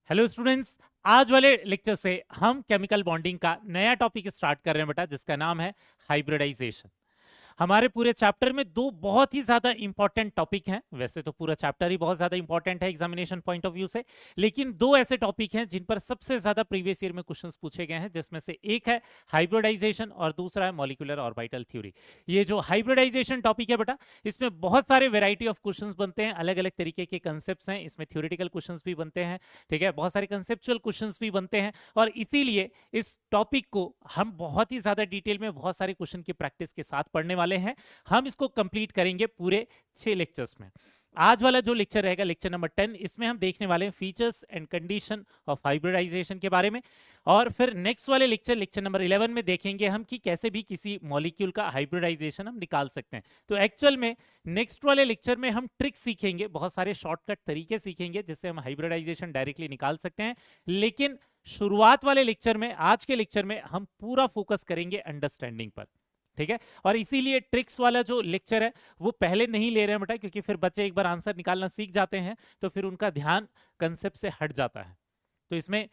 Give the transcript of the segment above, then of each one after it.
Hello students, आज वाले lecture से हम केमिकल बॉन्डिंग का नया टॉपिक स्टार्ट कर रहे हैं बेटा, जिसका नाम है हाइब्रिडाइजेशन। हमारे पूरे चैप्टर में दो बहुत ही ज्यादा इंपॉर्टेंट टॉपिक हैं। वैसे तो पूरा चैप्टर ही बहुत ज्यादा इंपॉर्टेंट है एग्जामिनेशन पॉइंट ऑफ व्यू से, लेकिन दो ऐसे टॉपिक हैं जिन पर सबसे ज्यादा प्रीवियस ईयर में क्वेश्चंस पूछे गए हैं, जिसमें से एक है हाइब्रिडाइजेशन और दूसरा है मॉलिक्यूलर ऑर्बिटल थ्योरी। ये जो हाइब्रिडाइजेशन टॉपिक है बेटा, इसमें बहुत सारे वेराइटी ऑफ क्वेश्चंस बनते हैं, अलग अलग तरीके के कंसेप्ट हैं इसमें, थ्योरेटिकल क्वेश्चंस भी बनते हैं, ठीक है, बहुत सारे कंसेप्चुअल क्वेश्चंस भी बनते हैं। और इसीलिए इस टॉपिक को हम बहुत ही ज्यादा डिटेल में बहुत सारे क्वेश्चन की प्रैक्टिस के साथ पढ़ने वाले हैं। हम इसको कंप्लीट करेंगे पूरे 6 लेक्चर्स में। आज वाला जो लेक्चर रहेगा, लेक्चर नंबर 10, इसमें हम देखने वाले हैं features and condition of hybridisation के बारे में। और फिर नेक्स्ट वाले लेक्चर, लेक्चर नंबर 11 में देखेंगे हम कि कैसे भी किसी मॉलिक्यूल का हाइब्रिडाइजेशन हम निकाल सकते हैं। तो एक्चुअल में नेक्स्ट वाले लेक्चर में हम ट्रिक सीखेंगे, बहुत सारे शॉर्टकट तरीके सीखेंगे जिससे हम हाइब्रिडाइजेशन डायरेक्टली निकाल सकते हैं। लेकिन शुरुआत वाले लेक्चर में, आज के लेक्चर में, हम पूरा फोकस करेंगे अंडरस्टैंडिंग पर, ठीक है। और इसीलिए ट्रिक्स वाला जो लेक्चर है वो पहले नहीं ले रहे हैं बेटा, क्योंकि फिर बच्चे एक बार आंसर निकालना सीख जाते हैं तो फिर उनका ध्यान कंसेप्ट से हट जाता है। तो इसमें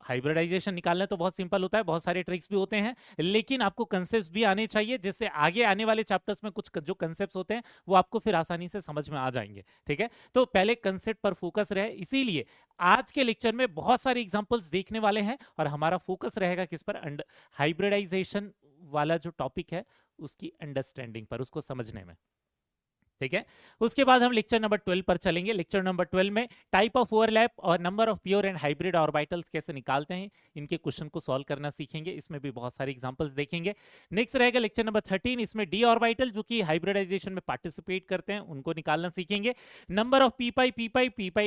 हाइब्रिडाइजेशन निकालना तो बहुत सिंपल होता है, बहुत सारे ट्रिक्स भी होते हैं, लेकिन आपको कंसेप्ट भी आने चाहिए, जिससे आगे आने वाले चैप्टर्स में कुछ जो कंसेप्ट होते हैं वो आपको फिर आसानी से समझ में आ जाएंगे, ठीक है। तो पहले कंसेप्ट पर फोकस रहे, इसीलिए आज के लेक्चर में बहुत सारे एग्जांपल्स देखने वाले हैं और हमारा फोकस रहेगा किस पर? हाइब्रिडाइजेशन वाला जो टॉपिक है उसकी अंडरस्टैंडिंग पर, उसको समझने में, ठीक है। उसके बाद हम लेक्चर नंबर 12 पर चलेंगे। लेक्चर नंबर 12 में टाइप ऑफ ओवरलैप और number of pure and hybrid orbitals कैसे निकालते हैं, इनके क्वेश्चन को सॉल्व करना सीखेंगे। इसमें भी बहुत सारे एग्जांपल्स देखेंगे। नेक्स्ट रहेगा लेक्चर नंबर 13, इसमें डी ऑर्बिटल जो कि हाइब्रिडाइजेशन में पार्टिसिपेट करते हैं उनको निकालना सीखेंगे। Number of P pi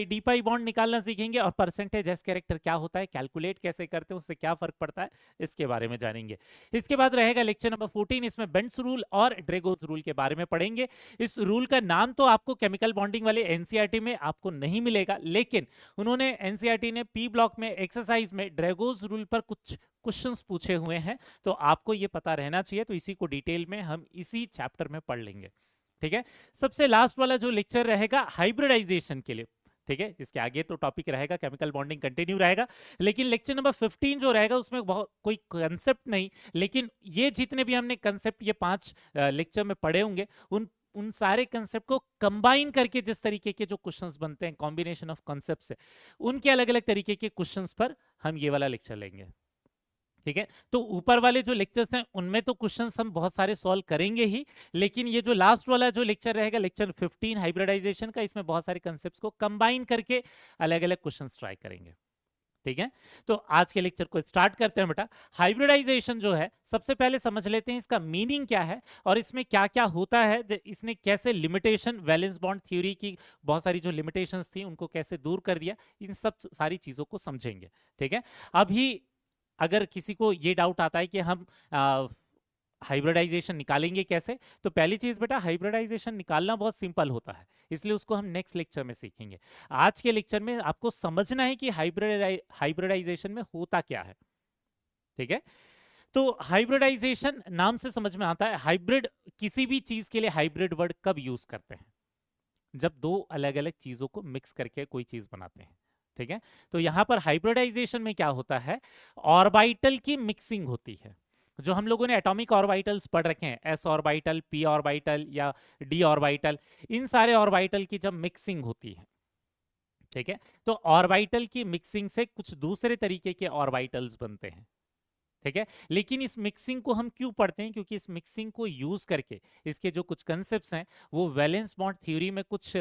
D pi bond निकालना सीखेंगे, और परसेंटेज एस कैरेक्टर क्या होता है, कैलकुलेट कैसे करते हैं, उससे क्या फर्क पड़ता है, इसके बारे में जानेंगे। इसके बाद रहेगा लेक्चर नंबर 14, इसमें बेंट्स रूल और ड्रेगोज रूल के बारे में पढ़ेंगे। इस रूल का नाम तो आपको केमिकल बॉन्डिंग वाले एनसीईआरटी में आपको नहीं मिलेगा, लेकिन उन्होंने, एनसीईआरटी ने पी ब्लॉक में एक्सरसाइज में ड्रेगोज रूल पर कुछ क्वेश्चंस पूछे हुए हैं, तो आपको ये पता रहना चाहिए। तो इसी को डिटेल में हम इसी चैप्टर में पढ़ लेंगे, ठीक है। सबसे लास्ट वाला जो लेक्चर रहेगा हाइब्रिडाइजेशन के लिए, ठीक है, इसके आगे तो टॉपिक रहेगा केमिकल बॉन्डिंग कंटिन्यू रहेगा, लेकिन लेक्चर नंबर 15 जो रहेगा उसमें बहुत कोई कंसेप्ट नहीं, लेकिन ये जितने भी हमने कंसेप्ट ये 5 लेक्चर में पढ़े होंगे, उन सारे कंसेप्ट को कंबाइन करके जिस तरीके के जो क्वेश्चंस बनते हैं, कॉम्बिनेशन ऑफ कॉन्सेप्ट से, उनके अलग अलग तरीके के क्वेश्चंस पर हम ये वाला लेक्चर लेंगे, ठीक है। तो ऊपर वाले जो लेक्चर्स हैं उनमें तो क्वेश्चंस हम बहुत सारे सॉल्व करेंगे ही, लेकिन ये जो लास्ट वाला जो लेक्चर रहेगा, लेक्चर 15 हाइब्रिडाइजेशन का, इसमें बहुत सारे कंसेप्ट्स को कंबाइन करके अलग अलग क्वेश्चंस ट्राई करेंगे, ठीक है। तो आज के लेक्चर को स्टार्ट करते हैं बेटा। हाइब्रिडाइजेशन जो है, सबसे पहले समझ लेते हैं इसका मीनिंग क्या है और इसमें क्या क्या होता है, इसने कैसे लिमिटेशन, वैलेंस बॉन्ड थ्योरी की बहुत सारी जो लिमिटेशंस थी उनको कैसे दूर कर दिया, इन सब सारी चीजों को समझेंगे, ठीक है। अभी अगर किसी को ये डाउट आता है कि हम हाइब्रिडाइजेशन निकालेंगे कैसे, तो पहली चीज बेटा, हाइब्रिडाइजेशन निकालना बहुत सिंपल होता है, इसलिए उसको हम नेक्स्ट लेक्चर में सीखेंगे। आज के लेक्चर में आपको समझना है कि हाइब्रिडाइजेशन में होता क्या है, ठीक है। तो हाइब्रिडाइजेशन नाम से समझ में आता है, हाइब्रिड, किसी भी चीज के लिए हाइब्रिड वर्ड कब यूज करते हैं? जब दो अलग अलग चीजों को मिक्स करके कोई चीज बनाते हैं, ठीक है। तो यहां पर हाइब्रिडाइजेशन में क्या होता है, ऑर्बिटल की मिक्सिंग होती है। जो हम लोगों ने एटॉमिक ऑर्बिटल्स पढ़ रखे हैं, एस ऑर्बिटल, पी ऑर्बिटल या डी ऑर्बिटल, इन सारे ऑर्बिटल की जब मिक्सिंग होती है, ठीक है, तो ऑर्बिटल की मिक्सिंग से कुछ दूसरे तरीके के ऑर्बिटल्स बनते हैं, ठीक है। लेकिन इस मिक्सिंग को हम क्यों पढ़ते हैं? क्योंकि इस मिक्सिंग को यूज करके इसके जो कुछ कंसेप्ट्स हैं वो वैलेंस बॉन्ड थ्योरी में कुछ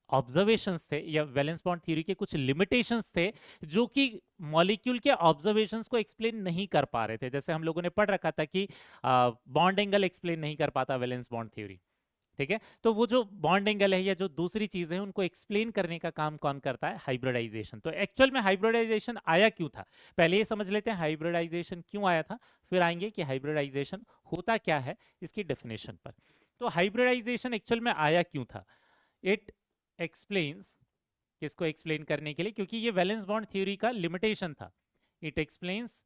ऑब्जर्वेशंस थे, या वैलेंस बॉन्ड थ्योरी के कुछ लिमिटेशंस थे जो कि मॉलिक्यूल के ऑब्जर्वेशंस को एक्सप्लेन नहीं कर पा रहे थे। जैसे हम लोगों ने पढ़ रखा था कि बॉन्ड एंगल एक्सप्लेन नहीं कर पाता वैलेंस बॉन्ड थ्योरी, ठीक है। तो वो जो बॉन्ड एंगल है या जो दूसरी चीजें हैं उनको एक्सप्लेन करने का काम कौन करता है? हाइब्रिडाइजेशन। तो एक्चुअल में हाइब्रिडाइजेशन आया क्यों था, पहले ये समझ लेते हैं हाइब्रिडाइजेशन क्यों आया था, फिर आएंगे कि हाइब्रिडाइजेशन होता क्या है, इसकी डेफिनेशन पर। तो हाइब्रिडाइजेशन एक्चुअल में आया क्यों था? इट एक्सप्लेन्स, किसको एक्सप्लेन करने के लिए? क्योंकि ये वैलेंस बॉन्ड थ्योरी का लिमिटेशन था। It explains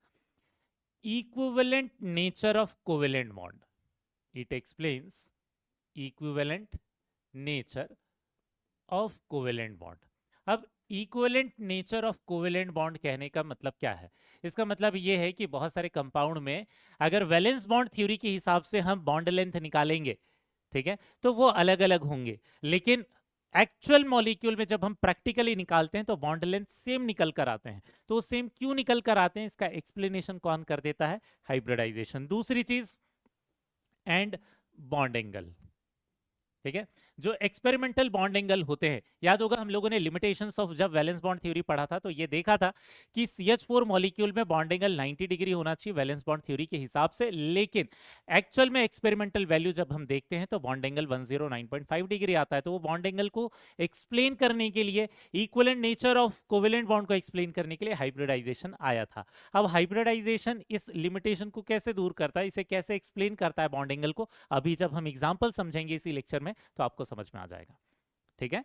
equivalent nature of covalent bond. It explains equivalent nature of covalent bond. अब equivalent nature of covalent bond कहने का मतलब क्या है? इसका मतलब ये है कि बहुत सारे कंपाउंड में अगर वैलेंस बॉन्ड थ्योरी के हिसाब से हम बॉन्ड लेंथ निकालेंगे, ठीक है, तो वो अलग अलग होंगे, लेकिन एक्चुअल मॉलिक्यूल में जब हम प्रैक्टिकली निकालते हैं तो बॉन्ड लेंथ सेम निकल कर आते हैं। तो सेम क्यों निकल कर आते हैं, इसका एक्सप्लेनेशन कौन कर देता है? हाइब्रिडाइजेशन। दूसरी चीज, एंड बॉन्ड एंगल, ठीक है, जो एक्सपेरिमेंटल बॉन्ड एंगल होते हैं, याद होगा हम लोगों ने लिमिटेशंस ऑफ जब वैलेंस बॉन्ड थ्योरी पढ़ा था तो ये देखा था कि CH4 मॉलिक्यूल में बॉन्ड एंगल 90 डिग्री होना चाहिए वैलेंस बॉन्ड थ्योरी के हिसाब से, लेकिन एक्चुअल में एक्सपेरिमेंटल वैल्यू जब हम देखते हैं तो बॉन्ड एंगल 109.5 डिग्री आता है। तो वो बॉन्ड एंगल को एक्सप्लेन करने के लिए, equivalent nature of covalent bond को एक्सप्लेन करने के लिए हाइब्रिडाइजेशन आया था। अब हाइब्रिडाइजेशन इस लिमिटेशन को कैसे दूर करता है, इसे कैसे एक्सप्लेन करता है बॉन्ड एंगल को, अभी जब हम एग्जाम्पल समझेंगे इसी लेक्चर में तो आपको समझ में आ जाएगा, ठीक है।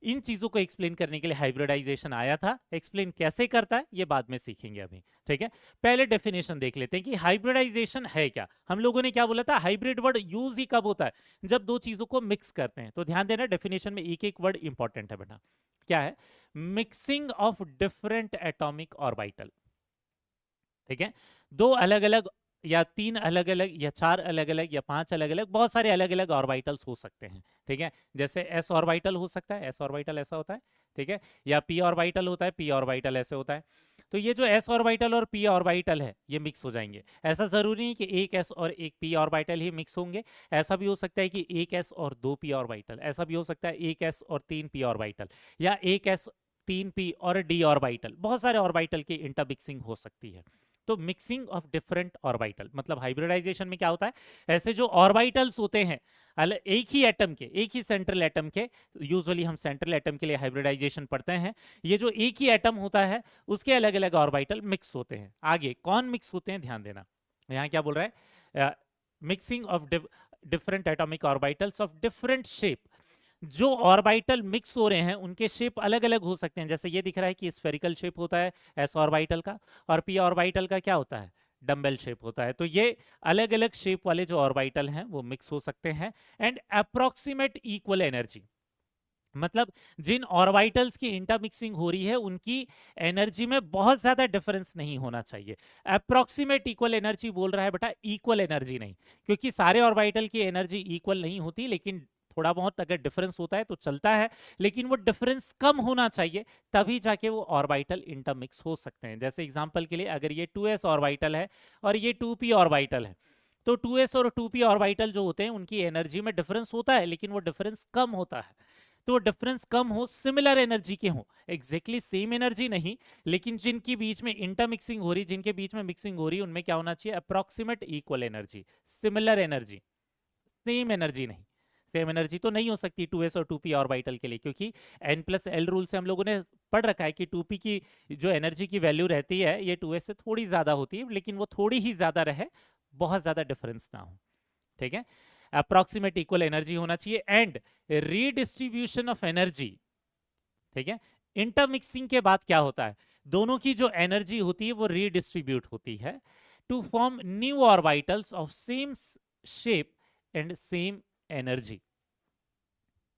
इन चीजों को एक्सप्लेन करने के लिए हाइब्रिडाइजेशन आया था। एक्सप्लेन कैसे करता है ये बाद में सीखेंगे अभी, ठीक है। पहले डेफिनेशन देख लेते हैं कि हाइब्रिडाइजेशन है क्या। हम लोगों ने क्या बोला था, हाइब्रिड वर्ड यूज ही कब होता है, जब दो चीजों को मिक्स करते हैं। तो ध्यान देना, डेफिनेशन में एक एक वर्ड इंपॉर्टेंट है बेटा। क्या है? Mixing of different atomic orbital, ठीक है। दो अलग अलग या तीन अलग अलग या चार अलग अलग या पांच अलग अलग, बहुत सारे अलग अलग ऑर्बिटल्स हो सकते हैं, ठीक है। जैसे s ऑर्बिटल हो सकता है, s ऑर्बिटल ऐसा होता है, ठीक है, या p ऑर्बिटल होता है, p ऑर्बिटल ऐसे होता है। तो ये जो s ऑर्बिटल और p ऑर्बिटल है ये मिक्स हो जाएंगे। ऐसा जरूरी नहीं कि एक s और एक p ऑर्बिटल ही मिक्स होंगे, ऐसा भी हो सकता है कि एक s और दो p ऑर्बिटल, ऐसा भी हो सकता है एक s और तीन p ऑर्बिटल, या एक s तीन p और d ऑर्बिटल, बहुत सारे ऑर्बिटल की इंटरमिक्सिंग हो सकती है। तो मिक्सिंग ऑफ डिफरेंट ऑर्बिटल मतलब हाइब्रिडाइजेशन में क्या होता है, ऐसे जो ऑर्बिटल्स होते हैं एक ही एटम के, एक ही सेंट्रल एटम के, यूजुअली हम सेंट्रल एटम के लिए हाइब्रिडाइजेशन पढ़ते हैं, ये जो एक ही एटम होता है उसके अलग अलग ऑर्बिटल मिक्स होते हैं। आगे कौन मिक्स होते हैं ध्यान देना, यहाँ क्या बोल रहा है, mixing of different atomic orbitals of different shape. जो ऑर्बिटल मिक्स हो रहे हैं उनके शेप अलग अलग हो सकते हैं। जैसे ये दिख रहा है कि स्फेरिकल शेप होता है एस ऑर्बिटल का, और पी ऑर्बिटल का क्या होता है, डम्बेल शेप होता है। तो ये अलग अलग शेप वाले जो ऑर्बिटल हैं वो मिक्स हो सकते हैं। एंड अप्रोक्सीमेट इक्वल एनर्जी, मतलब जिन ऑर्बिटल्स की इंटरमिक्सिंग हो रही है उनकी एनर्जी में बहुत ज्यादा डिफरेंस नहीं होना चाहिए। अप्रोक्सीमेट इक्वल एनर्जी बोल रहा है बेटा, इक्वल एनर्जी नहीं, क्योंकि सारे ऑर्बिटल की एनर्जी इक्वल नहीं होती, लेकिन थोड़ा बहुत अगर डिफरेंस होता है तो चलता है, लेकिन वो डिफरेंस कम होना चाहिए, तभी जाके वो ऑर्बिटल इंटरमिक्स हो सकते हैं। जैसे एग्जांपल के लिए अगर ये 2s ऑर्बिटल है और ये 2p ऑर्बिटल है, तो 2s और 2p ऑर्बिटल जो होते हैं उनकी एनर्जी में डिफरेंस होता है, लेकिन वो डिफरेंस कम होता है। तो डिफरेंस कम हो, सिमिलर एनर्जी के हो, एग्जैक्टली सेम एनर्जी नहीं, लेकिन जिनकी बीच में इंटरमिक्सिंग हो रही, जिनके बीच में मिक्सिंग हो रही, उनमें क्या होना चाहिए, approximate equal energy, similar energy, same energy नहीं। सेम एनर्जी तो नहीं हो सकती 2s और 2p ऑर्बिटल के लिए, क्योंकि n+l रूल से हम लोगों ने पढ़ रखा है कि 2p की जो एनर्जी की वैल्यू रहती है ये 2s से थोड़ी ज्यादा होती है, लेकिन वो थोड़ी ही ज्यादा रहे, बहुत ज्यादा डिफरेंस ना हो, ठीक है। अप्रोक्सीमेट इक्वल एनर्जी होना चाहिए एंड रीडिस्ट्रीब्यूशन ऑफ एनर्जी, ठीक है। इंटरमिक्सिंग के बाद क्या होता है, दोनों की जो एनर्जी होती है वो रीडिस्ट्रीब्यूट होती है to form new orbitals of same shape and same energy,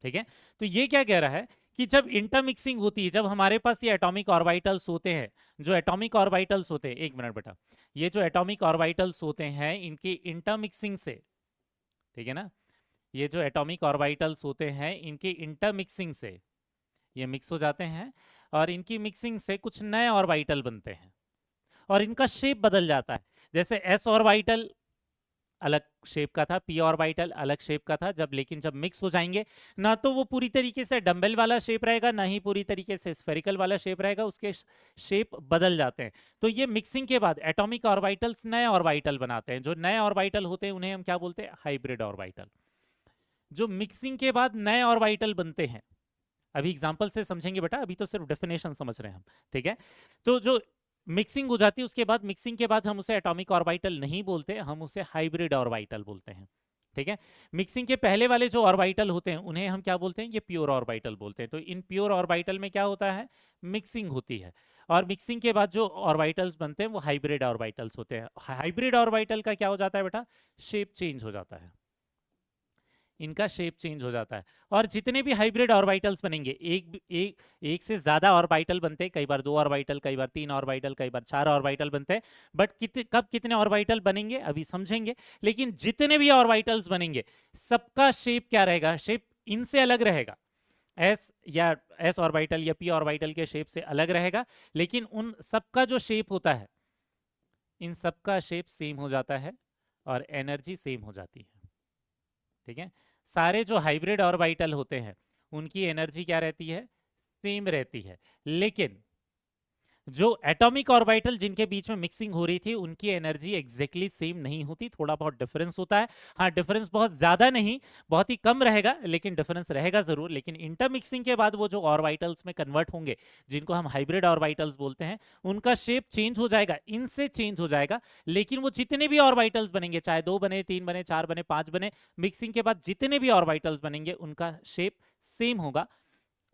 ठीक है। तो ये क्या कह रहा है कि जब इंटरमिक्सिंग होती है, जब हमारे पास ये एटॉमिक ऑर्बिटल्स होते हैं, जो एटॉमिक ऑर्बिटल्स होते हैं, एक मिनट बेटा, ये जो एटॉमिक ऑर्बिटल्स होते हैं इनकी इंटरमिक्सिंग से, ठीक है ना, ये जो एटॉमिक ऑर्बिटल्स होते हैं इनकी इंटरमिक्सिंग से ये मिक्स हो जाते हैं, और इनकी मिक्सिंग से कुछ नए ऑर्बिटल बनते हैं और इनका शेप बदल जाता है। जैसे s ऑर्बिटल अलग शेप का था, p ऑर्बिटल अलग शेप का था, जब मिक्स हो जाएंगे ना तो वो पूरी तरीके से डंबल वाला शेप रहेगा, ना ही पूरी तरीके से स्फेरिकल वाला शेप रहेगा, उसके शेप बदल जाते हैं। तो ये मिक्सिंग के बाद एटॉमिक ऑर्बिटल्स नए ऑर्बिटल बनाते हैं। जो नए ऑर्बिटल होते हैं उन्हें हम क्या बोलते हैं, हाइब्रिड ऑर्बिटल। जो मिक्सिंग के बाद नए ऑर्बिटल बनते हैं, अभी एग्जांपल से समझेंगे बेटा, अभी तो सिर्फ डेफिनेशन समझ रहे हैं हम, ठीक है। तो जो मिक्सिंग हो जाती है उसके बाद, मिक्सिंग के बाद हम उसे एटॉमिक ऑर्बिटल नहीं बोलते, हम उसे हाइब्रिड ऑर्बिटल बोलते हैं, ठीक है। मिक्सिंग के पहले वाले जो ऑर्बिटल होते हैं उन्हें हम क्या बोलते हैं, ये प्योर ऑर्बिटल बोलते हैं। तो इन प्योर ऑर्बिटल में क्या होता है, मिक्सिंग होती है, और मिक्सिंग के बाद जो ऑर्बिटल्स बनते हैं वो हाइब्रिड ऑर्बिटल्स होते हैं। हाइब्रिड ऑर्बिटल का क्या हो जाता है बेटा, शेप चेंज हो जाता है। इनका शेप चेंज हो जाता है। और जितने भी हाइब्रिड ऑर्बिटल्स बनेंगे, एक से ज्यादा ऑर्बिटल बनते हैं, कई बार 2 ऑर्बिटल, कई बार 3 ऑर्बिटल, कई बार 4 ऑर्बिटल बनते हैं। बट कब कितने ऑर्बिटल बनेंगे अभी समझेंगे। लेकिन जितने भी ऑर्बिटल्स बनेंगे सबका शेप क्या रहेगा, शेप इनसे अलग रहेगा। एस ऑर्बिटल या पी ऑर्बिटल के शेप से अलग रहेगा, लेकिन उन सबका जो शेप होता है, इन सबका शेप सेम हो जाता है और एनर्जी सेम हो जाती है। ठीक है, सारे जो हाइब्रिड ऑर्बिटल होते हैं उनकी एनर्जी क्या रहती है, सेम रहती है। लेकिन जो एटॉमिक ऑर्बिटल जिनके बीच में मिक्सिंग हो रही थी उनकी एनर्जी एग्जैक्टली सेम नहीं होती, थोड़ा बहुत डिफरेंस होता है। हाँ, डिफरेंस बहुत ज्यादा नहीं, बहुत ही कम रहेगा, लेकिन डिफरेंस रहेगा जरूर। लेकिन इंटरमिक्सिंग के बाद वो जो ऑर्बिटल्स में कन्वर्ट होंगे, जिनको हम हाइब्रिड ऑर्बिटल्स बोलते हैं, उनका शेप चेंज हो जाएगा, इनसे चेंज हो जाएगा। लेकिन वो जितने भी ऑर्बिटल्स बनेंगे, चाहे 2 बने, 3 बने, 4 बने, 5 बने, मिक्सिंग के बाद जितने भी ऑर्बिटल्स बनेंगे उनका शेप सेम होगा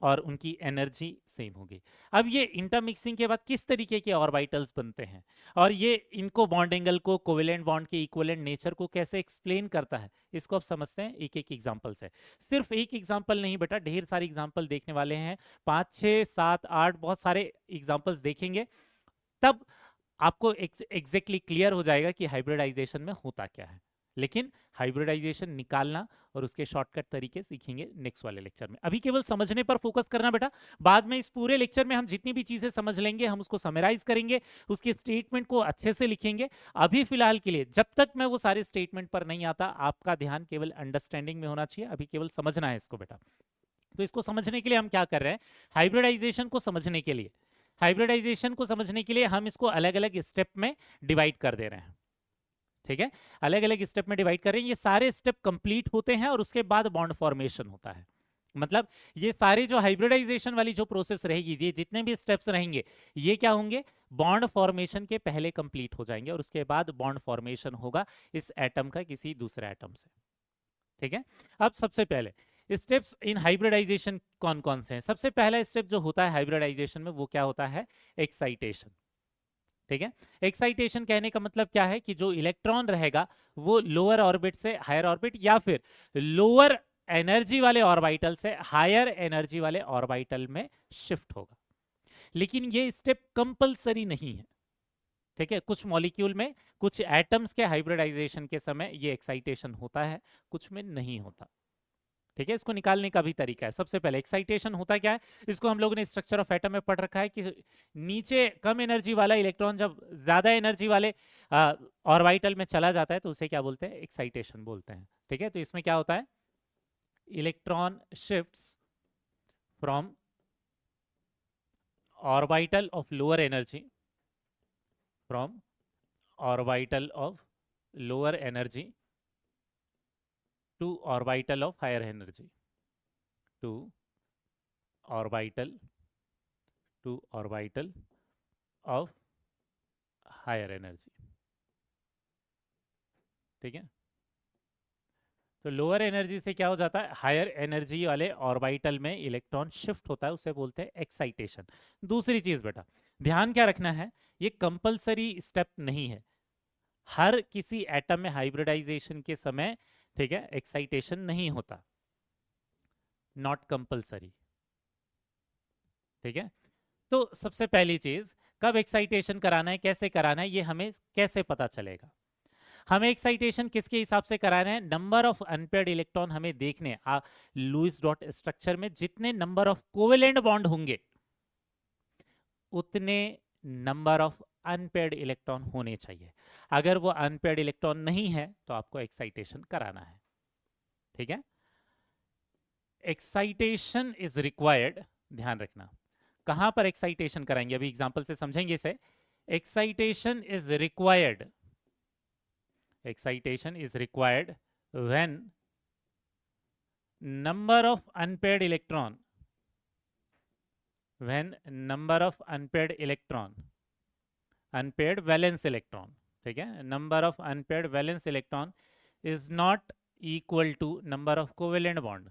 और उनकी एनर्जी सेम होगी। अब ये इंटरमिक्सिंग के बाद किस तरीके के ऑर्बिटल्स बनते हैं और ये इनको बॉन्ड एंगल को, कोवेलेंट बॉन्ड के इक्विवेलेंट नेचर को कैसे एक्सप्लेन करता है, इसको अब समझते हैं एक एक एग्जांपल से। सिर्फ एक एग्जांपल नहीं बेटा, ढेर सारे एग्जांपल देखने वाले हैं, 5 6 7 8 बहुत सारे एग्जांपल्स देखेंगे, तब आपको एग्जैक्टली क्लियर हो जाएगा कि हाइब्रिडाइजेशन में होता क्या है। लेकिन हाइब्रिडाइजेशन निकालना और उसके शॉर्टकट तरीके सीखेंगे नेक्स्ट वाले लेक्चर में। अभी केवल समझने पर फोकस करना बेटा, बाद में इस पूरे लेक्चर में हम जितनी भी चीजें समझ लेंगे हम उसको समराइज करेंगे, उसके स्टेटमेंट को अच्छे से लिखेंगे। अभी फिलहाल के लिए जब तक मैं वो सारे स्टेटमेंट पर नहीं आता, आपका ध्यान केवल अंडरस्टैंडिंग में होना चाहिए, अभी केवल समझना है इसको बेटा। तो इसको समझने के लिए हम क्या कर रहे हैं, हाइब्रिडाइजेशन को समझने के लिए, हम इसको अलग अलग स्टेप में डिवाइड कर दे रहे हैं। ठीक है, अलग अलग स्टेप में डिवाइड कर रहे हैं। ये सारे स्टेप कंप्लीट होते हैं और उसके बाद बॉन्ड फॉर्मेशन होता है। मतलब ये सारे जो हाइब्रिडाइजेशन वाली जो प्रोसेस रहेगी, ये जितने भी स्टेप्स रहेंगे, ये क्या होंगे, बॉन्ड फॉर्मेशन के पहले कंप्लीट हो जाएंगे और उसके बाद बॉन्ड फॉर्मेशन होगा इस एटम का किसी दूसरे एटम से। ठीक है, अब सबसे पहले स्टेप्स इन हाइब्रिडाइजेशन कौन कौन से हैं। सबसे पहला स्टेप जो होता है हाइब्रिडाइजेशन में, वो क्या होता है, एक्साइटेशन। ठीक है, एक्साइटेशन कहने का मतलब क्या है कि जो इलेक्ट्रॉन रहेगा वो लोअर ऑर्बिट से हायर ऑर्बिट या फिर लोअर एनर्जी वाले ऑर्बिटल से हायर एनर्जी वाले ऑर्बिटल में शिफ्ट होगा। लेकिन ये स्टेप कंपलसरी नहीं है। ठीक है, कुछ मॉलिक्यूल में, कुछ एटम्स के हाइब्रिडाइजेशन के समय ये एक्साइटेशन होता है, कुछ में नहीं होता। ठीक है, इसको निकालने का भी तरीका है। सबसे पहले एक्साइटेशन होता क्या है, इसको हम लोगों ने स्ट्रक्चर ऑफ एटम में पढ़ रखा है कि नीचे कम एनर्जी वाला इलेक्ट्रॉन जब ज्यादा एनर्जी वाले ऑर्बिटल में चला जाता है तो उसे क्या बोलते हैं, एक्साइटेशन बोलते हैं। ठीक है, तो इसमें क्या होता है, electron shifts from orbital of lower energy, from orbital of lower energy to orbital of higher energy, to orbital of higher energy। ठीक है, तो लोअर एनर्जी से क्या हो जाता है, हायर एनर्जी वाले ऑर्बिटल में इलेक्ट्रॉन शिफ्ट होता है, उसे बोलते हैं एक्साइटेशन। दूसरी चीज बेटा ध्यान क्या रखना है, ये कंपलसरी स्टेप नहीं है। हर किसी एटम में हाइब्रिडाइजेशन के समय, ठीक है, एक्साइटेशन नहीं होता, नॉट कंपलसरी। ठीक है, तो सबसे पहली चीज, कब एक्साइटेशन कराना है, कैसे कराना है, ये हमें कैसे पता चलेगा। हमें एक्साइटेशन किसके हिसाब से कराना है, नंबर ऑफ अनपेयर्ड इलेक्ट्रॉन हमें देखने, लुईस डॉट स्ट्रक्चर में जितने नंबर ऑफ कोवेलेंट बॉन्ड होंगे उतने नंबर ऑफ अनपेयर्ड इलेक्ट्रॉन होने चाहिए। अगर वो अनपेयर्ड इलेक्ट्रॉन नहीं है तो आपको एक्साइटेशन कराना है। ठीक है, एक्साइटेशन इज रिक्वायर्ड, ध्यान रखना कहां पर एक्साइटेशन कराएंगे, अभी एग्जांपल से समझेंगे इसे। Excitation is required when number of unpaired electron, unpaired valence electron, ठीक है, number of unpaired valence electron is not equal to number of covalent bond,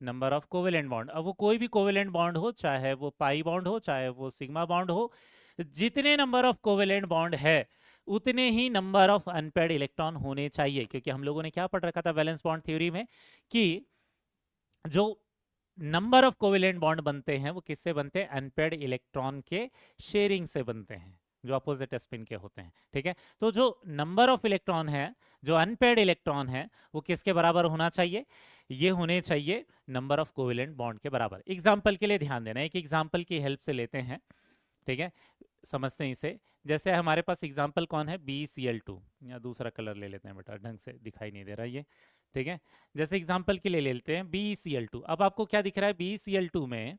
number of covalent bond. अब वो कोई भी कोवेलेंट बॉन्ड हो, चाहे वो पाई बॉन्ड हो, चाहे वो सिग्मा बॉन्ड हो, जितने नंबर ऑफ कोवेलेंट बॉन्ड है उतने ही नंबर ऑफ अनपेयर्ड इलेक्ट्रॉन होने चाहिए, क्योंकि हम लोगों ने क्या पढ़ रखा था वैलेंस बॉन्ड थ्योरी में कि जो नंबर ऑफ कोवेलेंट बॉन्ड बनते हैं वो किससे बनते हैं, अनपेयर्ड इलेक्ट्रॉन के शेयरिंग से बनते हैं, जो अपोजिट स्पिन के होते हैं। ठीक है, तो जो नंबर ऑफ इलेक्ट्रॉन है, जो अनपेयर्ड इलेक्ट्रॉन है, वो किसके बराबर होना चाहिए, ये होने चाहिए नंबर ऑफ कोवेलेंट बॉन्ड के बराबर। एग्जाम्पल के लिए ध्यान देना, एक एग्जाम्पल की हेल्प से लेते हैं। ठीक है, समझते हैं इसे। जैसे हमारे पास एग्जाम्पल कौन है, BeCl2, या दूसरा कलर ले लेते हैं बेटा, ढंग से दिखाई नहीं दे रहा ये। ठीक है, जैसे एग्जाम्पल के लिए ले लेते हैं BeCl2। अब आपको क्या दिख रहा है, BeCl2 में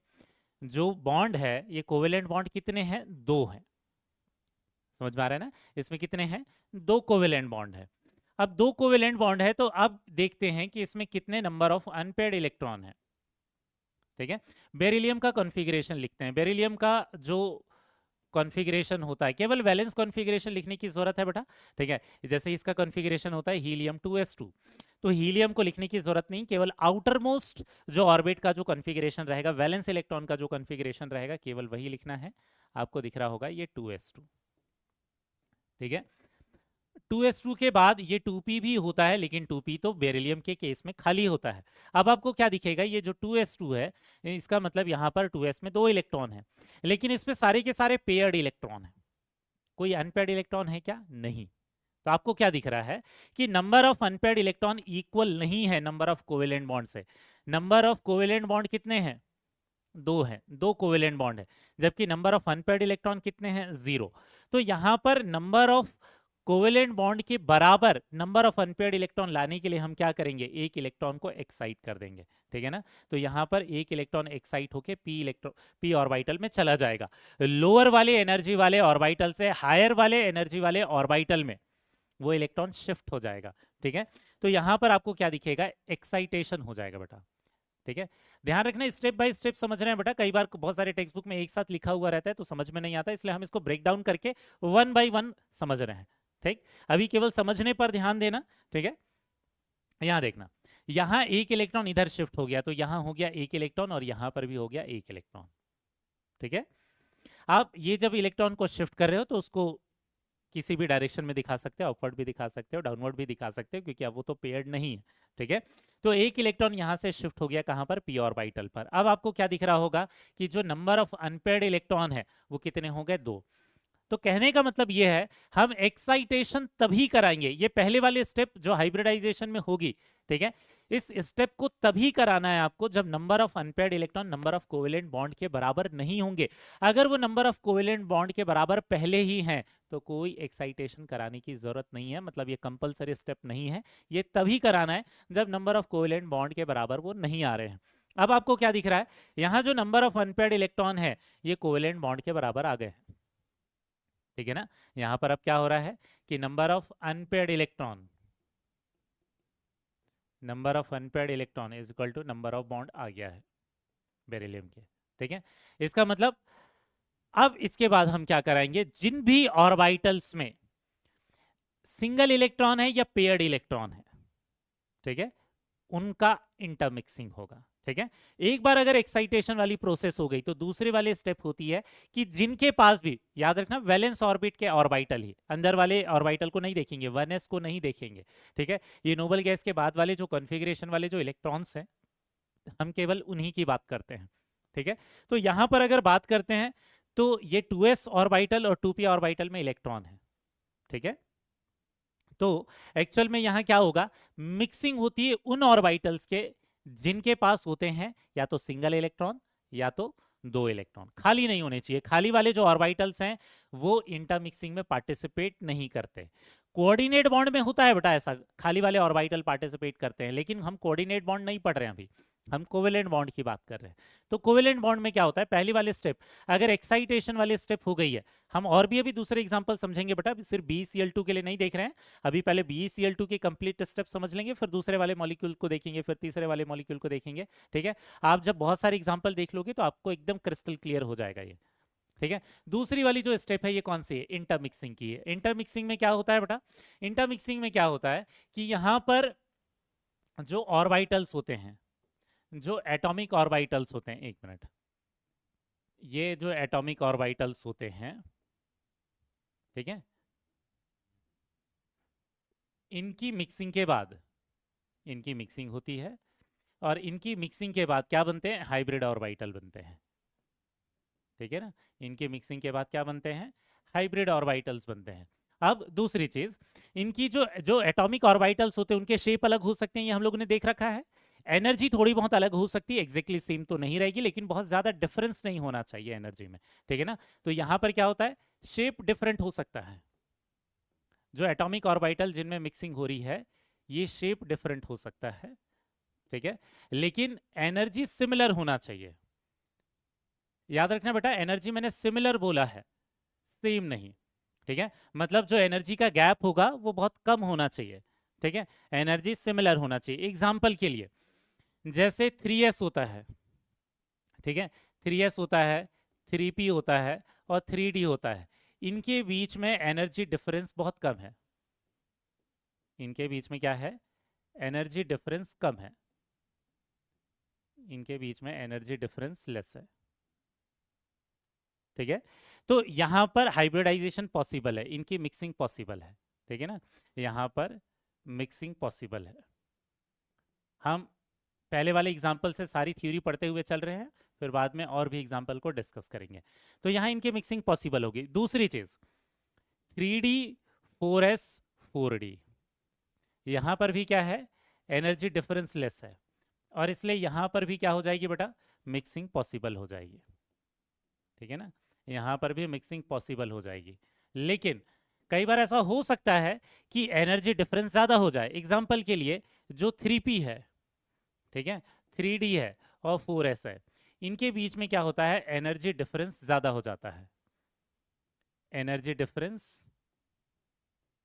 जो बॉन्ड है, ये कोवेलेंट बॉन्ड कितने हैं, 2 हैं। समझ में आ रहा है ना, इसमें कितने हैं, 2 कोवेलेंट बॉन्ड है। अब 2 कोवेलेंट बॉन्ड है, तो अब देखते हैं कि इसमें कितने नंबर ऑफ अनपेयर्ड इलेक्ट्रॉन है। ठीक है, बेरिलियम का कॉन्फ़िगरेशन लिखते हैं। बेरिलियम का जो कॉन्फ़िगरेशन होता है, केवल वैलेंस कॉन्फ़िगरेशन लिखने की जरूरत है बेटा। ठीक है, जैसे इसका कॉन्फ़िगरेशन होता है हीलियम 2s2, तो हीलियम को लिखने की जरूरत नहीं, केवल आउटर मोस्ट जो ऑर्बिट का जो कॉन्फ़िगरेशन रहेगा, वैलेंस इलेक्ट्रॉन का जो कॉन्फ़िगरेशन रहेगा, केवल वही लिखना है। आपको दिख रहा होगा ये 2s2। ठीक है, 2s2 के बाद ये 2p भी होता है, लेकिन 2p तो बेरिलियम के केस में खाली होता है। अब आपको क्या दिखेगा, ये जो 2s2 है, इसका मतलब यहाँ पर 2s में 2 इलेक्ट्रॉन है, लेकिन इसमें सारे के सारे पेयर्ड इलेक्ट्रॉन है। कोई अनपेयर्ड इलेक्ट्रॉन है क्या, नहीं। तो आपको क्या दिख रहा है कि number of unpaired electron equal नहीं है नंबर ऑफ कोवेलेंट बॉन्ड से। नंबर ऑफ कोवेलेंट बॉन्ड कितने हैं, 2 हैं, 2 कोवेलेंट बॉन्ड है, जबकि नंबर ऑफ अनपेयर्ड इलेक्ट्रॉन कितने हैं, 0। तो यहां पर नंबर ऑफ कोवेलेंट बॉन्ड के बराबर नंबर ऑफ अनपेयर्ड इलेक्ट्रॉन लाने के लिए हम क्या करेंगे, एक इलेक्ट्रॉन को एक्साइट कर देंगे। ठीक है ना, तो यहां पर एक इलेक्ट्रॉन एक्साइट होके p ऑर्बिटल में चला जाएगा। लोअर वाले एनर्जी वाले ऑर्बिटल से हायर वाले एनर्जी वाले ऑर्बिटल में वो इलेक्ट्रॉन शिफ्ट हो जाएगा। ठीक है, तो यहां पर आपको क्या दिखेगा, एक्साइटेशन हो जाएगा बेटा। ठीक है, ध्यान रखना, स्टेप बाय स्टेप समझ रहे हैं बेटा। कई बार बहुत सारे टेक्स्ट बुक में एक साथ लिखा हुआ रहता है तो समझ में नहीं आता, इसलिए हम इसको ब्रेक डाउन करके 1 बाय 1 समझ रहे हैं। ठीक, अभी केवल समझने पर ध्यान देना। ठीक है, यहां देखना, यहां एक इलेक्ट्रॉन इधर शिफ्ट हो गया, तो यहां हो गया एक इलेक्ट्रॉन और यहां पर भी हो गया एक इलेक्ट्रॉन। ठीक है, आप ये जब इलेक्ट्रॉन को शिफ्ट कर रहे हो तो उसको किसी भी डायरेक्शन में दिखा सकते हो, अपवर्ड भी दिखा सकते हो, डाउनवर्ड भी दिखा सकते हो, क्योंकि अब वो तो पेयर्ड नहीं है। ठीक है, तो एक इलेक्ट्रॉन यहां से शिफ्ट हो गया कहां पर, p ऑर्बिटल पर। अब आपको क्या दिख रहा होगा कि जो नंबर ऑफ अनपेयर्ड इलेक्ट्रॉन है वो कितने हो गए, 2। तो कहने का मतलब ये है, हम एक्साइटेशन तभी कराएंगे, ये पहले वाले स्टेप जो हाइब्रिडाइजेशन में होगी। ठीक है, इस स्टेप को तभी कराना है आपको जब number of unpaired electron number of covalent bond के बराबर नहीं होंगे। अगर वो नंबर ऑफ कोवेलेंट बॉन्ड के बराबर पहले ही हैं तो कोई एक्साइटेशन कराने की जरूरत नहीं है, मतलब ये कंपलसरी स्टेप नहीं है। ये तभी कराना है जब नंबर ऑफ कोवेलेंट बॉन्ड के बराबर वो नहीं आ रहे हैं। अब आपको क्या दिख रहा है, यहां जो नंबर ऑफ अनपेयर्ड इलेक्ट्रॉन है ये कोवेलेंट बॉन्ड के बराबर आ गए हैं। ठीक है ना, यहां पर अब क्या हो रहा है कि number of unpaired electron is equal to number of bond आ गया है बेरिलियम के। ठीक है, इसका मतलब अब इसके बाद हम क्या कराएंगे, जिन भी ऑर्बिटल्स में सिंगल इलेक्ट्रॉन है या पेयर्ड इलेक्ट्रॉन है, ठीक है, उनका इंटरमिक्सिंग होगा। ठीक है, एक बार अगर एक्साइटेशन वाली प्रोसेस हो गई तो दूसरे वाले स्टेप होती है कि जिनके पास भी, याद रखना, वैलेंस ऑर्बिट के ऑर्बिटल ही, अंदर वाले ऑर्बिटल को नहीं देखेंगे, 1s को नहीं देखेंगे। ठीक है, ये नोबल गैस के बाद वाले जो कॉन्फ़िगरेशन वाले जो इलेक्ट्रॉन्स हैं, हम केवल उन्हीं की बात करते हैं। ठीक है, तो यहां पर अगर बात करते हैं तो ये 2s ऑर्बिटल और 2p ऑर्बिटल में इलेक्ट्रॉन है। ठीक है, तो एक्चुअल में यहां क्या होगा, मिक्सिंग होती है उन ऑर्बिटल्स के जिनके पास होते हैं या तो सिंगल इलेक्ट्रॉन या तो 2 इलेक्ट्रॉन। खाली नहीं होने चाहिए, खाली वाले जो ऑर्बिटल्स हैं वो इंटरमिक्सिंग में पार्टिसिपेट नहीं करते। कोऑर्डिनेट बॉन्ड में होता है बेटा ऐसा, खाली वाले ऑर्बिटल पार्टिसिपेट करते हैं, लेकिन हम कोऑर्डिनेट बॉन्ड नहीं पढ़ रहे हैं अभी, हम कोवेलेंट बॉन्ड की बात कर रहे हैं। तो कोवेलेंट बॉन्ड में क्या होता है, पहली वाले स्टेप अगर एक्साइटेशन वाले स्टेप हो गई है, हम और भी अभी दूसरे एग्जांपल समझेंगे बेटा, सिर्फ BeCl2 के लिए नहीं देख रहे हैं अभी, पहले BeCl2 के कंप्लीट स्टेप समझ लेंगे, फिर दूसरे वाले मॉलिक्यूल को देखेंगे, फिर तीसरे वाले मॉलिक्यूल को देखेंगे। ठीक है, आप जब बहुत सारे एग्जाम्पल देख लोगे तो आपको एकदम क्रिस्टल क्लियर हो जाएगा ये। ठीक है, दूसरी वाली जो स्टेप है ये कौन सी है, इंटरमिक्सिंग की है। इंटरमिक्सिंग में क्या होता है बेटा, इंटरमिक्सिंग में क्या होता है कि यहां पर जो ऑर्बिटल्स होते हैं, जो एटॉमिक ऑर्बिटल्स होते हैं, एक मिनट, ये जो एटॉमिक ऑर्बिटल्स होते हैं, ठीक है, इनकी मिक्सिंग के बाद, इनकी मिक्सिंग होती है और इनकी मिक्सिंग के बाद क्या बनते हैं, हाइब्रिड ऑर्बिटल बनते हैं। ठीक है ना, इनके मिक्सिंग के बाद क्या बनते हैं, हाइब्रिड ऑर्बिटल्स बनते हैं। अब दूसरी चीज, इनकी जो जो एटॉमिक ऑर्बिटल्स होते हैं उनके शेप अलग हो सकते हैं, ये हम लोगों ने देख रखा है। एनर्जी थोड़ी बहुत अलग हो सकती है, एग्जैक्टली सेम तो नहीं रहेगी, लेकिन बहुत ज्यादा डिफरेंस नहीं होना चाहिए एनर्जी में। ठीक है ना, तो यहां पर क्या होता है, शेप डिफरेंट हो सकता है। जो एटॉमिक ऑर्बिटल जिनमें मिक्सिंग हो रही है, ये शेप डिफरेंट हो सकता है। ठीक है, लेकिन एनर्जी सिमिलर होना चाहिए। याद रखना बेटा, एनर्जी मैंने सिमिलर बोला है, सेम नहीं। ठीक है, मतलब जो एनर्जी का गैप होगा वो बहुत कम होना चाहिए। ठीक है, एनर्जी सिमिलर होना चाहिए। एग्जाम्पल के लिए, जैसे 3s होता है, ठीक है, 3s होता है, 3p होता है और 3d होता है। इनके बीच में एनर्जी डिफरेंस बहुत कम है। इनके बीच में क्या है, एनर्जी डिफरेंस कम है। इनके बीच में एनर्जी डिफरेंस लेस है। ठीक है, तो यहां पर हाइब्रिडाइजेशन पॉसिबल है, इनकी मिक्सिंग पॉसिबल है। ठीक है ना, यहां पर मिक्सिंग पॉसिबल है। हम पहले वाले एग्जाम्पल से सारी थ्योरी पढ़ते हुए चल रहे हैं, फिर बाद में और भी एग्जाम्पल को डिस्कस करेंगे। तो यहां इनकी मिक्सिंग पॉसिबल होगी। दूसरी चीज, 3D 4s 4d, यहां पर भी क्या है, एनर्जी डिफरेंस लेस है, और इसलिए यहां पर भी क्या हो जाएगी बेटा, मिक्सिंग पॉसिबल हो जाएगी। ठीक है ना, यहां पर भी मिक्सिंग पॉसिबल हो जाएगी। लेकिन कई बार ऐसा हो सकता है कि एनर्जी डिफरेंस ज्यादा हो जाए। एग्जाम्पल के लिए, जो 3p है, ठीक है, 3d है और 4s है, इनके बीच में क्या होता है, एनर्जी डिफरेंस ज्यादा हो जाता है। एनर्जी डिफरेंस,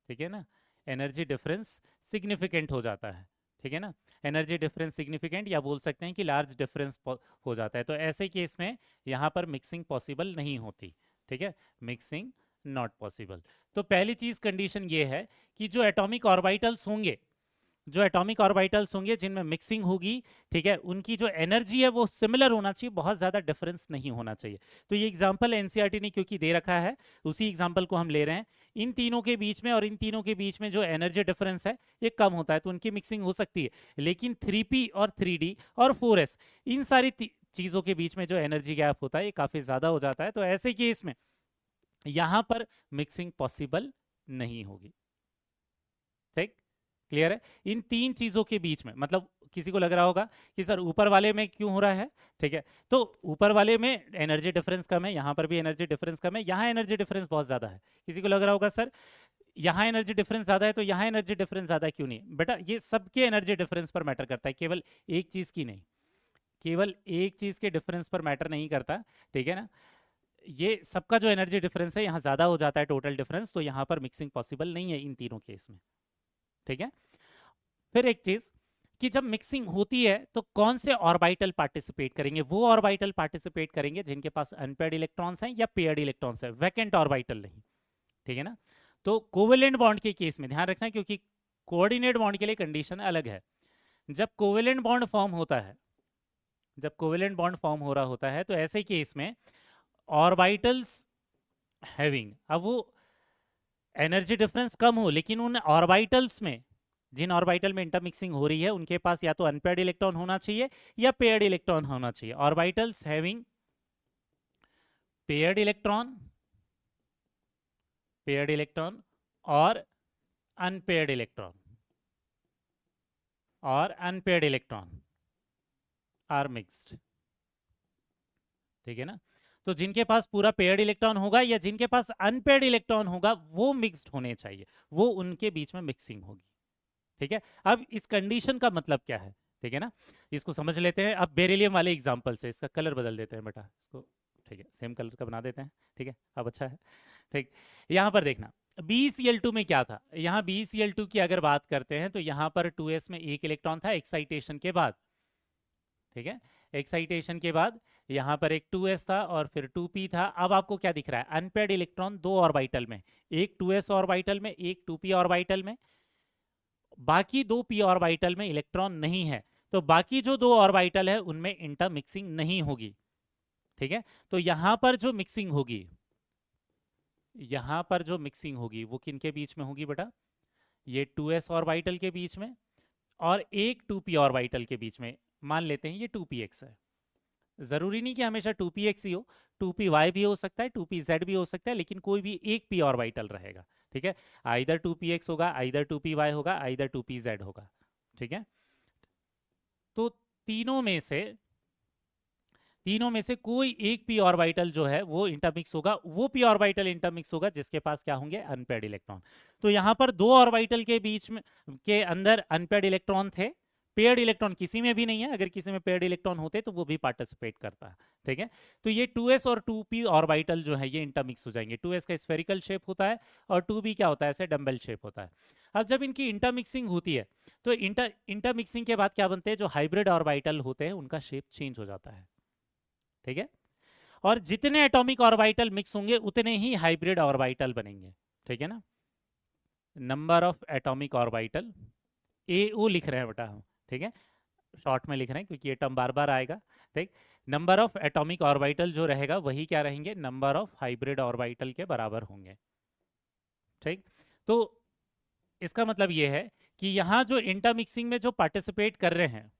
ठीक है ना, एनर्जी डिफरेंस सिग्निफिकेंट हो जाता है। ठीक है ना, एनर्जी डिफरेंस सिग्निफिकेंट, या बोल सकते हैं कि लार्ज डिफरेंस हो जाता है। तो ऐसे केस में यहां पर मिक्सिंग पॉसिबल नहीं होती। ठीक है, मिक्सिंग नॉट पॉसिबल। तो पहली चीज, कंडीशन ये है कि जो एटॉमिक ऑर्बिटल्स होंगे, जो एटॉमिक ऑर्बिटल्स होंगे जिनमें मिक्सिंग होगी, ठीक है, उनकी जो एनर्जी है वो सिमिलर होना चाहिए, बहुत ज्यादा डिफरेंस नहीं होना चाहिए। तो ये एग्जांपल एनसीईआरटी ने क्योंकि दे रखा है, उसी एग्जांपल को हम ले रहे हैं। इन तीनों के बीच में और इन तीनों के बीच में जो एनर्जी डिफरेंस है ये कम होता है, तो उनकी मिक्सिंग हो सकती है। लेकिन 3p और 3d और 4s, इन सारी चीजों के बीच में जो एनर्जी गैप होता है ये काफी ज्यादा हो जाता है। तो ऐसे केस में यहां पर मिक्सिंग पॉसिबल नहीं होगी। ठीक, क्लियर है। इन तीन चीजों के बीच में, मतलब किसी को लग रहा होगा कि सर ऊपर वाले में क्यों हो रहा है, ठीक है, तो ऊपर वाले में एनर्जी डिफरेंस कम है, यहां पर भी एनर्जी डिफरेंस कम है, यहां एनर्जी डिफरेंस बहुत ज्यादा है। किसी को लग रहा होगा सर यहां एनर्जी डिफरेंस ज्यादा है तो यहां एनर्जी डिफरेंस ज्यादा क्यों नहीं। बेटा ये सबके एनर्जी डिफरेंस पर मैटर करता है, केवल एक चीज की नहीं, केवल एक चीज के डिफरेंस पर मैटर नहीं करता। ठीक है ना, ये सबका जो एनर्जी डिफरेंस है यहाँ ज्यादा हो जाता है, टोटल डिफरेंस, तो यहाँ पर मिक्सिंग पॉसिबल नहीं है इन तीनों केस में। ठीक है, फिर एक चीज कि जब मिक्सिंग होती है तो कौन से ऑर्बिटल पार्टिसिपेट करेंगे, वो ऑर्बिटल पार्टिसिपेट करेंगे जिनके पास अनपेयर्ड इलेक्ट्रॉन्स हैं या पेयर्ड इलेक्ट्रॉन्स हैं, वैकेंट ऑर्बिटल नहीं। ठीक है ना, तो कोवेलेंट बॉन्ड के केस में ध्यान रखना, क्योंकि कोऑर्डिनेट बॉन्ड के लिए कंडीशन अलग है। जब कोवेलेंट बॉन्ड फॉर्म होता है, जब कोवेलेंट बॉन्ड फॉर्म हो रहा होता है, तो ऐसे केस में ऑर्बिटल्स हैविंग, अब वो एनर्जी डिफरेंस कम हो लेकिन उन ऑर्बिटल्स में, जिन ऑर्बिटल में इंटरमिक्सिंग हो रही है उनके पास या तो अनपेयर्ड इलेक्ट्रॉन होना चाहिए या पेयर्ड इलेक्ट्रॉन होना चाहिए। Orbitals having paired electron, paired electron और अनपेयर्ड इलेक्ट्रॉन, और अनपेयर्ड इलेक्ट्रॉन आर मिक्स्ड। ठीक है ना, तो जिनके पास पूरा पेयर्ड इलेक्ट्रॉन होगा या जिनके पास अनपेयर्ड इलेक्ट्रॉन होगा वो मिक्स्ड होने चाहिए, वो उनके बीच में मिक्सिंग होगी। ठीक है, अब इस कंडीशन का मतलब क्या है, ठीक है ना, इसको समझ लेते हैं। अब बेरिलियम वाले एग्जांपल से इसका कलर बदल देते हैं बेटा, इसको ठीक है सेम कलर का बना देते हैं। ठीक है, अब अच्छा है। ठीक, यहां पर देखना BeCl2 में क्या था, यहाँ BeCl2 की अगर बात करते हैं तो यहाँ पर 2s में एक इलेक्ट्रॉन था एक्साइटेशन के बाद। ठीक है, एक्साइटेशन के बाद यहाँ पर एक 2s था और फिर 2p था। अब आपको क्या दिख रहा है, अनपेयर्ड इलेक्ट्रॉन दो ऑर्बिटल में, एक 2s ऑर्बिटल में, एक 2p ऑर्बिटल में, बाकी दो p ऑर्बिटल में इलेक्ट्रॉन नहीं है, तो बाकी जो दो ऑर्बिटल है उनमें इंटरमिक्सिंग नहीं होगी। ठीक है, तो यहां पर जो मिक्सिंग होगी, यहां पर जो मिक्सिंग होगी वो किनके बीच में होगी बेटा, ये 2s ऑर्बिटल के बीच में और एक 2p ऑर्बिटल के बीच में, मान लेते हैं ये 2px है। जरूरी नहीं कि हमेशा 2px ही हो, 2py भी हो सकता है, 2pz भी हो सकता है, लेकिन कोई भी एक p ऑर्बिटल रहेगा। ठीक है, आइदर 2px होगा, आइदर 2py होगा, आइदर 2pz होगा। ठीक है, तो तीनों में से कोई एक p ऑर्बिटल जो है वो इंटरमिक्स होगा, वो p ऑर्बिटल इंटरमिक्स होगा जिसके पास क्या होंगे, अनपेयर्ड इलेक्ट्रॉन। तो यहां पर दो ऑर्बिटल के बीच में के अंदर अनपेयर्ड इलेक्ट्रॉन थे, पेयर्ड इलेक्ट्रॉन किसी में भी नहीं है, अगर किसी में पेयर्ड इलेक्ट्रॉन होते तो वो भी पार्टिसिपेट करता है। ठीक है, तो ये 2s और 2p ऑर्बिटल जो है ये इंटरमिक्स हो जाएंगे। 2s का स्फेरिकल शेप होता है और 2p क्या होता है, ऐसे डम्बल शेप होता है। अब जब इनकी इंटरमिक्सिंग होती है तो इंटरमिक्सिंग के बाद क्या बनते हैं, जो हाइब्रिड ऑर्बिटल होते हैं उनका शेप चेंज हो जाता है। ठीक है, और जितने एटॉमिक ऑर्बिटल मिक्स होंगे उतने ही हाइब्रिड ऑर्बिटल बनेंगे। ठीक है ना, number of atomic orbital, AO लिख रहे हैं बेटा हम। ठीक है, शॉर्ट में लिख रहे हैं क्योंकि ये टर्म बार बार आएगा। ठीक, नंबर ऑफ एटॉमिक ऑर्बिटल जो रहेगा वही क्या रहेंगे, नंबर ऑफ हाइब्रिड ऑर्बिटल के बराबर होंगे। ठीक, तो इसका मतलब ये है कि यहां जो इंटरमिक्सिंग में जो पार्टिसिपेट कर रहे हैं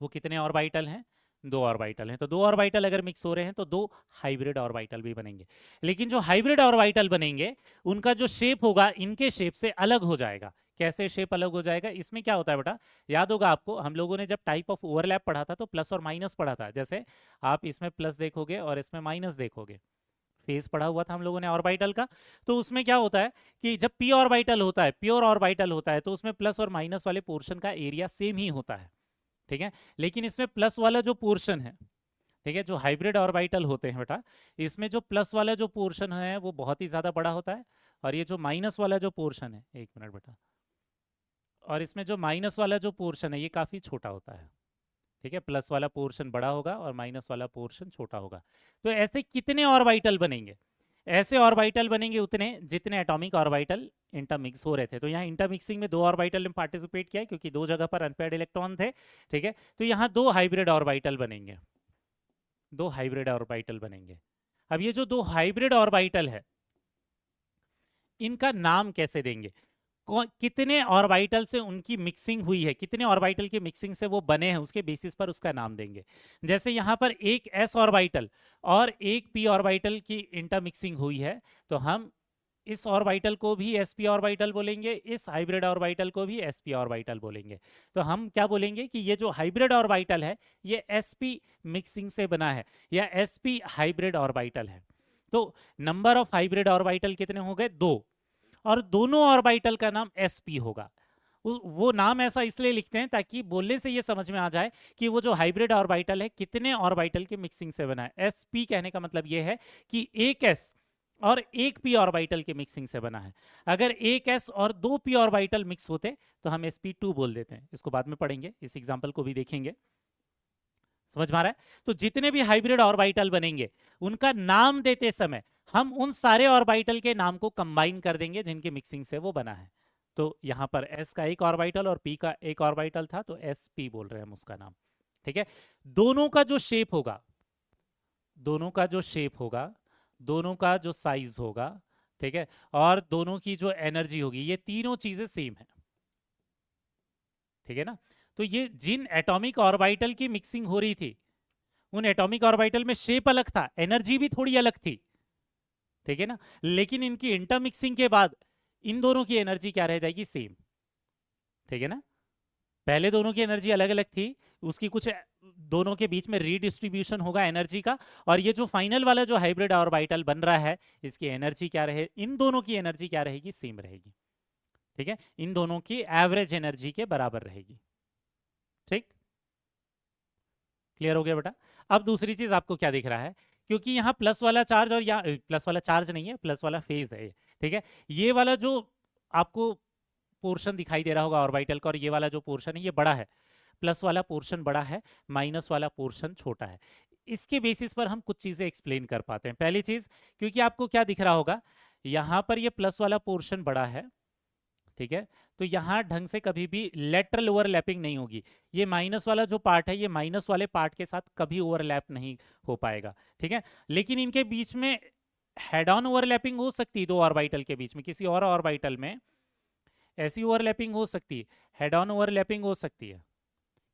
वो कितने ऑर्बिटल हैं, दो ऑर्बिटल हैं। तो दो ऑर्बिटल अगर मिक्स हो रहे हैं तो दो हाइब्रिड ऑर्बिटल भी बनेंगे। लेकिन जो हाइब्रिड ऑर्बिटल बनेंगे उनका जो शेप होगा इनके शेप से अलग हो जाएगा। कैसे शेप अलग हो जाएगा, इसमें क्या होता है बेटा, याद होगा आपको, हम लोगों ने जब टाइप ऑफ ओवरलैप पढ़ा था तो प्लस और माइनस पढ़ा था। जैसे आप इसमें प्लस देखोगे और इसमें माइनस देखोगे, फेस पढ़ा हुआ था हम लोगों ने ऑर्बिटल का। तो उसमें क्या होता है कि जब p ऑर्बिटल होता है, प्योर ऑर्बिटल होता है, तो उसमें प्लस और माइनस वाले पोर्शन का एरिया सेम ही होता है। ठीक है, लेकिन इसमें प्लस वाला जो पोर्शन है, ठीक है, जो हाइब्रिड ऑर्बिटल होते हैं बेटा, इसमें जो प्लस वाला जो पोर्शन है वो बहुत ही ज्यादा बड़ा होता है, और ये जो माइनस वाला जो पोर्शन है, एक मिनट बेटा, और इसमें जो माइनस वाला जो पोर्शन है ये काफी छोटा होता है। ठीक है, प्लस वाला पोर्शन बड़ा होगा और माइनस वाला पोर्शन छोटा होगा। तो ऐसे कितने ऑर्बिटल बनेंगे, ऐसे ऑर्बिटल बनेंगे उतने जितने एटॉमिक ऑर्बिटल इंटरमिक्स हो रहे थे। तो यहाँ इंटरमिक्सिंग में दो ऑर्बिटल ने पार्टिसिपेट किया है क्योंकि दो जगह पर अनपेयर्ड इलेक्ट्रॉन थे। ठीक है, तो यहाँ दो हाइब्रिड ऑर्बिटल बनेंगे, दो हाइब्रिड ऑर्बिटल बनेंगे। अब ये जो दो हाइब्रिड ऑर्बिटल है इनका नाम कैसे देंगे, कितने ऑर्बिटल से उनकी मिक्सिंग हुई है, कितने ऑर्बिटल की मिक्सिंग से वो बने हैं, उसके बेसिस पर उसका नाम देंगे। जैसे यहाँ पर एक s ऑर्बिटल और एक p ऑर्बिटल की इंटरमिक्सिंग हुई है, तो हम इस ऑर्बिटल को भी sp ऑर्बिटल बोलेंगे, इस हाइब्रिड ऑर्बिटल को भी sp ऑर्बिटल बोलेंगे। तो हम क्या बोलेंगे कि ये जो हाइब्रिड ऑर्बिटल है ये sp मिक्सिंग से बना है या sp हाइब्रिड ऑर्बिटल है। तो नंबर ऑफ हाइब्रिड ऑर्बिटल कितने हो गए, दो, और दोनों ऑर्बिटल का नाम sp होगा। वो नाम ऐसा इसलिए लिखते हैं ताकि बोलने से ये समझ में आ जाए कि वो जो हाइब्रिड ऑर्बिटल है कितने ऑर्बिटल के मिक्सिंग से बना है। sp कहने का मतलब ये है कि एक s और एक p ऑर्बिटल के मिक्सिंग से बना है। अगर एक s और दो p ऑर्बिटल मिक्स होते तो हम sp2 बोल देते हैं। इसको बाद में पढ़ेंगे, इस एग्जांपल को भी देखेंगे। समझ में आ रहा है? तो जितने भी हाइब्रिड ऑर्बिटल बनेंगे उनका नाम देते समय हम उन सारे ऑर्बिटल के नाम को कंबाइन कर देंगे जिनके मिक्सिंग से वो बना है। तो यहां पर s का एक ऑर्बिटल और p का एक ऑर्बिटल था तो sp बोल रहे हैं हम उसका नाम। ठीक है, दोनों का जो शेप होगा, दोनों का जो शेप होगा, दोनों का जो साइज होगा, ठीक है, और दोनों की जो एनर्जी होगी, ये तीनों चीजें सेम है। ठीक है ना, तो ये जिन एटॉमिक ऑर्बिटल की मिक्सिंग हो रही थी उन एटॉमिक ऑर्बिटल में शेप अलग था, एनर्जी भी थोड़ी अलग थी। ठीक है ना, लेकिन इनकी इंटरमिक्सिंग के बाद इन दोनों की एनर्जी क्या रह जाएगी, सेम। ठीक है ना, पहले दोनों की एनर्जी अलग अलग थी, उसकी कुछ दोनों के बीच में रीडिस्ट्रीब्यूशन होगा एनर्जी का, और ये जो फाइनल वाला जो हाइब्रिड ऑर्बिटल बन रहा है इसकी एनर्जी क्या रहे, इन दोनों की एनर्जी क्या रहेगी, सेम रहेगी। ठीक है, इन दोनों की एवरेज एनर्जी के बराबर रहेगी। ठीक, क्लियर हो गया बेटा? अब दूसरी चीज आपको क्या दिख रहा है, क्योंकि यहाँ प्लस वाला चार्ज और यहाँ प्लस वाला चार्ज नहीं है, प्लस वाला फेज है। ठीक है, ये वाला जो आपको पोर्शन दिखाई दे रहा होगा ऑर्बिटल का, और ये वाला जो पोर्शन है ये बड़ा है, प्लस वाला पोर्शन बड़ा है, माइनस वाला पोर्शन छोटा है। इसके बेसिस पर हम कुछ चीजें एक्सप्लेन कर पाते हैं। पहली चीज, क्योंकि आपको क्या दिख रहा होगा, यहाँ पर ये प्लस वाला पोर्शन बड़ा है, ठीक है, तो यहां ढंग से कभी भी लेटरल ओवरलैपिंग नहीं होगी। ये माइनस वाला जो पार्ट है ये माइनस वाले पार्ट के साथ कभी ओवरलैप नहीं हो पाएगा। ठीक है, लेकिन इनके बीच में हेड ऑन ओवरलैपिंग हो सकती है, दो ऑर्बिटल के बीच में, किसी और ऑर्बिटल में ऐसी ओवरलैपिंग हो सकती है, हेड ऑन ओवरलैपिंग हो सकती है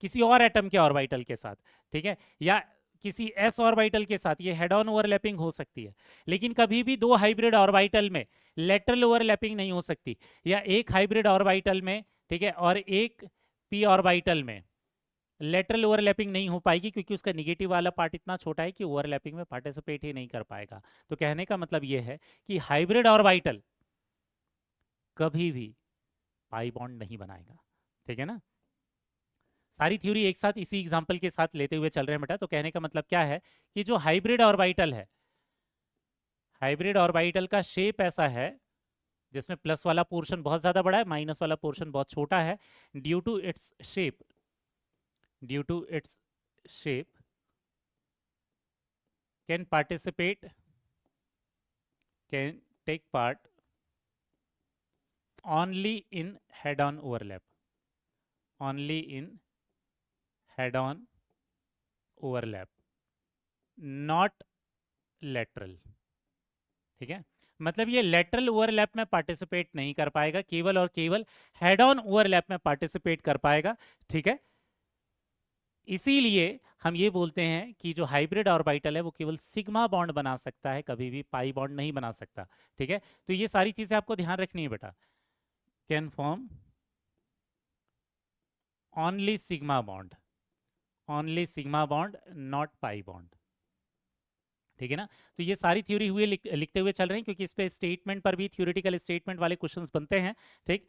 किसी और एटम के ऑर्बिटल के साथ, ठीक है, या किसी एस ऑर्बिटल के साथ, ये हेड ऑन ओवरलैपिंग हो सकती है। लेकिन कभी भी दो हाइब्रिड ऑर्बिटल में लेटरल ओवरलैपिंग नहीं हो सकती, या एक हाइब्रिड ऑर्बिटल में, ठीक है, और एक पी ऑर्बिटल में लेटरल ओवरलैपिंग नहीं हो पाएगी, क्योंकि उसका निगेटिव वाला पार्ट इतना छोटा है कि ओवरलैपिंग में पार्टिसिपेट ही नहीं कर पाएगा। तो कहने का मतलब ये है कि हाइब्रिड ऑर्बिटल कभी भी पाई बॉन्ड नहीं बनाएगा, ठीक है ना। सारी थ्योरी एक साथ इसी एग्जांपल के साथ लेते हुए चल रहे हैं बेटा। तो कहने का मतलब क्या है कि जो हाइब्रिड ऑर्बिटल है, हाइब्रिड ऑर्बिटल का शेप ऐसा है जिसमें प्लस वाला पोर्शन बहुत ज्यादा बड़ा है, माइनस वाला पोर्शन बहुत छोटा है। Due to its shape, due to its shape can participate, can take part only in head on overlap, only in head on overlap, not lateral, ठीक है। मतलब ये लेटरल ओवरलैप में पार्टिसिपेट नहीं कर पाएगा, केवल और केवल हेड ऑन ओवरलैप में पार्टिसिपेट कर पाएगा, ठीक है। इसीलिए हम ये बोलते हैं कि जो हाइब्रिड ऑर्बिटल है वो केवल सिग्मा बॉन्ड बना सकता है, कभी भी पाई बॉन्ड नहीं बना सकता, ठीक है। तो ये सारी चीजें आपको ध्यान रखनी है बेटा। Can form only sigma bond, only sigma bond, not pi bond, ठीक है ना। तो ये सारी थ्योरी हुए लिखते हुए चल रहे हैं, क्योंकि इस पे स्टेटमेंट पर भी थ्योरेटिकल स्टेटमेंट वाले क्वेश्चंस बनते हैं, ठीक।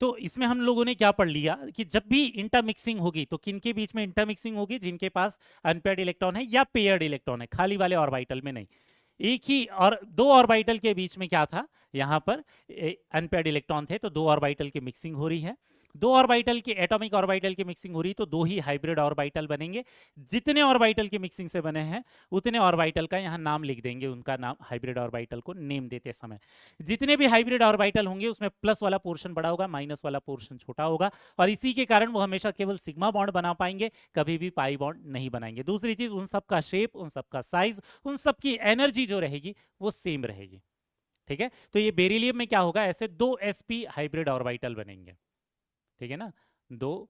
तो इसमें हम लोगों ने क्या पढ़ लिया कि जब भी इंटरमिक्सिंग होगी तो किनके बीच में इंटरमिक्सिंग होगी, जिनके पास अनपेयर्ड इलेक्ट्रॉन है या पेयर्ड इलेक्ट्रॉन है, खाली वाले ऑर्बिटल में नहीं। एक ही और दो ऑर्बिटल के बीच में क्या था, यहां पर अनपेयर्ड इलेक्ट्रॉन थे, तो दो ऑर्बिटल की मिक्सिंग हो रही है। दो ऑर्बिटल की एटॉमिक ऑर्बिटल की मिक्सिंग हो रही, तो दो ही हाइब्रिड ऑर्बिटल बनेंगे। जितने ऑर्बिटल की मिक्सिंग से बने हैं उतने ऑर्बिटल का यहाँ नाम लिख देंगे, उनका नाम हाइब्रिड ऑर्बिटल को नेम देते समय। जितने भी हाइब्रिड ऑर्बिटल होंगे उसमें प्लस वाला पोर्शन बड़ा होगा, माइनस वाला पोर्शन छोटा होगा, और इसी के कारण वो हमेशा केवल सिग्मा बॉन्ड बना पाएंगे, कभी भी पाई बॉन्ड नहीं बनाएंगे। दूसरी चीज, उन सबका शेप, उन सबका साइज, उन सबकी एनर्जी जो रहेगी वो सेम रहेगी, ठीक है। तो ये बेरिलियम में क्या होगा, ऐसे दो sp हाइब्रिड ऑर्बिटल बनेंगे, ठीक है ना, दो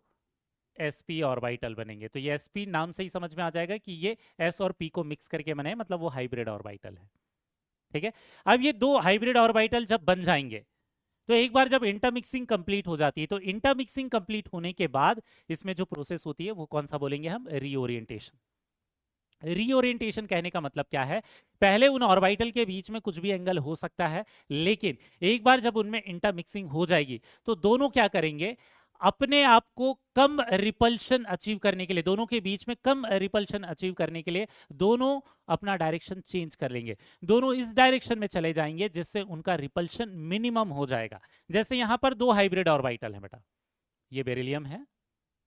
sp ऑर्बिटल बनेंगे। तो ये sp नाम से ही समझ में आ जाएगा कि ये s और p को मिक्स करके बने, मतलब वो हाइब्रिड ऑर्बिटल है, ठीक है। अब ये दो हाइब्रिड ऑर्बिटल जब बन जाएंगे, तो एक बार जब इंटरमिक्सिंग कंप्लीट हो जाती है, तो इंटरमिक्सिंग कंप्लीट होने के बाद इसमें जो प्रोसेस होती है वो कौन सा बोलेंगे हम, रीओरिएंटेशन। रीओरिएंटेशन कहने का मतलब क्या है, पहले उन ऑर्बिटल के बीच में कुछ भी एंगल हो सकता है, लेकिन एक बार जब उनमें इंटरमिक्सिंग हो जाएगी तो दोनों क्या करेंगे, अपने आप को कम रिपल्शन अचीव करने के लिए, दोनों के बीच में कम रिपल्शन अचीव करने के लिए दोनों अपना डायरेक्शन चेंज कर लेंगे, दोनों इस डायरेक्शन में चले जाएंगे जिससे उनका रिपल्शन मिनिमम हो जाएगा। जैसे यहां पर दो हाइब्रिड ऑर्बिटल है बेटा, ये बेरिलियम है,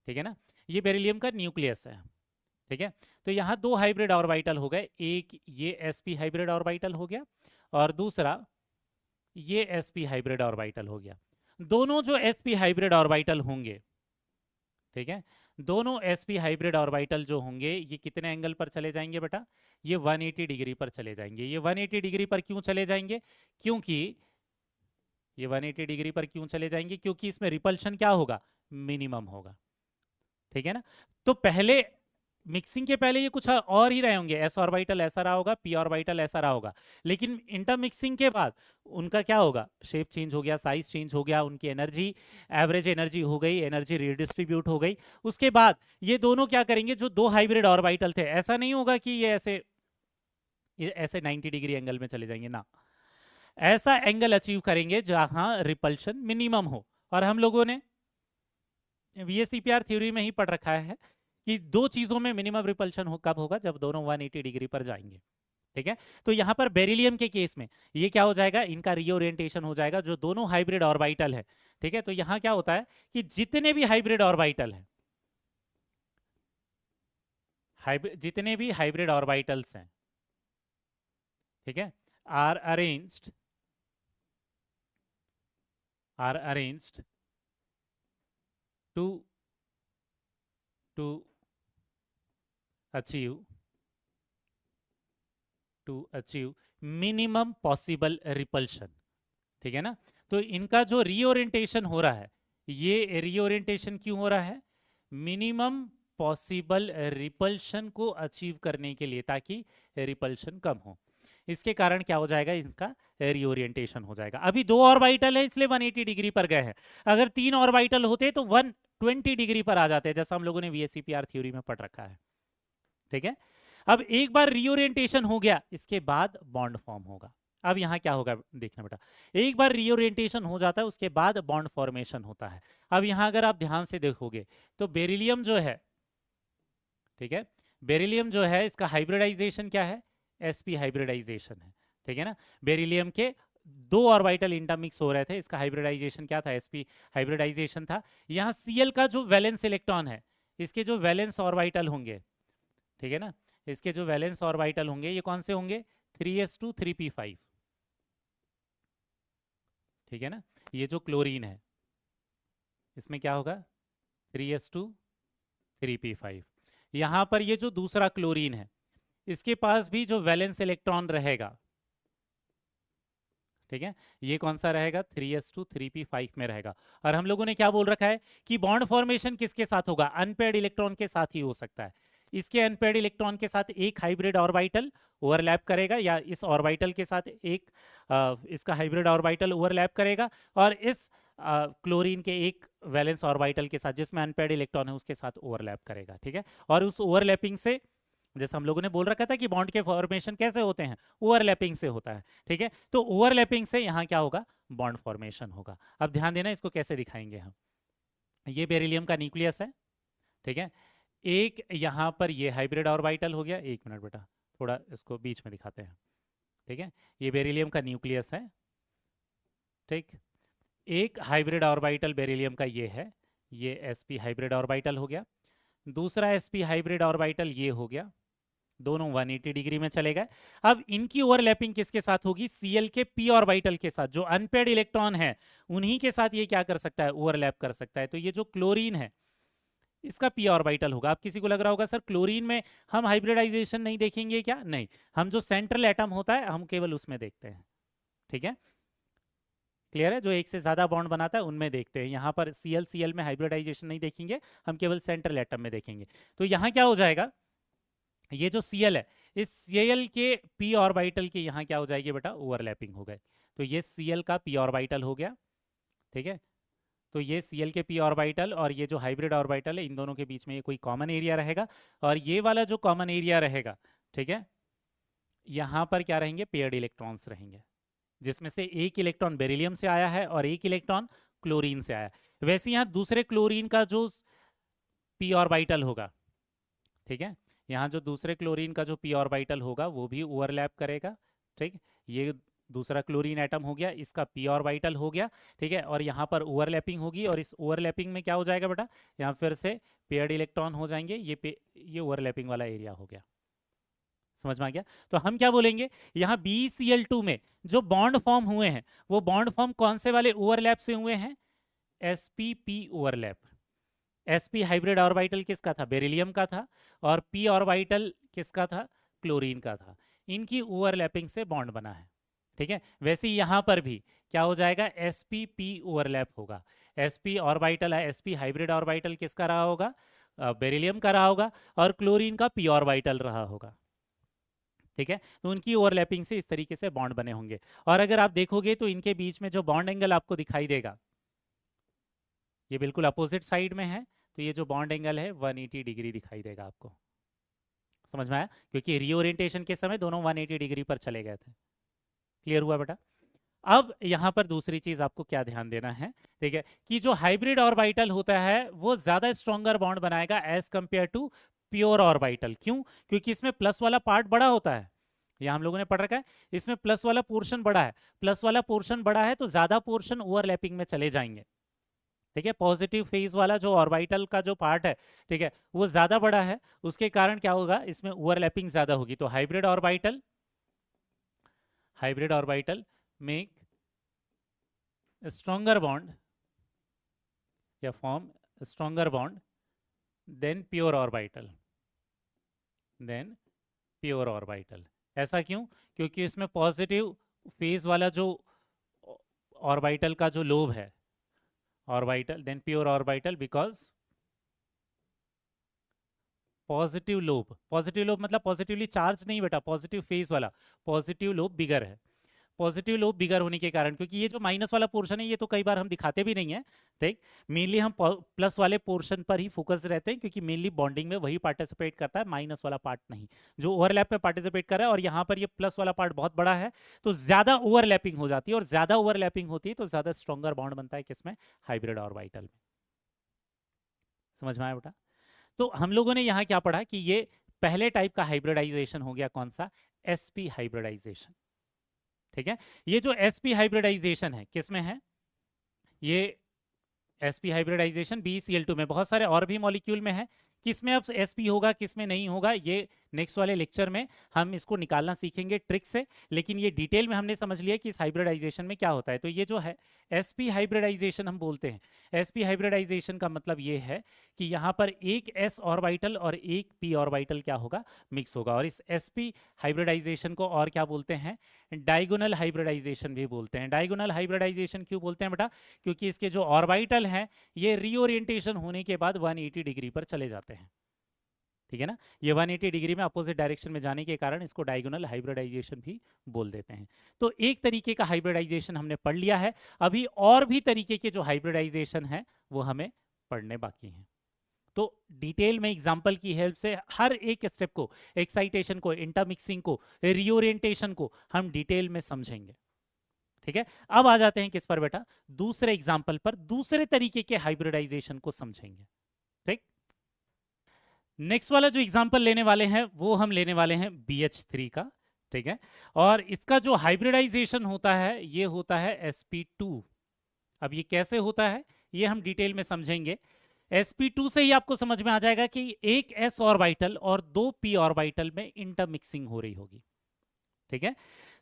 ठीक है ना, ये बेरिलियम का न्यूक्लियस है, ठीक है। तो यहाँ दो हाइब्रिड ऑर्बिटल हो गए, एक ये sp हाइब्रिड ऑर्बिटल हो गया और दूसरा ये sp हाइब्रिड ऑर्बिटल हो गया। दोनों जो sp हाइब्रिड ऑर्बिटल होंगे, ठीक है, दोनों sp हाइब्रिड ऑर्बिटल जो होंगे ये कितने एंगल पर चले जाएंगे बेटा, ये 180 डिग्री पर चले जाएंगे। ये 180 डिग्री पर क्यों चले जाएंगे, क्योंकि ये 180 डिग्री पर क्यों चले जाएंगे, क्योंकि इसमें रिपल्शन क्या होगा, मिनिमम होगा, ठीक है ना। तो पहले मिक्सिंग के पहले ये कुछ और ही रहे होंगे, s ऑर्बिटल ऐसा रहा होगा, p ऑर्बिटल ऐसा रहा होगा, लेकिन इंटरमिक्सिंग के बाद उनका क्या होगा, शेप चेंज हो गया, साइज चेंज हो गया, उनकी एनर्जी, एवरेज एनर्जी हो गई, एनर्जी रिडिस्ट्रीब्यूट हो गई। उसके बाद ये दोनों क्या करेंगे, जो दो हाइब्रिड ऑर्बिटल थे, ऐसा नहीं होगा कि ये ऐसे 90 डिग्री एंगल में चले जाएंगे ना, ऐसा एंगल अचीव करेंगे जहां रिपल्शन मिनिमम हो। और हम लोगों ने VSEPR थ्योरी में ही पढ़ रखा है कि दो चीजों में मिनिमम रिपल्शन कब होगा, जब दोनों 180 डिग्री पर जाएंगे, ठीक है। तो यहां पर बेरिलियम के केस में ये क्या हो जाएगा, इनका रीओरिएंटेशन हो जाएगा, जो दोनों हाइब्रिड ऑर्बिटल है, ठीक है। तो यहां क्या होता है कि जितने भी हाइब्रिड ऑर्बिटल है, जितने भी हाइब्रिड ऑर्बिटल्स हैं, ठीक है, are arranged to to achieve minimum possible repulsion, ठीक है ना। तो इनका जो रीओरिएंटेशन हो रहा है, ये रीओरिएंटेशन क्यों हो रहा है? मिनिमम पॉसिबल रिपल्शन को अचीव करने के लिए, ताकि रिपल्शन कम हो। इसके कारण क्या हो जाएगा? इनका रीओरिएंटेशन हो जाएगा। अभी 2 ऑर्बिटल है इसलिए 180 डिग्री पर गए हैं। अगर 3 ऑर्बिटल होते तो 120 डिग्री पर आ जाते हैं, जैसा हम लोगों ने वीएससीपीआर थ्योरी में पढ़ रखा है। ठीक है, अब एक बार रीओरिएंटेशन हो गया, इसके बाद बॉन्ड फॉर्म होगा। अब यहाँ क्या होगा देखना बेटा, एक बार रीओरिएंटेशन हो जाता है उसके बाद बॉन्ड फॉर्मेशन होता है। अब यहाँ अगर आप ध्यान से देखोगे तो बेरिलियम जो है, ठीक है, बेरिलियम जो है इसका हाइब्रिडाइजेशन क्या है? sp हाइब्रिडाइजेशन है। ठीक है ना, बेरिलियम के 2 ऑर्बिटल इंटरमिक्स हो रहे थे, इसका हाइब्रिडाइजेशन क्या था? sp हाइब्रिडाइजेशन था। यहाँ Cl का जो वैलेंस इलेक्ट्रॉन है, इसके जो वैलेंस ऑर्बिटल होंगे, ठीक है ना, इसके जो वैलेंस ऑर्बिटल होंगे ये कौन से होंगे? 3s2 3p5। ठीक है ना, ये जो क्लोरीन है इसमें क्या होगा? 3s2 3p5। यहां पर ये जो दूसरा क्लोरीन है इसके पास भी जो वैलेंस इलेक्ट्रॉन रहेगा, ठीक है, ये कौन सा रहेगा? 3s2 3p5 में रहेगा। और हम लोगों ने क्या बोल रखा है कि बॉन्ड फॉर्मेशन किसके साथ होगा? अनपेयर्ड इलेक्ट्रॉन के साथ ही हो सकता है। इसके अनपेयर्ड इलेक्ट्रॉन के साथ एक हाइब्रिड ऑर्बिटल ओवरलैप करेगा, या इस ऑर्बिटल के साथ एक इसका हाइब्रिड ऑर्बिटल ओवरलैप करेगा, और इस क्लोरीन के एक वैलेंस ऑर्बिटल के साथ जिसमें अनपेयर्ड इलेक्ट्रॉन है उसके साथ ओवरलैप करेगा। ठीक है, और उस ओवरलैपिंग से, जैसे हम लोगों ने बोल रखा था कि बॉन्ड के फॉर्मेशन कैसे होते हैं? ओवरलैपिंग से होता है। ठीक है, तो ओवरलैपिंग से यहाँ क्या होगा? बॉन्ड फॉर्मेशन होगा। अब ध्यान देना, इसको कैसे दिखाएंगे हम। ये बेरिलियम का न्यूक्लियस है, ठीक है, एक यहाँ पर ये हाइब्रिड ऑर्बिटल हो गया। एक मिनट बेटा, थोड़ा इसको बीच में दिखाते हैं। ठीक है, ये बेरिलियम का न्यूक्लियस है। ठीक, एक हाइब्रिड ऑर्बिटल बेरिलियम का ये है, ये sp हाइब्रिड ऑर्बिटल हो गया। दूसरा sp हाइब्रिड ऑर्बिटल ये हो गया, दोनों 180 डिग्री में चले गए। अब इनकी ओवरलैपिंग किसके साथ होगी? Cl के p ऑर्बिटल के साथ। जो अनपेयर्ड इलेक्ट्रॉन है उन्हीं के साथ ये क्या कर सकता है? ओवरलैप कर सकता है। तो ये जो क्लोरीन है इसका p ऑर्बिटल होगा। अब किसी को लग रहा होगा सर क्लोरीन में हम हाइब्रिडाइजेशन नहीं देखेंगे क्या? नहीं, हम जो सेंट्रल एटम होता है हम केवल उसमें देखते हैं। ठीक है, क्लियर है? जो एक से ज्यादा बॉन्ड बनाता है उनमें देखते हैं। यहाँ पर Cl में हाइब्रिडाइजेशन नहीं देखेंगे, हम केवल सेंट्रल एटम में देखेंगे। तो यहाँ क्या हो जाएगा? ये जो Cl है, इस Cl के p ऑर्बिटल की यहाँ क्या हो जाएगी बेटा? ओवरलैपिंग हो गए। तो ये Cl का p ऑर्बिटल हो गया। ठीक है, तो ये Cl के p ऑर्बिटल और ये जो हाइब्रिड ऑर्बिटल है, इन दोनों के बीच में ये कोई कॉमन एरिया रहेगा, और ये वाला जो कॉमन एरिया रहेगा, ठीक है, यहाँ पर क्या रहेंगे? पेयर्ड इलेक्ट्रॉन्स रहेंगे, जिसमें से एक इलेक्ट्रॉन बेरिलियम से आया है और एक इलेक्ट्रॉन क्लोरीन से आया है। वैसे यहाँ दूसरे क्लोरीन का जो p ऑर्बिटल होगा, ठीक है, यहाँ जो दूसरे क्लोरीन का जो p ऑर्बिटल होगा वो भी ओवरलैप करेगा। ठीक, ये दूसरा क्लोरीन एटम हो गया, इसका p ऑर्बिटल हो गया। ठीक है, और यहाँ पर ओवरलैपिंग होगी, और इस ओवरलैपिंग में क्या हो जाएगा बेटा? यहाँ फिर से पेयर्ड इलेक्ट्रॉन हो जाएंगे। ये ओवरलैपिंग वाला एरिया हो गया। समझ में आ गया? तो हम क्या बोलेंगे, यहाँ BeCl2 में जो बॉन्ड फॉर्म हुए हैं वो बॉन्ड फॉर्म कौन से वाले ओवरलैप से हुए हैं? sp-p overlap. sp hybrid orbital किसका था? बेरिलियम का था। और p ऑर्बिटल किसका था? क्लोरीन का था। इनकी ओवरलैपिंग से बॉन्ड बना है। ठीक है, वैसे यहाँ पर भी क्या हो जाएगा? sp-p ओवरलैप होगा। sp ऑर्बिटल है, sp हाइब्रिड ऑर्बिटल किसका रहा होगा? बेरिलियम का रहा होगा, और क्लोरीन का p ऑर्बिटल रहा होगा। ठीक है, तो उनकी ओवरलैपिंग से इस तरीके से बॉन्ड बने होंगे। और अगर आप देखोगे तो इनके बीच में जो बॉन्ड एंगल आपको दिखाई देगा, ये बिल्कुल अपोजिट साइड में है, तो ये जो बॉन्ड एंगल है 180 डिग्री दिखाई देगा आपको। समझ में आया? क्योंकि रीओरिएंटेशन के समय दोनों 180 डिग्री पर चले गए थे। क्लियर हुआ बेटा? अब यहाँ पर दूसरी चीज आपको क्या ध्यान देना है, ठीक है, कि जो हाइब्रिड ऑर्बिटल होता है वो ज्यादा स्ट्रॉन्गर बॉन्ड बनाएगा as compare to pure orbital. क्यों? क्योंकि इसमें प्लस वाला पार्ट बड़ा होता है। यह हम लोगों ने पढ़ रखा है, इसमें प्लस वाला पोर्शन बड़ा है। प्लस वाला पोर्शन बड़ा है तो ज्यादा पोर्शन ओवरलैपिंग में चले जाएंगे। ठीक है, पॉजिटिव फेज वाला जो ऑर्बिटल का जो पार्ट है, ठीक है, वो ज्यादा बड़ा है, उसके कारण क्या होगा? इसमें ओवरलैपिंग ज्यादा होगी। तो hybrid orbital make stronger bond या form stronger bond than pure orbital. ऐसा क्यों? क्योंकि इसमें पॉजिटिव फेज वाला जो ऑर्बिटल का जो लोब है, orbital, then pure orbital, because positive lobe मतलब पॉजिटिवली चार्ज नहीं बेटा, पॉजिटिव फेज वाला, पॉजिटिव लोब बिगर है। पॉजिटिव लोब बिगर होने के कारण, क्योंकि ये जो माइनस वाला पोर्शन है ये तो कई बार हम दिखाते भी नहीं है, ठीक, मेनली हम प्लस वाले पोर्शन पर ही फोकस रहते हैं, क्योंकि मेनली बॉन्डिंग में वही पार्टिसिपेट करता है, माइनस वाला पार्ट नहीं, जो ओवरलैप में पार्टिसिपेट कर रहा है। और यहाँ पर ये प्लस वाला पार्ट बहुत बड़ा है, तो ज्यादा ओवरलैपिंग हो जाती है, और ज्यादा ओवरलैपिंग होती है तो ज्यादा स्ट्रॉन्गर बॉन्ड बनता है किसमें, हाइब्रिड ऑर्बिटल में। समझ में आया बेटा? तो हम लोगों ने यहाँ क्या पढ़ा कि ये पहले टाइप का हाइब्रिडाइजेशन हो गया, कौन सा, sp हाइब्रिडाइजेशन। ठीक है, ये जो sp हाइब्रिडाइजेशन है किसमें है, ये sp हाइब्रिडाइजेशन BeCl2 में, बहुत सारे और भी मॉलिक्यूल में है, किसमें अब sp होगा किसमें नहीं होगा, ये नेक्स्ट वाले लेक्चर में हम इसको निकालना सीखेंगे ट्रिक से। लेकिन ये डिटेल में हमने समझ लिया कि इस हाइब्रिडाइजेशन में क्या होता है। तो ये जो है sp हाइब्रिडाइजेशन हम बोलते हैं। sp हाइब्रिडाइजेशन का मतलब ये है कि यहाँ पर एक s ऑर्बिटल और एक p ऑर्बिटल क्या होगा, मिक्स होगा। और इस sp हाइब्रिडाइजेशन को और क्या बोलते हैं, डायगोनल हाइब्रिडाइजेशन भी बोलते हैं। डायगोनल हाइब्रिडाइजेशन क्यों बोलते हैं बेटा, क्योंकि इसके जो ऑर्बिटल हैं ये रीओरिएंटेशन होने के बाद 180 डिग्री पर चले जाते हैं। ठीक है ना, ये 180 डिग्री में अपोजिट डायरेक्शन में जाने के कारण इसको डायगोनल हाइब्रिडाइजेशन भी बोल देते हैं। तो एक तरीके का हाइब्रिडाइजेशन हमने पढ़ लिया है, अभी और भी तरीके के जो हाइब्रिडाइजेशन है वो हमें पढ़ने बाकी हैं। तो डिटेल में एग्जांपल की हेल्प से हर एक स्टेप को, एक्साइटेशन को, इंटरमिक्सिंग को, रीओरिएंटेशन को हम डिटेल में समझेंगे। ठीक है, अब आ जाते हैं किस पर बेटा, दूसरे एग्जांपल पर, दूसरे तरीके के हाइब्रिडाइजेशन को समझेंगे। ठीक, नेक्स्ट वाला जो एग्जांपल लेने वाले हैं वो हम लेने वाले हैं BH3 का। ठीक है, और इसका जो हाइब्रिडाइजेशन होता है ये होता है sp2। अब ये कैसे होता है ये हम डिटेल में समझेंगे। sp2 से ही आपको समझ में आ जाएगा कि एक s ऑर्बिटल और दो p ऑर्बिटल में इंटरमिक्सिंग हो रही होगी। ठीक है,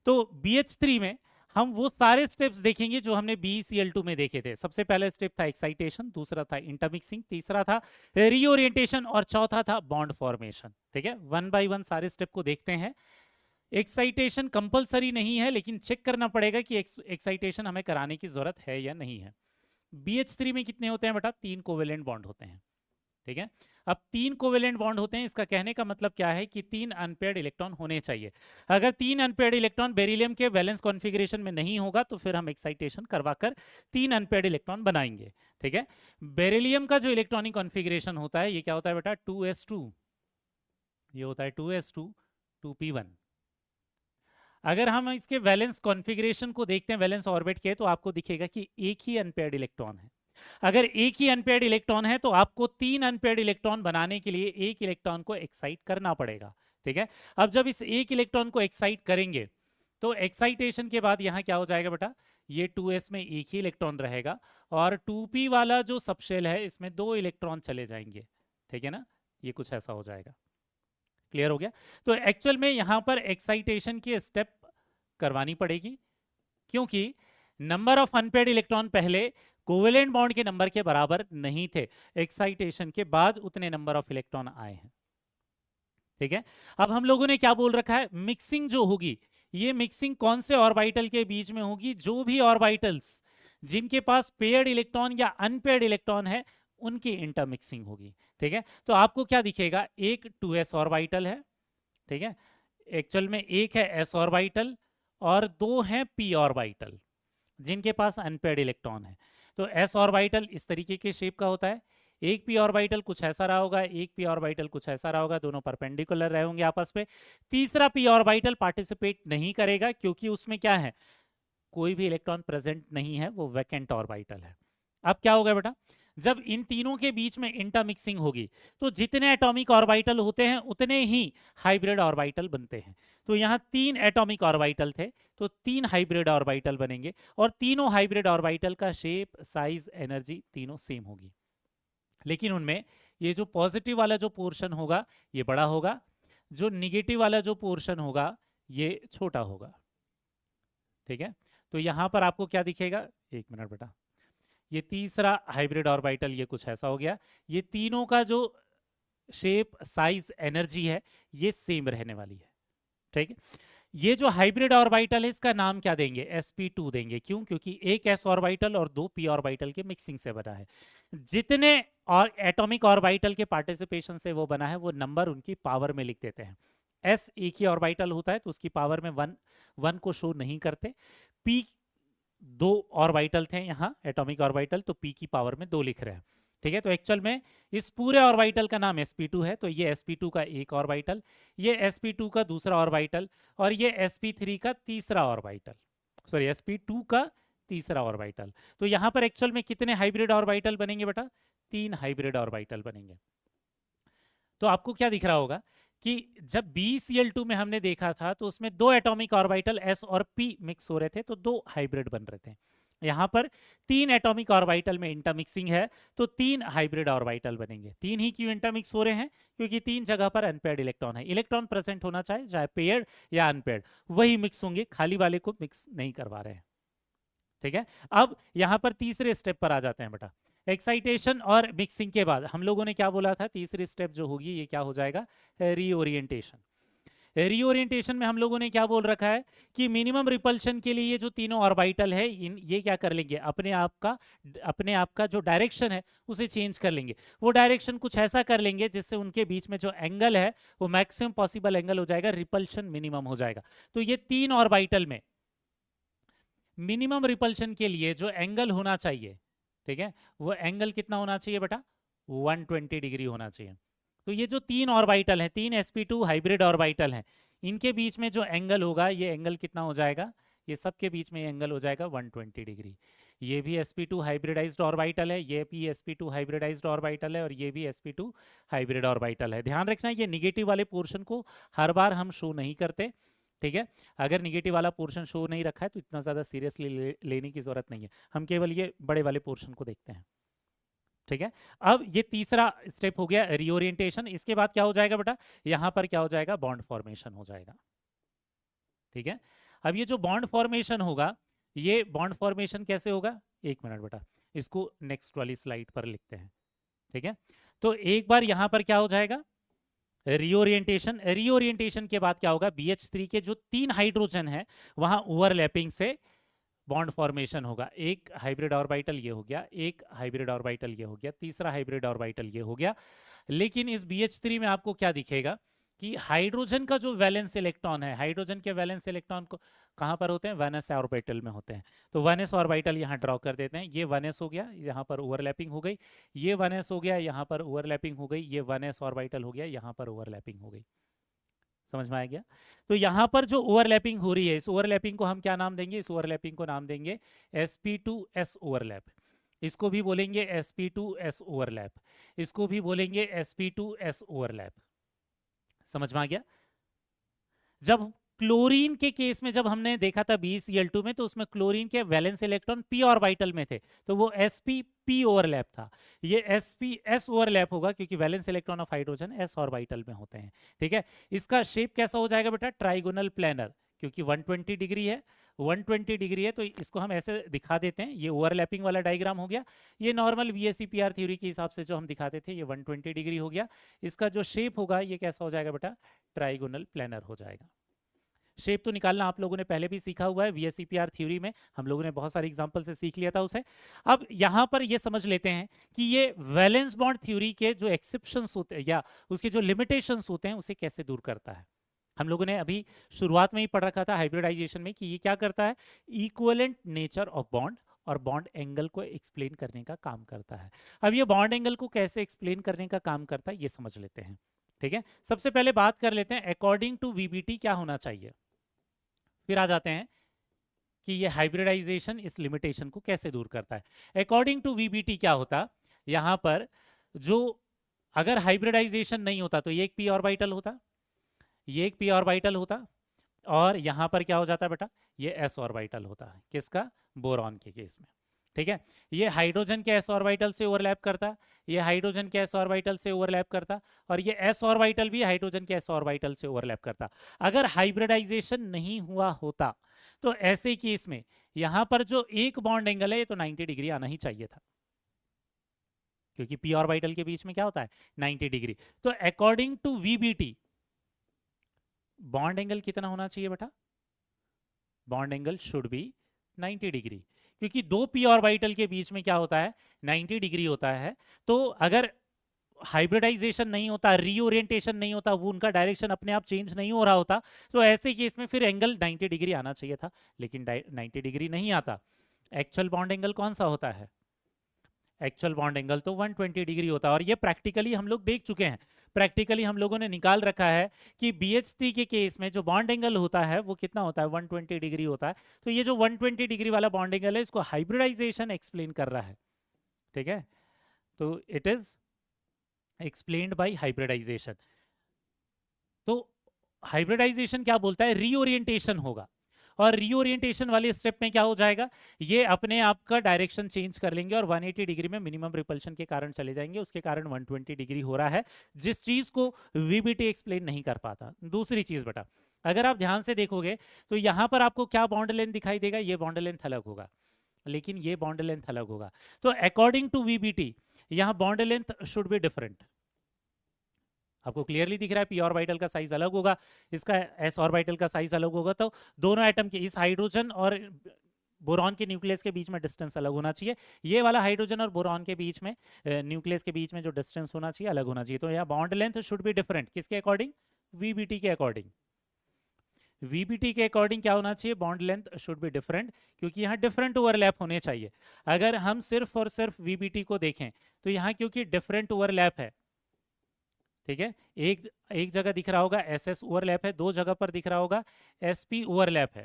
तो BH3 में हम वो सारे स्टेप्स देखेंगे जो हमने BeCl2 में देखे थे। सबसे पहला स्टेप था एक्साइटेशन, दूसरा था इंटरमिक्सिंग, तीसरा था रीओरिएंटेशन और चौथा था बॉन्ड फॉर्मेशन। ठीक है, वन बाय वन सारे स्टेप को देखते हैं। एक्साइटेशन कंपलसरी नहीं है, लेकिन चेक करना पड़ेगा कि एक्साइटेशन हमें कराने की जरूरत है या नहीं है। BH3 में कितने होते हैं बेटा, 3 कोवेलेंट बॉन्ड होते हैं। ठीक है, अब 3 कोवेलेंट बॉन्ड होते हैं, इसका कहने का मतलब क्या है कि 3 अनपेयर्ड इलेक्ट्रॉन होने चाहिए। अगर 3 अनपेयर्ड इलेक्ट्रॉन बेरिलियम के वैलेंस कॉन्फ़िगरेशन में नहीं होगा तो फिर हम एक्साइटेशन करवाकर 3 अनपेयर्ड इलेक्ट्रॉन बनाएंगे। ठीक है, बेरिलियम का जो इलेक्ट्रॉनिक कॉन्फ़िगरेशन होता है ये क्या होता है बेटा, 2s2, ये होता है 2s2 2p1। अगर हम इसके वैलेंस कॉन्फ़िगरेशन को देखते हैं वैलेंस ऑर्बिट के, तो आपको दिखेगा कि एक ही अनपेयर्ड इलेक्ट्रॉन है। अगर एक ही अनपेयर्ड इलेक्ट्रॉन है तो आपको 3 अनपेयर्ड इलेक्ट्रॉन बनाने के लिए एक इलेक्ट्रॉन को एक्साइट करना पड़ेगा। ठीक है, अब जब इस एक इलेक्ट्रॉन को एक्साइट करेंगे तो एक्साइटेशन के बाद यहाँ क्या हो जाएगा बेटा, ये 2s में एक ही इलेक्ट्रॉन रहेगा और 2p वाला जो सबशेल है इसमें 2 इलेक्ट्रॉन चले जाएंगे। ठीक है ना, ये कुछ ऐसा हो जाएगा। क्लियर हो गया? तो एक्चुअल में यहां पर एक्साइटेशन की स्टेप करवानी पड़ेगी, क्योंकि नंबर ऑफ अनपेयर्ड इलेक्ट्रॉन पहले कोवेलेंट बॉन्ड के नंबर के बराबर नहीं थे, एक्साइटेशन के बाद उतने नंबर ऑफ इलेक्ट्रॉन आए हैं। ठीक है, अब हम लोगों ने क्या बोल रखा है, मिक्सिंग जो होगी ये मिक्सिंग कौन से ऑर्बिटल के बीच में होगी, जो भी ऑर्बिटल्स जिनके पास पेयर्ड इलेक्ट्रॉन या अनपेयर्ड इलेक्ट्रॉन है उनकी इंटरमिक्सिंग होगी। ठीक है, तो आपको क्या दिखेगा, एक 2s ऑर्बिटल है। ठीक है, एक्चुअल में एक है s ऑर्बिटल और दो हैं p ऑर्बिटल जिनके पास अनपेयर्ड इलेक्ट्रॉन है। तो s ऑर्बिटल इस तरीके के शेप का होता है, एक p ऑर्बिटल कुछ ऐसा रहा होगा, एक p ऑर्बिटल कुछ ऐसा रहा होगा, दोनों परपेंडिकुलर रहे होंगे आपस में। तीसरा p ऑर्बिटल पार्टिसिपेट नहीं करेगा क्योंकि उसमें क्या है, कोई भी इलेक्ट्रॉन प्रेजेंट नहीं है, वो वैकेंट ऑर्बिटल है। अब क्या होगा बेटा, जब इन तीनों के बीच में इंटरमिक्सिंग होगी तो जितने एटॉमिक ऑर्बिटल होते हैं उतने ही हाइब्रिड ऑर्बिटल बनते हैं। तो यहाँ 3 एटॉमिक ऑर्बिटल थे तो 3 हाइब्रिड ऑर्बिटल बनेंगे और तीनों हाइब्रिड ऑर्बिटल का शेप, साइज, एनर्जी तीनों सेम होगी, लेकिन उनमें ये जो पॉजिटिव वाला जो पोर्शन होगा ये बड़ा होगा, जो निगेटिव वाला जो पोर्शन होगा ये छोटा होगा। ठीक है, तो यहां पर आपको क्या दिखेगा, एक मिनट बेटा, ये तीसरा हाइब्रिड ऑर्बिटल ये कुछ ऐसा हो गया, ये तीनों का जो शेप, साइज, एनर्जी है ये सेम रहने वाली है। ठीक है, ये जो हाइब्रिड ऑर्बिटल है इसका नाम क्या देंगे, sp2 देंगे। क्यों? क्योंकि एक s ऑर्बिटल और दो p ऑर्बिटल के मिक्सिंग से बना है। जितने और एटॉमिक ऑर्बिटल के पार्टिसिपेशन से वो बना है वो नंबर उनकी पावर में लिख देते हैं। s एक ही ऑर्बिटल होता है तो उसकी पावर में वन को शो नहीं करते। p दो ऑर्बिटल थे यहाँ एटॉमिक ऑर्बिटल, तो p की पावर में 2 लिख रहे हैं। ठीक है, तो एक्चुअल में इस पूरे ऑर्बिटल का नाम sp2 है, तो ये sp2 का एक ऑर्बिटल, ये sp2 का दूसरा ऑर्बिटल, और ये sp3 का तीसरा ऑर्बिटल, सॉरी sp2 का तीसरा ऑर्बिटल। तो यहाँ पर एक्चुअल में कितने हाइब्रिड ऑर्बिटल बनेंगे बेटा? 3 हाइब्रिड ऑर्बिटल बनेंगे। तो आपको क्या दिख रहा होगा कि जब BeCl2 में हमने देखा था तो उसमें 2 एटॉमिक ऑर्बिटल s और p मिक्स हो रहे थे, तो 2 हाइब्रिड बन रहे थे। यहाँ पर 3 एटॉमिक ऑर्बिटल में इंटरमिक्सिंग है, तो 3 हाइब्रिड ऑर्बिटल बनेंगे। 3 ही क्यों इंटरमिक्स हो रहे हैं? क्योंकि 3 जगह पर अनपेयर्ड इलेक्ट्रॉन है। इलेक्ट्रॉन प्रेजेंट होना चाहिए, चाहे पेयर्ड या अनपेयर्ड, वही मिक्स होंगे, खाली वाले को मिक्स नहीं करवा रहे हैं। ठीक है, अब यहाँ पर तीसरे स्टेप पर आ जाते हैं बेटा। एक्साइटेशन और मिक्सिंग के बाद हम लोगों ने क्या बोला था, तीसरी स्टेप जो होगी ये क्या हो जाएगा, रीओरिएंटेशन। रीओरिएंटेशन में हम लोगों ने क्या बोल रखा है कि मिनिमम रिपल्शन के लिए ये जो तीनों ऑर्बिटल है ये क्या कर लेंगे, अपने आप का जो डायरेक्शन है उसे चेंज कर लेंगे। वो डायरेक्शन कुछ ऐसा कर लेंगे जिससे उनके बीच में जो एंगल है वो मैक्सिमम पॉसिबल एंगल हो जाएगा, रिपल्शन मिनिमम हो जाएगा। तो ये 3 ऑर्बिटल में मिनिमम रिपल्शन के लिए जो एंगल होना चाहिए, ठीक है, वो एंगल कितना होना चाहिए बेटा, 120 डिग्री होना चाहिए। तो ये जो 3 ऑर्बिटल हैं, 3 sp2 हाइब्रिड ऑर्बिटल हैं, इनके बीच में जो एंगल होगा ये एंगल कितना हो जाएगा, ये सब के बीच में एंगल हो जाएगा 120 डिग्री। ये भी sp2 हाइब्रिडाइज्ड ऑर्बिटल है, ये भी sp2 हाइब्रिडाइज्ड ऑर्बिटल है, और ये भी sp2 हाइब्रिड ऑर्बिटल है। ध्यान रखना ये निगेटिव वाले पोर्शन को हर बार हम शो नहीं करते। ठीक है, अगर निगेटिव वाला पोर्शन शो नहीं रखा है तो इतना ज़्यादा सीरियसली लेने की ज़रूरत नहीं है, हम केवल ये बड़े वाले पोर्शन को देखते हैं। ठीक है, अब ये तीसरा स्टेप हो गया रीओरिएंटेशन। इसके बाद क्या हो जाएगा बेटा, यहाँ पर क्या हो जाएगा, बॉन्ड फॉर्मेशन हो जाएगा। ठीक है, अब ये जो बॉन्ड फॉर्मेशन होगा, ये बॉन्ड फॉर्मेशन कैसे होगा, एक मिनट बेटा, इसको नेक्स्ट वाली स्लाइड पर लिखते हैं। ठीक है, तो एक बार यहाँ पर क्या हो जाएगा, रीओरिएंटेशन। रीओरिएंटेशन के बाद क्या होगा, BH3 के जो 3 हाइड्रोजन है वहां ओवरलैपिंग से बॉन्ड फॉर्मेशन होगा। एक हाइब्रिड ऑर्बिटल ये हो गया, एक हाइब्रिड ऑर्बिटल ये हो गया, तीसरा हाइब्रिड ऑर्बिटल ये हो गया। लेकिन इस BH3 में आपको क्या दिखेगा कि हाइड्रोजन का जो वैलेंस इलेक्ट्रॉन है, हाइड्रोजन के वैलेंस इलेक्ट्रॉन को कहाँ पर होते हैं, 1s ऑर्बिटल में होते हैं। तो 1s ऑर्बिटल यहाँ ड्रॉ कर देते हैं, ये 1s हो गया, यहाँ पर ओवरलैपिंग हो गई, ये 1s हो गया, यहाँ पर ओवरलैपिंग हो गई, ये 1s ऑर्बिटल हो गया, यहाँ पर ओवरलैपिंग हो गई। समझ में आ गया? तो यहाँ पर जो ओवरलैपिंग हो रही है, इस ओवरलैपिंग को हम क्या नाम देंगे, इस ओवरलैपिंग को नाम देंगे sp2s ओवरलैप। इसको भी बोलेंगे sp2s ओवरलैप, इसको भी बोलेंगे sp2s ओवरलैप। समझ में आ गया? जब क्लोरीन के केस में जब हमने देखा था BeCl2 में, तो उसमें क्लोरीन के वैलेंस इलेक्ट्रॉन p ऑर्बिटल में थे, तो वो sp ओवरलैप था। ये sp-s ओवरलैप होगा क्योंकि valence electron of hydrogen s orbital में होते हैं। ठीक है, इसका शेप कैसा हो जाएगा बेटा, ट्राइगोनल प्लेनर, क्योंकि 120 डिग्री है, 120 डिग्री है तो इसको हम ऐसे दिखा देते हैं। ये ओवरलैपिंग वाला डायग्राम हो गया। ये नॉर्मल VSEPR थ्योरी के हिसाब से जो हम दिखाते थे, ये 120 डिग्री हो गया। इसका जो शेप होगा ये कैसा हो जाएगा बेटा, ट्राइगोनल प्लेनर हो जाएगा। शेप तो निकालना आप लोगों ने पहले भी सीखा हुआ है, VSEPR थ्योरी में हम लोगों ने बहुत सारे एग्जांपल से सीख लिया था उसे। अब यहाँ पर ये समझ लेते हैं कि ये वैलेंस बॉन्ड थ्योरी के जो एक्सेप्शंस होते हैं या उसके जो लिमिटेशंस होते हैं उसे कैसे दूर करता है। हम लोगों ने अभी शुरुआत में ही पढ़ रखा था हाइब्रिडाइजेशन में कि ये क्या करता है, इक्विवेलेंट नेचर ऑफ बॉन्ड और बॉन्ड एंगल को एक्सप्लेन करने का काम करता है। अब ये बॉन्ड एंगल को कैसे एक्सप्लेन करने का काम करता है ये समझ लेते हैं। ठीक है, सबसे पहले बात कर लेते हैं अकॉर्डिंग टू VBT क्या होना चाहिए, फिर आ जाते हैं कि ये हाइब्रिडाइजेशन इस लिमिटेशन को कैसे दूर करता है। अकॉर्डिंग टू VBT क्या होता, यहां पर जो अगर हाइब्रिडाइजेशन नहीं होता तो ये एक p ऑर्बिटल होता, ये एक p ऑर्बिटल होता, और यहां पर क्या हो जाता बेटा, ये s ऑर्बिटल होता है, किसका, बोरॉन के केस में। ठीक है, ये हाइड्रोजन के s ऑर्बिटल से ओवरलैप करता, ये हाइड्रोजन के s ऑर्बिटल से ओवरलैप करता, और ये s ऑर्बिटल भी हाइड्रोजन के s ऑर्बिटल से ओवरलैप करता। अगर हाइब्रिडाइजेशन नहीं हुआ होता तो ऐसे केस में यहां पर जो एक बॉन्ड एंगल है ये तो 90 डिग्री आना ही चाहिए था, क्योंकि p ऑर्बिटल के बीच में क्या होता है, 90 डिग्री। तो according to VBT bond angle कितना होना चाहिए बेटा, bond angle should be 90 degree, क्योंकि दो पी ऑर्बिटल के बीच में क्या होता है, 90 डिग्री होता है। तो अगर हाइब्रिडाइजेशन नहीं होता, रीओरिएंटेशन नहीं होता, वो उनका डायरेक्शन अपने आप चेंज नहीं हो रहा होता, तो ऐसे केस में फिर एंगल 90 डिग्री आना चाहिए था, लेकिन 90 डिग्री नहीं आता। एक्चुअल बॉन्ड एंगल कौन सा होता है, एक्चुअल बॉन्ड एंगल तो 120 डिग्री होता है। और ये प्रैक्टिकली हम लोग देख चुके हैं, प्रैक्टिकली हम लोगों ने निकाल रखा है कि BH3 के केस में जो बॉन्ड एंगल होता है वो कितना होता है, 120 डिग्री होता है। तो ये जो 120 डिग्री वाला बॉन्ड एंगल है, इसको हाइब्रिडाइजेशन एक्सप्लेन कर रहा है, ठीक है। तो it is explained by hybridization. तो हाइब्रिडाइजेशन क्या बोलता है, रीओरिएंटेशन होगा, और रीओरिएंटेशन वाले स्टेप में क्या हो जाएगा, ये अपने आप का डायरेक्शन चेंज कर लेंगे और 180 डिग्री में मिनिमम रिपल्शन के कारण चले जाएंगे, उसके कारण 120 डिग्री हो रहा है, जिस चीज को VBT एक्सप्लेन नहीं कर पाता। दूसरी चीज बेटा, अगर आप ध्यान से देखोगे तो यहां पर आपको क्या बॉन्ड लेंथ दिखाई देगा, ये बॉन्ड लेंथ अलग होगा, लेकिन ये बॉन्ड लेंथ अलग होगा। तो अकॉर्डिंग टू VBT यहां bond length should be different. आपको क्लियरली दिख रहा है, पी ऑर्बिटल का साइज अलग होगा, इसका एस ऑर्बिटल का साइज अलग होगा, तो दोनों एटम के, इस हाइड्रोजन और बोरॉन के न्यूक्लियस के बीच में डिस्टेंस अलग होना चाहिए, ये वाला हाइड्रोजन और बोरॉन के बीच में, न्यूक्लियस के बीच में जो डिस्टेंस होना चाहिए अलग होना चाहिए। तो यहाँ bond length should be different, किसके अकॉर्डिंग, VBT के अकॉर्डिंग। VBT के अकॉर्डिंग क्या होना चाहिए, bond length should be different, क्योंकि यहाँ डिफरेंट ओवरलैप होने चाहिए। अगर हम सिर्फ और सिर्फ VBT को देखें तो यहाँ क्योंकि डिफरेंट ओवरलैप है, ठीक है, एक जगह दिख रहा होगा SS ओवरलैप है, दो जगह पर दिख रहा होगा SP ओवरलैप है,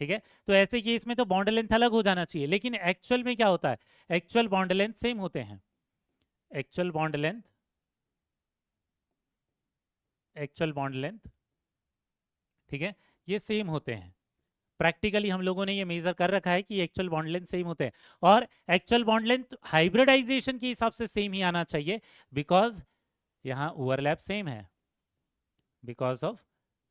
ठीक है। तो ऐसे केस में तो बॉन्ड लेंथ अलग हो जाना चाहिए, लेकिन एक्चुअल में क्या होता है, एक्चुअल बॉन्ड लेंथ सेम होते हैं, actual bond length, actual bond length, ठीक है, ये सेम होते हैं। प्रैक्टिकली हम लोगों ने ये मेजर कर रखा है कि एक्चुअल बॉन्ड लेंथ सेम होते हैं, और एक्चुअल बॉन्ड लेंथ हाइब्रिडाइजेशन के हिसाब से सेम ही आना चाहिए, बिकॉज यहां ओवरलैप सेम है, because of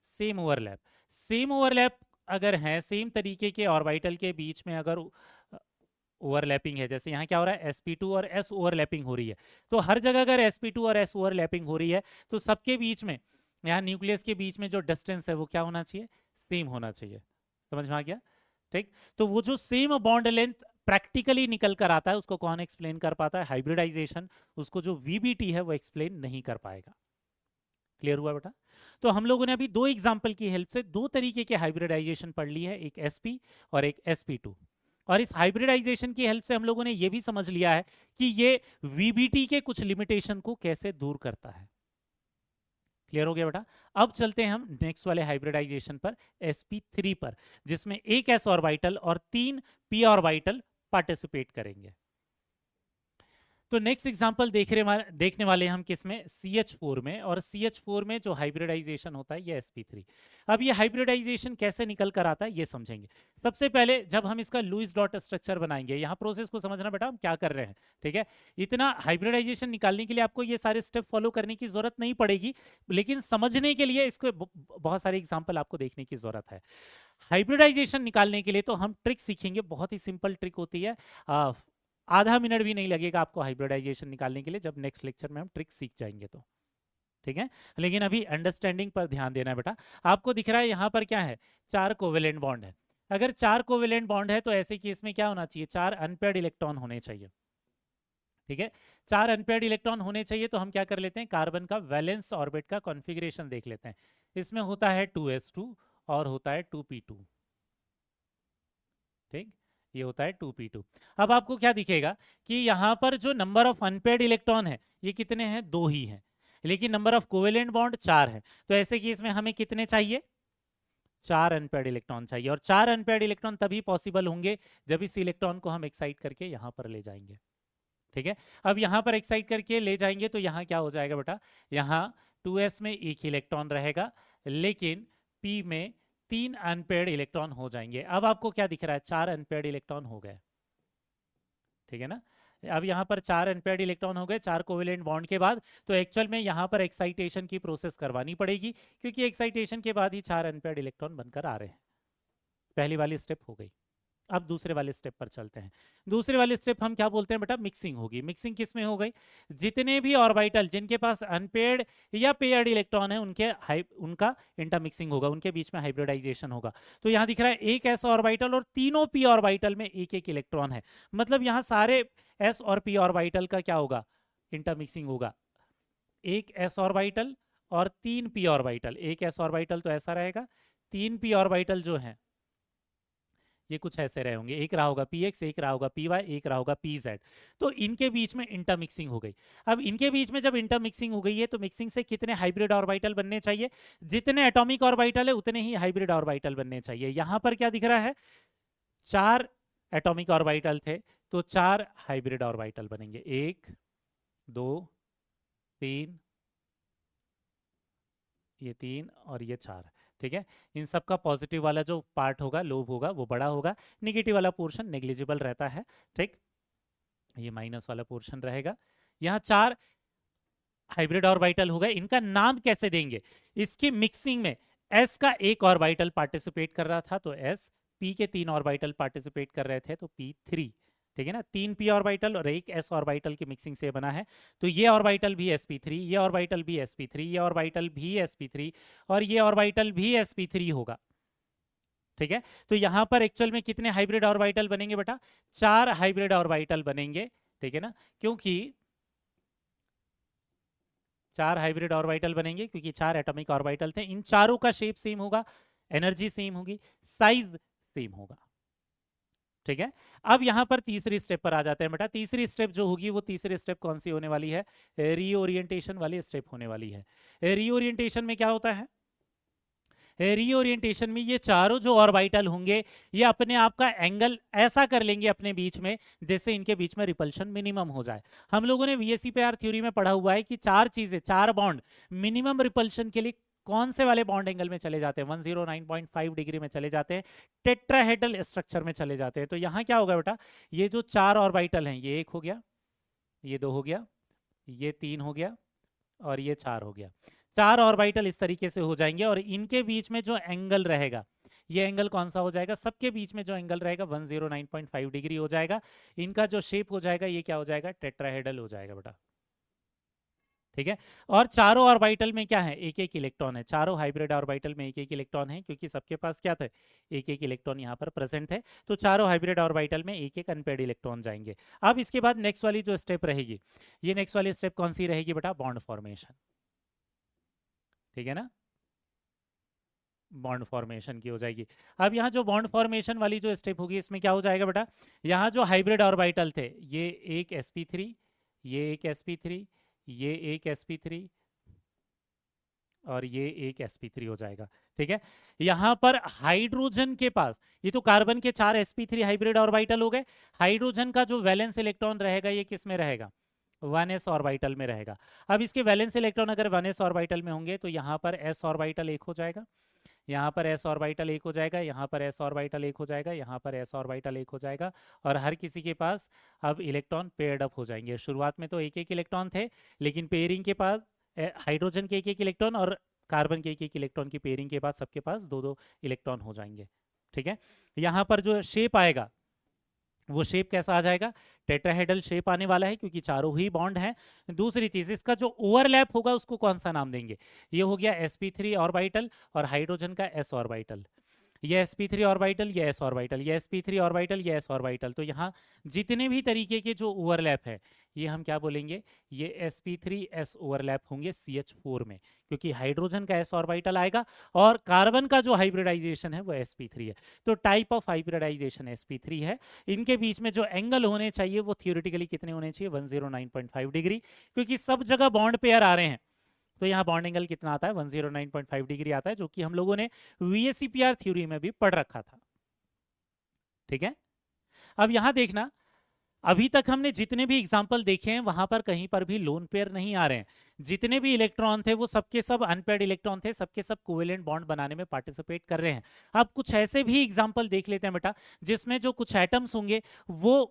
same overlap. Same overlap अगर है, सेम तरीके के ऑर्बिटल के बीच में अगर ओवरलैपिंग है, जैसे यहाँ क्या हो रहा है, sp2 और s ओवरलैपिंग हो रही है, तो हर जगह अगर sp2 और s ओवरलैपिंग हो रही है तो सबके बीच में, यहाँ न्यूक्लियस के बीच में जो डिस्टेंस है वो क्या होना चाहिए, सेम होना चाहिए। समझ में आ गया, ठीक। तो वो जो सेम बॉन्ड लेंथ प्रैक्टिकली निकल कर आता है उसको कौन एक्सप्लेन कर पाता है, हाइब्रिडाइजेशन, उसको जो VBT है वो एक्सप्लेन नहीं कर पाएगा। क्लियर हुआ बेटा। तो हम लोगों ने अभी दो एग्जांपल की हेल्प से दो तरीके के हाइब्रिडाइजेशन पढ़ ली है, एक SP और एक sp2, और इस हाइब्रिडाइजेशन की हेल्प से हम लोगों ने ये भी समझ लिया है कि ये VBT के कुछ लिमिटेशन को कैसे दूर करता है। क्लियर हो गया बेटा। अब चलते हैं हम नेक्स्ट वाले हाइब्रिडाइजेशन पर, sp3 पर, जिसमें एक s ऑर्बिटल और 3 p ऑर्बिटल पार्टिसिपेट करेंगे। तो नेक्स्ट एग्जांपल देखने वाले हम किस में, CH4 में, और CH4 में जो हाइब्रिडाइजेशन होता है ये sp3। अब ये हाइब्रिडाइजेशन कैसे निकल कर आता है ये समझेंगे। सबसे पहले जब हम इसका लुईस डॉट स्ट्रक्चर बनाएंगे, यहाँ प्रोसेस को समझना बेटा हम क्या कर रहे हैं, ठीक है। इतना हाइब्रिडाइजेशन निकालने के लिए आपको ये सारे स्टेप फॉलो करने की जरूरत नहीं पड़ेगी, लेकिन समझने के लिए इसको बहुत सारे एग्जाम्पल आपको देखने की जरूरत है। हाइब्रिडाइजेशन निकालने के लिए तो हम ट्रिक सीखेंगे, बहुत ही सिंपल ट्रिक होती है, आधा मिनट भी नहीं लगेगा आपको हाइब्रिडाइजेशन निकालने के लिए, जब नेक्स्ट लेक्चर में हम ट्रिक सीख जाएंगे तो, ठीक है। लेकिन अभी अंडरस्टैंडिंग पर ध्यान देना है बेटा। आपको दिख रहा है यहाँ पर क्या है, 4 कोवेलेंट बॉन्ड है। अगर 4 कोवेलेंट बॉन्ड है तो ऐसे केस में क्या होना चाहिए, 4 अनपेयर्ड इलेक्ट्रॉन होने चाहिए, ठीक है। 4 अनपेयर्ड इलेक्ट्रॉन होने चाहिए, तो हम क्या कर लेते हैं, कार्बन का वैलेंस ऑर्बिट का कॉन्फ़िगरेशन देख लेते हैं। इसमें होता है 2s2 और होता है 2p2, ठीक, ये होता है 2p2। अब आपको क्या दिखेगा कि यहां पर जो नंबर ऑफ अनपेयर्ड इलेक्ट्रॉन है ये कितने हैं, 2 ही हैं, लेकिन नंबर ऑफ कोवेलेंट बॉन्ड 4 है। तो ऐसे केस में हमें कितने चाहिए, 4 अनपेयर्ड इलेक्ट्रॉन चाहिए, और 4 अनपेयर्ड इलेक्ट्रॉन तभी पॉसिबल होंगे जब इस इलेक्ट्रॉन को हम एक्साइट करके यहां पर ले जाएंगे, ठीक है। अब यहां पर एक्साइट करके ले जाएंगे तो यहां क्या हो जाएगा बेटा, यहां 2s में एक इलेक्ट्रॉन रहेगा, लेकिन p में 3 अनपेयर्ड इलेक्ट्रॉन हो जाएंगे। अब आपको क्या दिख रहा है, 4 अनपेयर्ड इलेक्ट्रॉन हो गए, ठीक है ना। अब यहाँ पर 4 अनपेयर्ड इलेक्ट्रॉन हो गए 4 कोवेलेंट बॉन्ड के बाद, तो एक्चुअल में यहाँ पर एक्साइटेशन की प्रोसेस करवानी पड़ेगी, क्योंकि एक्साइटेशन के बाद ही 4 अनपेयर्ड इलेक्ट्रॉन बनकर आ रहे हैं। पहली वाली स्टेप हो गई, अब दूसरे वाले स्टेप पर चलते हैं। दूसरे वाले स्टेप हम क्या बोलते हैं बेटा? मिक्सिंग होगी। मिक्सिंग किस में हो गई? जितने भी ऑर्बिटल जिनके पास अनपेयर्ड या पेयर्ड इलेक्ट्रॉन है उनका इंटरमिक्सिंग होगा, उनके बीच में हाइब्रिडाइजेशन होगा। तो यहाँ दिख रहा है एक एस ऑर्बिटल और तीनों पी ऑर्बिटल में एक एक इलेक्ट्रॉन है, मतलब यहाँ सारे एस और पी ऑर्बिटल का क्या होगा? इंटरमिक्सिंग होगा। एक एस ऑर्बिटल और तीन पी ऑर्बिटल, एक एस ऑर्बिटल तो ऐसा रहेगा, तीन पी ऑर्बिटल जो है ये कुछ ऐसे रहे होंगे, एक रहा होगा पी एक्स, एक रहा होगा पी वाई, एक रहा होगा पी जेड। तो इनके बीच में इंटरमिक्सिंग हो गई। अब इनके बीच में जब इंटरमिक्सिंग हो गई है तो मिक्सिंग से कितने हाइब्रिड ऑर्बिटल बनने चाहिए? जितने एटॉमिक ऑर्बिटल है उतने ही हाइब्रिड ऑर्बिटल बनने चाहिए। यहां पर क्या दिख रहा है? 4 एटॉमिक ऑर्बिटल थे तो 4 हाइब्रिड ऑर्बिटल बनेंगे, 1 2 3, ये 3 और ये 4। ठीक है, इन सब का पॉजिटिव वाला जो पार्ट होगा, लोब होगा, वो बड़ा होगा, निगेटिव वाला पोर्शन नेग्लिजिबल रहता है। ठीक, ये माइनस वाला पोर्शन रहेगा। यहाँ 4 हाइब्रिड ऑर्बिटल हो गए। इनका नाम कैसे देंगे? इसकी मिक्सिंग में एस का एक ऑर्बिटल पार्टिसिपेट कर रहा था तो एस, पी के 3 ऑर्बिटल पार्टिसिपेट कर रहे थे तो P3। ठीक है ना, 3 पी ऑर्बिटल और एक एस ऑर्बिटल की मिक्सिंग से बना है। तो ये ऑर्बिटल भी sp3, ये ऑर्बिटल भी sp3, ये ऑर्बिटल भी sp3 और ये ऑर्बिटल भी sp3 होगा। ठीक है, तो यहां पर एक्चुअल में कितने हाइब्रिड ऑर्बिटल बनेंगे बेटा? 4 हाइब्रिड ऑर्बिटल बनेंगे। ठीक है ना, क्योंकि 4 हाइब्रिड ऑर्बिटल बनेंगे क्योंकि 4 एटॉमिक ऑर्बिटल थे। इन चारों का शेप सेम होगा, एनर्जी सेम होगी, साइज सेम होगा। ठीक है, अब यहां पर तीसरी स्टेप पर आ जाते हैं बेटा। तीसरी स्टेप जो होगी वो तीसरी स्टेप कौन सी होने वाली है? रीओरिएंटेशन वाली स्टेप होने वाली है। रीओरिएंटेशन में क्या होता है? रीओरिएंटेशन में ये चारों जो ऑर्बिटल होंगे ये अपने आप का एंगल ऐसा कर लेंगे अपने बीच में जिससे इनके बीच में रिपल्शन मिनिमम हो जाए। हम लोगों ने वीएससी थ्योरी में पढ़ा हुआ है कि 4 चीजें, 4 बॉन्ड मिनिमम रिपल्शन के लिए कौन से वाले बॉन्ड एंगल में चले जाते हैं? 109.5 डिग्री में चले जाते हैं, टेट्राहेड्रल स्ट्रक्चर में चले जाते हैं। तो यहाँ क्या होगा बेटा? ये जो 4 ऑर्बिटल हैं, ये 1 हो गया, ये 2 हो गया, ये 3 हो गया और ये 4 हो गया। 4 ऑर्बिटल इस तरीके से हो जाएंगे और इनके बीच में जो एंगल रहेगा ये एंगल कौन सा हो जाएगा? सबके बीच में जो एंगल रहेगा 109.5 डिग्री हो जाएगा। इनका जो शेप हो जाएगा ये क्या हो जाएगा? टेट्राहेड्रल हो जाएगा बेटा। ठीक है, और चारों ऑर्बिटल में क्या है? एक एक इलेक्ट्रॉन है। चारों हाइब्रिड ऑर्बिटल में एक एक इलेक्ट्रॉन है क्योंकि सबके पास क्या थे? एक एक इलेक्ट्रॉन यहाँ पर प्रेजेंट है। तो चारों हाइब्रिड ऑर्बिटल में एक एक अनपेयर्ड इलेक्ट्रॉन जाएंगे। अब इसके बाद नेक्स्ट वाली जो स्टेप रहेगी, ये नेक्स्ट वाली स्टेप कौन सी रहेगी बेटा? Bond formation. ठीक है ना, बॉन्ड फॉर्मेशन की हो जाएगी। अब यहाँ जो बॉन्ड फॉर्मेशन वाली जो स्टेप होगी इसमें क्या हो जाएगा बेटा? यहाँ जो हाइब्रिड ऑर्बिटल थे, ये एक sp3, ये एक sp3, ये एक sp3 और ये एक sp3 हो जाएगा। ठीक है, यहाँ पर हाइड्रोजन के पास, ये तो कार्बन के 4 sp3 हाइब्रिड ऑर्बिटल हो गए। हाइड्रोजन का जो वैलेंस इलेक्ट्रॉन रहेगा ये किस में रहेगा? 1s ऑर्बिटल में रहेगा। अब इसके वैलेंस इलेक्ट्रॉन अगर 1s ऑर्बिटल में होंगे तो यहाँ पर s ऑर्बिटल 1 हो जाएगा, यहाँ पर s ऑर्बिटल 1 हो जाएगा, यहाँ पर s ऑर्बिटल 1 हो जाएगा, यहाँ पर s ऑर्बिटल 1 हो जाएगा और हर किसी के पास अब इलेक्ट्रॉन पेयर्ड अप हो जाएंगे। शुरुआत में तो एक एक इलेक्ट्रॉन थे, लेकिन पेयरिंग के पास हाइड्रोजन के एक एक इलेक्ट्रॉन और कार्बन के एक एक इलेक्ट्रॉन की पेयरिंग के बाद सबके पास 2-2 इलेक्ट्रॉन हो जाएंगे। ठीक है, यहाँ पर जो शेप आएगा वो शेप कैसा आ जाएगा? टेट्राहेड्रल शेप आने वाला है क्योंकि चारों ही बॉन्ड हैं। दूसरी चीज, इसका जो ओवरलैप होगा उसको कौन सा नाम देंगे? ये हो गया sp3 ऑर्बिटल और हाइड्रोजन का s ऑर्बिटल। ये sp3 ऑर्बिटल, ये s ऑर्बिटल, ये sp3 ऑर्बिटल, ये s ऑर्बिटल। तो यहाँ जितने भी तरीके के जो ओवरलैप है ये हम क्या बोलेंगे? ये sp3s ओवरलैप होंगे CH4 में, क्योंकि हाइड्रोजन का s ऑर्बिटल आएगा और कार्बन का जो हाइब्रिडाइजेशन है वो sp3 है। तो टाइप ऑफ हाइब्रिडाइजेशन sp3 है। इनके बीच में जो एंगल होने चाहिए वो थियोरेटिकली कितने होने चाहिए? 109.5 डिग्री, क्योंकि सब जगह बॉन्ड पेयर आ रहे हैं तो यहाँ बॉन्ड एंगल कितना आता है? 109.5 डिग्री आता है, जो कि हम लोगों ने वीएससीपीआर थ्योरी में भी पढ़ रखा था। ठीक है, अब यहां देखना, अभी तक हमने जितने भी एग्जाम्पल देखे हैं वहां पर कहीं पर भी लोन पेयर नहीं आ रहे हैं। जितने भी इलेक्ट्रॉन थे वो सबके सब अनपेयर्ड इलेक्ट्रॉन थे, सबके सब कोवेलेंट बॉन्ड बनाने में पार्टिसिपेट कर रहे हैं। अब कुछ ऐसे भी एग्जाम्पल देख लेते हैं बेटा जिसमें जो कुछ एटम्स होंगे वो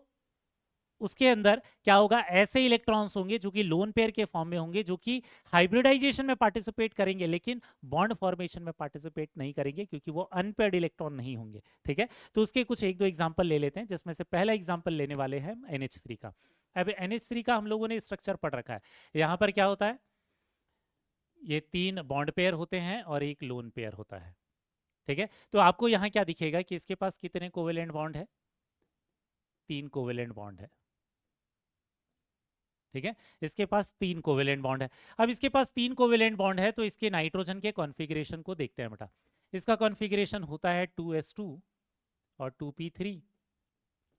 उसके अंदर क्या होगा, ऐसे इलेक्ट्रॉन्स होंगे जो कि लोन पेयर के फॉर्म में होंगे, जो कि हाइब्रिडाइजेशन में पार्टिसिपेट करेंगे लेकिन बॉन्ड फॉर्मेशन में पार्टिसिपेट नहीं करेंगे क्योंकि वो अनपेयर्ड इलेक्ट्रॉन नहीं होंगे। ठीक है, तो उसके कुछ एक दो एग्जांपल ले लेते हैं, जिसमें से पहला एग्जांपल लेने वाले हैं NH3 का। अब NH3 का हम लोगों ने स्ट्रक्चर पढ़ रखा है। यहाँ पर क्या होता है, ये 3 बॉन्ड पेयर होते हैं और एक लोन पेयर होता है। ठीक है, तो आपको यहाँ क्या दिखेगा कि इसके पास कितने कोवेलेंट बॉन्ड है, 3 कोवेलेंट बॉन्ड है। ठीक है, इसके पास 3 कोवेलेंट बॉन्ड है। अब इसके पास 3 कोवेलेंट बॉन्ड है तो इसके नाइट्रोजन के कॉन्फ़िगरेशन को देखते हैं बेटा। इसका कॉन्फ़िगरेशन होता है 2s2 और 2p3।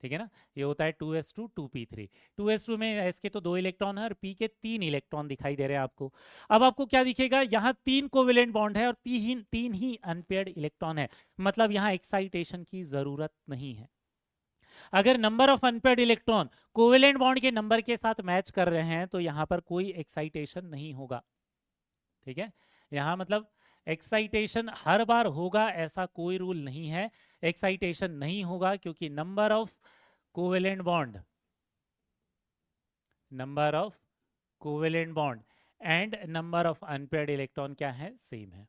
ठीक है ना, ये होता है 2s2 2p3। 2s2 में s के तो 2 इलेक्ट्रॉन है और p के 3 इलेक्ट्रॉन दिखाई दे रहे हैं आपको। अब आपको क्या दिखेगा, यहाँ 3 कोवेलेंट बॉन्ड है और तीन ही अनपेयर्ड इलेक्ट्रॉन है, मतलब यहाँ एक्साइटेशन की जरूरत नहीं है। अगर number of unpaired electron covalent bond के नंबर के साथ मैच कर रहे हैं तो यहां पर कोई एक्साइटेशन नहीं होगा। ठीक है, यहां मतलब एक्साइटेशन हर बार होगा ऐसा कोई रूल नहीं है। एक्साइटेशन नहीं होगा क्योंकि number of covalent bond and number of unpaired electron क्या है, सेम है।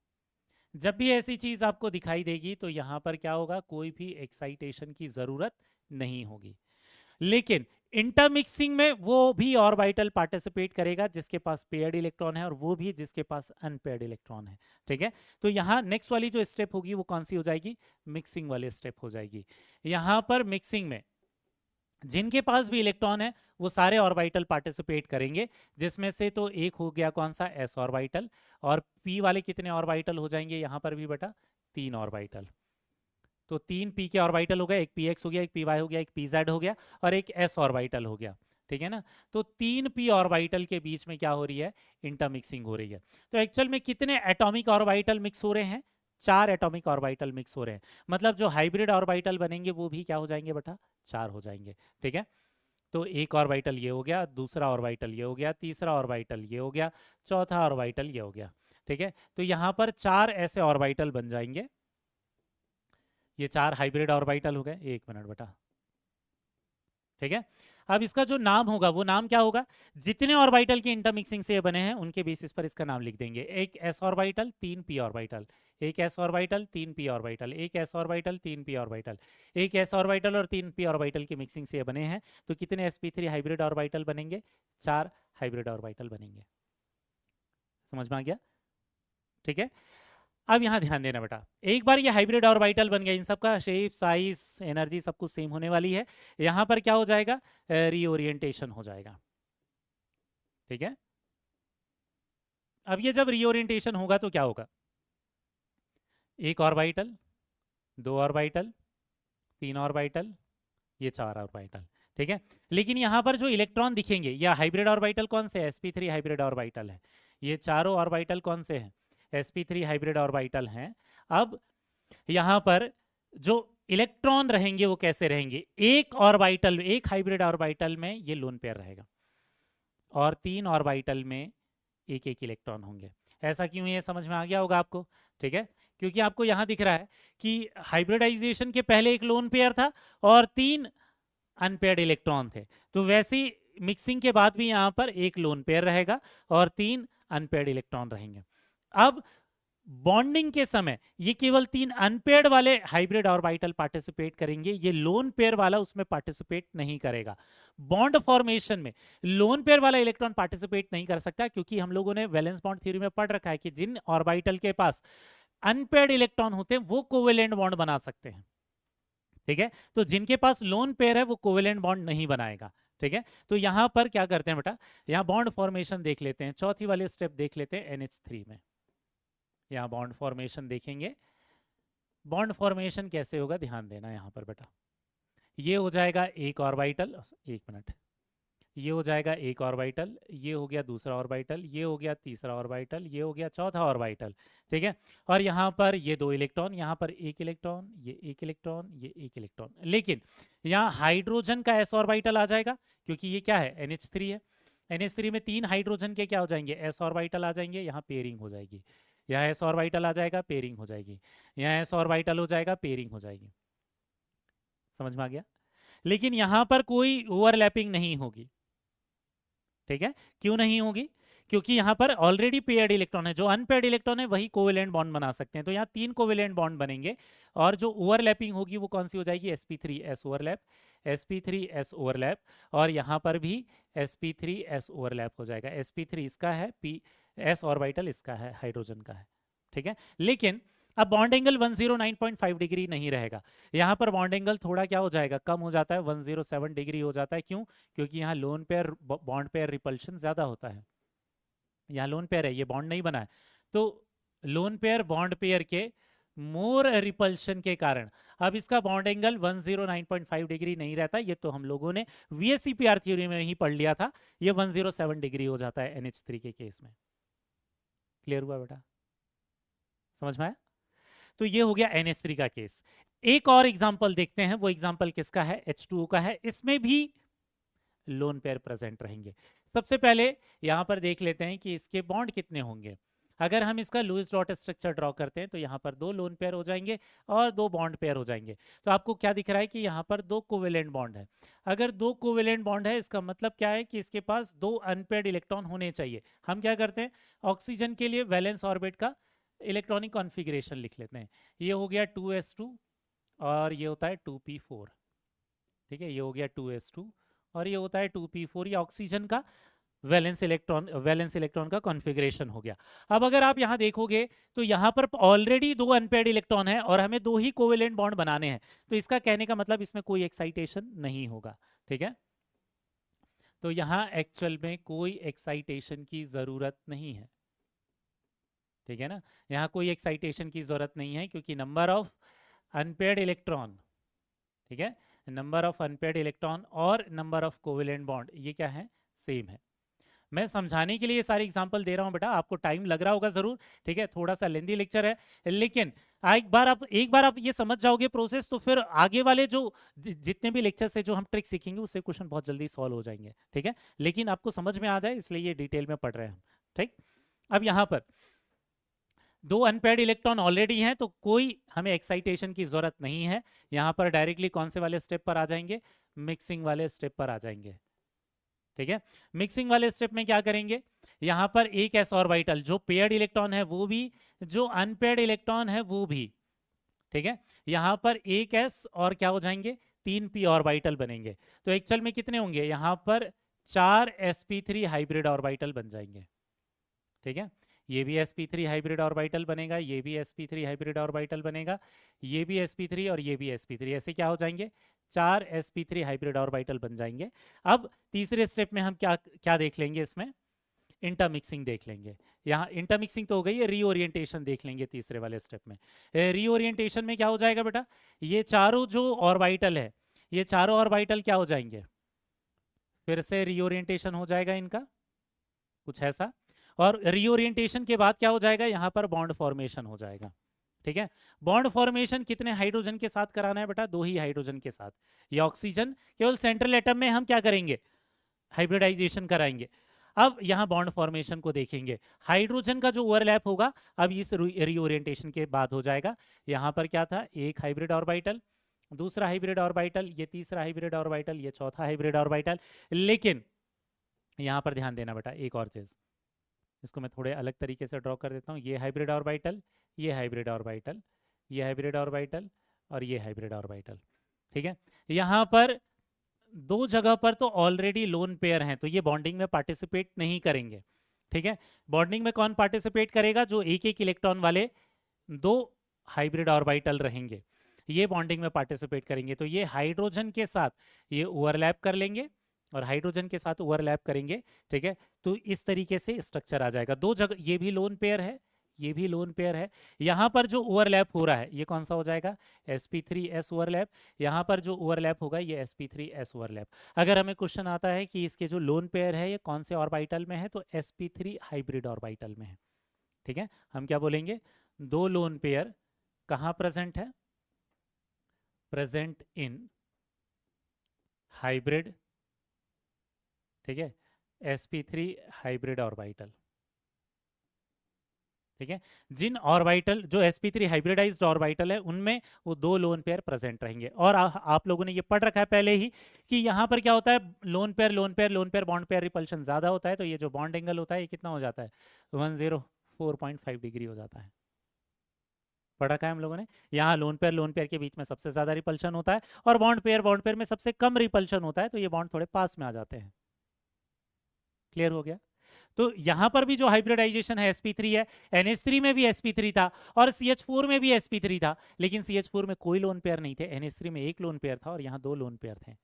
जब भी ऐसी चीज आपको दिखाई देगी तो यहां पर क्या होगा, कोई भी एक्साइटेशन की जरूरत नहीं होगी। लेकिन इंटरमिक्सिंग में वो भी ऑर्बिटल पार्टिसिपेट करेगा जिसके पास पेयर्ड इलेक्ट्रॉन है और वो भी जिसके पास अनपेयर्ड इलेक्ट्रॉन है। ठीक है, तो यहां नेक्स्ट वाली जो स्टेप होगी वो कौन सी हो जाएगी, मिक्सिंग वाली स्टेप हो जाएगी। यहां पर मिक्सिंग में जिनके पास भी इलेक्ट्रॉन है वो सारे ऑर्बिटल पार्टिसिपेट करेंगे, जिसमें से तो एक हो गया कौन सा, s ऑर्बिटल, और p वाले कितने ऑर्बिटल हो जाएंगे यहां पर भी बेटा, 3 ऑर्बिटल। तो 3 p के ऑर्बिटल हो गए, एक px हो गया, एक py हो गया, एक pz हो गया और एक s ऑर्बिटल हो गया। ठीक है ना, तो 3 p ऑर्बिटल के बीच में क्या हो रही है, इंटरमिक्सिंग हो रही है। तो एक्चुअल में कितने एटॉमिक ऑर्बिटल मिक्स हो रहे हैं, 4 एटॉमिक ऑर्बिटल मिक्स हो रहे हैं। मतलब जो हाइब्रिड ऑर्बिटल बनेंगे वो भी क्या हो जाएंगे बेटा, 4 हो जाएंगे। ठीक है, तो एक ऑर्बिटल ये हो गया, दूसरा ऑर्बिटल ये हो गया, तीसरा ऑर्बिटल ये हो गया, चौथा ऑर्बिटल ये हो गया। ठीक है, तो यहां पर 4 ऐसे ऑर्बिटल बन जाएंगे। ये 4 हाइब्रिड ऑर्बिटल हो गए। एक मिनट बेटा, ठीक है। अब इसका जो नाम होगा वो नाम क्या होगा, जितने ऑर्बिटल की इंटरमिक्सिंग से ये बने हैं उनके बेसिस पर इसका नाम लिख देंगे। एक s ऑर्बिटल 3 p ऑर्बिटल, एक s ऑर्बिटल 3 p ऑर्बिटल, एक s ऑर्बिटल 3 p ऑर्बिटल, एक s ऑर्बिटल और 3 p ऑर्बिटल की मिक्सिंग से ये बने हैं। तो कितने sp3 हाइब्रिड ऑर्बिटल बनेंगे, 4 हाइब्रिड ऑर्बिटल बनेंगे। समझ में आ गया, ठीक है। अब यहाँ ध्यान देना बेटा, एक बार ये हाइब्रिड ऑर्बिटल बन गया, इन सब का शेप साइज एनर्जी सब कुछ सेम होने वाली है। यहाँ पर क्या हो जाएगा, रीओरिएंटेशन हो जाएगा। ठीक है, अब ये जब रीओरिएंटेशन होगा तो क्या होगा, एक ऑर्बिटल, 2 ऑर्बिटल, 3 ऑर्बिटल, ये 4 ऑर्बिटल। ठीक है, लेकिन यहाँ पर जो इलेक्ट्रॉन दिखेंगे, या हाइब्रिड ऑर्बिटल कौन से, sp3 हाइब्रिड ऑर्बिटल है। ये चारों ऑर्बिटल कौन से हैं, sp3 हाइब्रिड ऑर्बिटल हैं। अब यहाँ पर जो इलेक्ट्रॉन रहेंगे वो कैसे रहेंगे, एक ऑर्बिटल, एक हाइब्रिड ऑर्बिटल में ये लोन पेयर रहेगा और 3 ऑर्बिटल में एक एक इलेक्ट्रॉन होंगे। ऐसा क्यों, ये समझ में आ गया होगा आपको। ठीक है, क्योंकि आपको यहां दिख रहा है कि हाइब्रिडाइजेशन के पहले एक लोन पेयर था और 3 अनपेयर्ड इलेक्ट्रॉन थे, तो वैसी मिक्सिंग के बाद भी यहां पर एक लोन पेयर रहेगा और 3 अनपेयर्ड इलेक्ट्रॉन रहेंगे। अब बॉन्डिंग के समय ये केवल 3 अनपेयर्ड वाले हाइब्रिड ऑर्बिटल पार्टिसिपेट करेंगे, ये लोन पेयर वाला उसमें पार्टिसिपेट नहीं करेगा। बॉन्ड फॉर्मेशन में लोन पेयर वाला इलेक्ट्रॉन पार्टिसिपेट नहीं कर सकता, क्योंकि हम लोगों ने वैलेंस बॉन्ड थ्योरी में पढ़ रखा है कि जिन ऑर्बिटल के पास अनपेयर्ड इलेक्ट्रॉन होते हैं वो कोवेलेंट बॉन्ड बना सकते हैं। ठीक है, तो जिनके पास लोन पेयर है वो कोवेलेंट बॉन्ड नहीं बनाएगा। ठीक है, तो यहां पर क्या करते हैं बेटा, यहां बॉन्ड फॉर्मेशन देख लेते हैं, चौथी वाले स्टेप देख लेते हैं NH3 में। यहाँ बॉन्ड फॉर्मेशन देखेंगे, बॉन्ड फॉर्मेशन कैसे होगा ध्यान देना यहाँ पर बेटा। ये हो जाएगा एक ऑर्बिटल, एक मिनट, ये हो जाएगा एक ऑर्बिटल, ये हो गया दूसरा ऑर्बिटल, ये हो गया तीसरा ऑर्बिटल, ये हो गया चौथा ऑर्बिटल। ठीक है, और यहाँ पर ये 2 इलेक्ट्रॉन, यहाँ पर एक इलेक्ट्रॉन, ये एक इलेक्ट्रॉन, ये एक इलेक्ट्रॉन। लेकिन यहाँ हाइड्रोजन का s ऑर्बिटल आ जाएगा, क्योंकि ये क्या है, NH3 है। NH3 में 3 हाइड्रोजन के क्या हो जाएंगे, s ऑर्बिटल आ जाएंगे, यहाँ पेयरिंग हो जाएगी। यहाँ s ऑर्बिटल आ जाएगा, पेयरिंग हो जाएगी। यहाँ s ऑर्बिटल हो जाएगा, पेयरिंग हो जाएगी। समझ में आ गया। लेकिन यहां पर कोई ओवरलैपिंग नहीं होगी। ठीक है, क्यों नहीं होगी? क्योंकि यहां पर ऑलरेडी पेयर्ड इलेक्ट्रॉन है, जो अनपेयर्ड इलेक्ट्रॉन है वही कोवेलेंट बॉन्ड बना सकते हैं, तो यहाँ 3 कोवेलेंट बॉन्ड बनेंगे और जो ओवरलैपिंग होगी वो कौन सी हो जाएगी? sp3s ओवरलैप, sp3s ओवरलैप, और यहाँ पर भी sp3s ओवरलैप हो जाएगा। sp3 इसका है, p s ऑर्बिटल इसका है, हाइड्रोजन का है। ठीक है, लेकिन अब बॉन्ड एंगल 109.5 डिग्री नहीं रहेगा, यहाँ पर बॉन्ड एंगल थोड़ा क्या हो जाएगा? कम हो जाता है, 107 डिग्री हो जाता है। क्यों? क्योंकि यहाँ lone pair bond pair repulsion ज्यादा होता है, यहाँ लोन पेयर है, ये बॉन्ड नहीं बना है, तो लोन पेयर बॉन्ड पेयर के मोर रिपल्शन के कारण अब इसका बॉन्ड एंगल 109.5 डिग्री नहीं रहता। ये तो हम लोगों ने VSEPR थ्योरी में ही पढ़ लिया था, ये 107 डिग्री हो जाता है NH3 के केस में। क्लियर हुआ बेटा? समझ में आया? तो ये हो गया NH3 का केस। एक और एग्जांपल देखते हैं, वो एग्जांपल किसका है? H2O का है। इसमें भी लोन पेयर प्रेजेंट रहेंगे। सबसे पहले यहां पर देख लेते हैं कि इसके बॉन्ड कितने होंगे। अगर हम इसका लुईस डॉट स्ट्रक्चर ड्रॉ करते हैं तो यहाँ पर 2 लोन पेयर हो जाएंगे और 2 बॉन्ड पेयर हो जाएंगे। तो आपको क्या दिख रहा है कि यहाँ पर 2 कोवेलेंट बॉन्ड है। अगर 2 कोवेलेंट बॉन्ड है, इसका मतलब क्या है कि इसके पास 2 अनपेयर्ड इलेक्ट्रॉन होने चाहिए। हम क्या करते हैं? ऑक्सीजन के लिए वैलेंस ऑर्बिट का इलेक्ट्रॉनिक कॉन्फ़िगरेशन लिख लेते हैं। ये हो गया 2s2 और ये होता है 2p4। ठीक है, ये हो गया 2s2 और ये होता है 2p4। ये ऑक्सीजन का वैलेंस इलेक्ट्रॉन का कॉन्फ़िगरेशन हो गया। अब अगर आप यहां देखोगे तो यहां पर ऑलरेडी 2 अनपेयर्ड इलेक्ट्रॉन है और हमें 2 ही कोवेलेंट बॉन्ड बनाने हैं, तो इसका कहने का मतलब इसमें कोई एक्साइटेशन नहीं होगा। ठीक है, तो यहां एक्चुअल में कोई एक्साइटेशन की जरूरत नहीं है। ठीक है ना, यहां कोई एक्साइटेशन की जरूरत नहीं है क्योंकि नंबर ऑफ अनपेयर्ड इलेक्ट्रॉन, ठीक है, नंबर ऑफ अनपेयर्ड इलेक्ट्रॉन और नंबर ऑफ कोवेलेंट बॉन्ड ये क्या है? सेम है। मैं समझाने के लिए सारे एग्जांपल दे रहा हूं बेटा, आपको टाइम लग रहा होगा जरूर। ठीक है, थोड़ा सा लेंदी लेक्चर है, लेकिन एक बार आप ये समझ जाओगे प्रोसेस, तो फिर आगे वाले जो जितने भी लेक्चर्स है, जो हम ट्रिक सीखेंगे, उससे क्वेश्चन बहुत जल्दी सॉल्व हो जाएंगे। ठीक है, लेकिन आपको समझ में आ जाए इसलिए ये डिटेल में पढ़ रहे हैं हम। ठीक, अब यहाँ पर 2 अनपेयर्ड इलेक्ट्रॉन ऑलरेडी हैं, तो कोई हमें एक्साइटेशन की जरूरत नहीं है। यहाँ पर डायरेक्टली कौन से वाले स्टेप पर आ जाएंगे? मिक्सिंग वाले स्टेप पर आ जाएंगे। ठीक है, मिक्सिंग वाले स्टेप में क्या करेंगे? यहां पर एक s ऑर्बिटल, जो पेयर्ड इलेक्ट्रॉन है वो भी, जो अनपेयर्ड इलेक्ट्रॉन है वो भी। ठीक है, यहां पर एक s और क्या हो जाएंगे? 3 p ऑर्बिटल बनेंगे। तो एक्चुअल में कितने होंगे? यहां पर 4 sp3 हाइब्रिड ऑर्बिटल बन जाएंगे। ठीक है, ये भी sp3 हाइब्रिड ऑर्बिटल बनेगा, ये भी sp3 हाइब्रिड ऑर्बिटल बनेगा, ये भी sp3 और ये भी sp3, ऐसे क्या हो जाएंगे? 4 sp3 हाइब्रिड ऑर्बिटल बन जाएंगे। अब तीसरे स्टेप में हम क्या क्या देख लेंगे? इसमें इंटरमिक्सिंग देख लेंगे। यहाँ इंटरमिक्सिंग तो हो गई है, रीओरिएंटेशन देख लेंगे तीसरे वाले स्टेप में। रीओरिएंटेशन में क्या हो जाएगा बेटा? ये चारों जो ऑर्बिटल है, ये चारों ऑर्बिटल क्या हो जाएंगे? फिर से रीओरिएंटेशन हो जाएगा इनका, कुछ ऐसा। और रीओरिएंटेशन के बाद क्या हो जाएगा? यहाँ पर बॉन्ड फॉर्मेशन हो जाएगा। ठीक है, बॉन्ड फॉर्मेशन कितने हाइड्रोजन के साथ कराना है बेटा? 2 ही हाइड्रोजन के साथ। ये ऑक्सीजन केवल सेंट्रल एटम में हम क्या करेंगे? हाइब्रिडाइजेशन कराएंगे। अब यहाँ बॉन्ड फॉर्मेशन को देखेंगे, हाइड्रोजन का जो ओवरलैप होगा अब इस रीओरिएंटेशन के बाद हो जाएगा। यहाँ पर क्या था? एक हाइब्रिड ऑर्बिटल, दूसरा हाइब्रिड ऑर्बिटल, ये तीसरा हाइब्रिड ऑर्बिटल, ये चौथा हाइब्रिड ऑर्बिटल। लेकिन यहाँ पर ध्यान देना बेटा एक और चीज, इसको मैं थोड़े अलग तरीके से ड्रॉ कर देता हूँ। ये हाइब्रिड ऑर्बिटल, ये हाइब्रिड ऑर्बिटल, ये हाइब्रिड ऑर्बिटल और ये हाइब्रिड ऑर्बिटल। ठीक है, यहाँ पर 2 जगह पर तो ऑलरेडी लोन पेयर हैं, तो ये बॉन्डिंग में पार्टिसिपेट नहीं करेंगे। ठीक है, बॉन्डिंग में कौन पार्टिसिपेट करेगा? जो एक एक इलेक्ट्रॉन वाले 2 हाइब्रिड ऑर्बिटल रहेंगे, ये बॉन्डिंग में पार्टिसिपेट करेंगे। तो ये हाइड्रोजन के साथ ये ओवरलैप कर लेंगे और हाइड्रोजन के साथ ओवरलैप करेंगे। ठीक है, तो इस तरीके से स्ट्रक्चर आ जाएगा। 2 जगह ये भी लोन पेयर है, ये भी लोन पेयर है। यहाँ पर जो ओवरलैप हो रहा है ये कौन सा हो जाएगा? sp3s overlap. यहाँ पर जो ओवरलैप होगा ये sp3s ओवरलैप। अगर हमें क्वेश्चन आता है कि इसके जो लोन पेयर है ये कौन से ऑर्बिटल में है, तो sp3 हाइब्रिड ऑर्बिटल में है। ठीक है, हम क्या बोलेंगे? 2 लोन पेयर कहाँ प्रेजेंट है? प्रेजेंट इन हाइब्रिड, ठीक है, sp3 हाइब्रिड ऑर्बिटल। ठीक है। जिन ऑर्बिटल जो sp3 हाइब्रिडाइज्ड ऑर्बिटल है उनमें वो 2 लोन पेयर प्रेजेंट रहेंगे। और आप लोगों ने ये पढ़ रखा है पहले ही कि यहाँ पर क्या होता है, lone pair lone pair lone pair bond pair repulsion ज्यादा होता है, तो ये जो बॉन्ड एंगल होता है ये कितना हो जाता है, 104.5 डिग्री हो जाता है। पढ़ रखा है हम लोगों ने। यहाँ लोन पेयर के बीच में सबसे ज्यादा रिपल्शन होता है और बॉन्ड पेयर में सबसे कम रिपल्शन होता है, तो ये बॉन्ड थोड़े पास में आ जाते हैं। क्लियर हो गया। तो यहां पर भी जो हाइब्रिडाइजेशन है sp3 है, NH3 में भी sp3 था और CH4 में भी sp3 था, लेकिन CH4 में कोई लोन पेयर नहीं थे, NH3 में एक लोन पेयर था और यहाँ 2 लोन पेयर थे।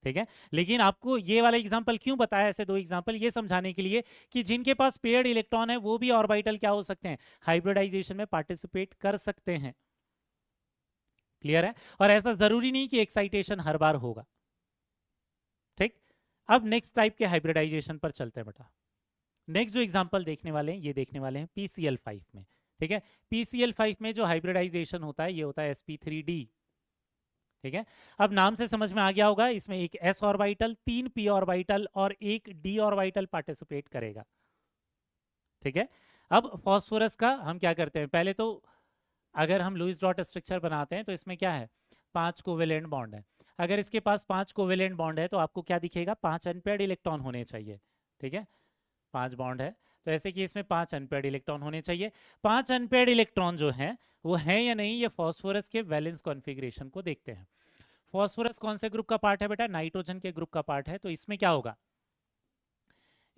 ठीक है। लेकिन आपको ये वाला एग्जांपल क्यों बताया, ऐसे 2 एग्जांपल ये समझाने के लिए कि जिनके पास पेयर्ड इलेक्ट्रॉन है वो भी ऑर्बिटल क्या हो सकते हैं, हाइब्रिडाइजेशन में पार्टिसिपेट कर सकते हैं। क्लियर है। और ऐसा जरूरी नहीं कि एक्साइटेशन हर बार होगा। ठीक। अब नेक्स्ट टाइप के हाइब्रिडाइजेशन पर चलते हैं बेटा। नेक्स्ट जो एग्जांपल देखने वाले हैं ये देखने वाले हैं PCl5 में। ठीक है। PCl5 में जो हाइब्रिडाइजेशन होता है ये होता है sp3d। ठीक है। अब नाम से समझ में आ गया होगा, इसमें एक s ऑर्बिटल, 3 p ऑर्बिटल और एक d ऑर्बिटल पार्टिसिपेट करेगा। ठीक है। अब फास्फोरस का हम क्या करते हैं, पहले तो अगर हम लुईस डॉट स्ट्रक्चर बनाते हैं तो इसमें क्या है, 5 कोवेलेंट बॉन्ड है। अगर इसके पास 5 कोवेलेंट बॉन्ड है तो आपको क्या दिखेगा, 5 अनपेयर्ड इलेक्ट्रॉन होने चाहिए। ठीक है। 5 बॉन्ड है तो ऐसे कि इसमें 5 अनपेयर्ड इलेक्ट्रॉन होने चाहिए। 5 अनपेयर्ड इलेक्ट्रॉन जो हैं वो हैं या नहीं, ये फास्फोरस के वैलेंस कॉन्फ़िगरेशन को देखते हैं। फास्फोरस कौन से ग्रुप का पार्ट है बेटा, नाइट्रोजन के ग्रुप का पार्ट है, तो इसमें क्या होगा,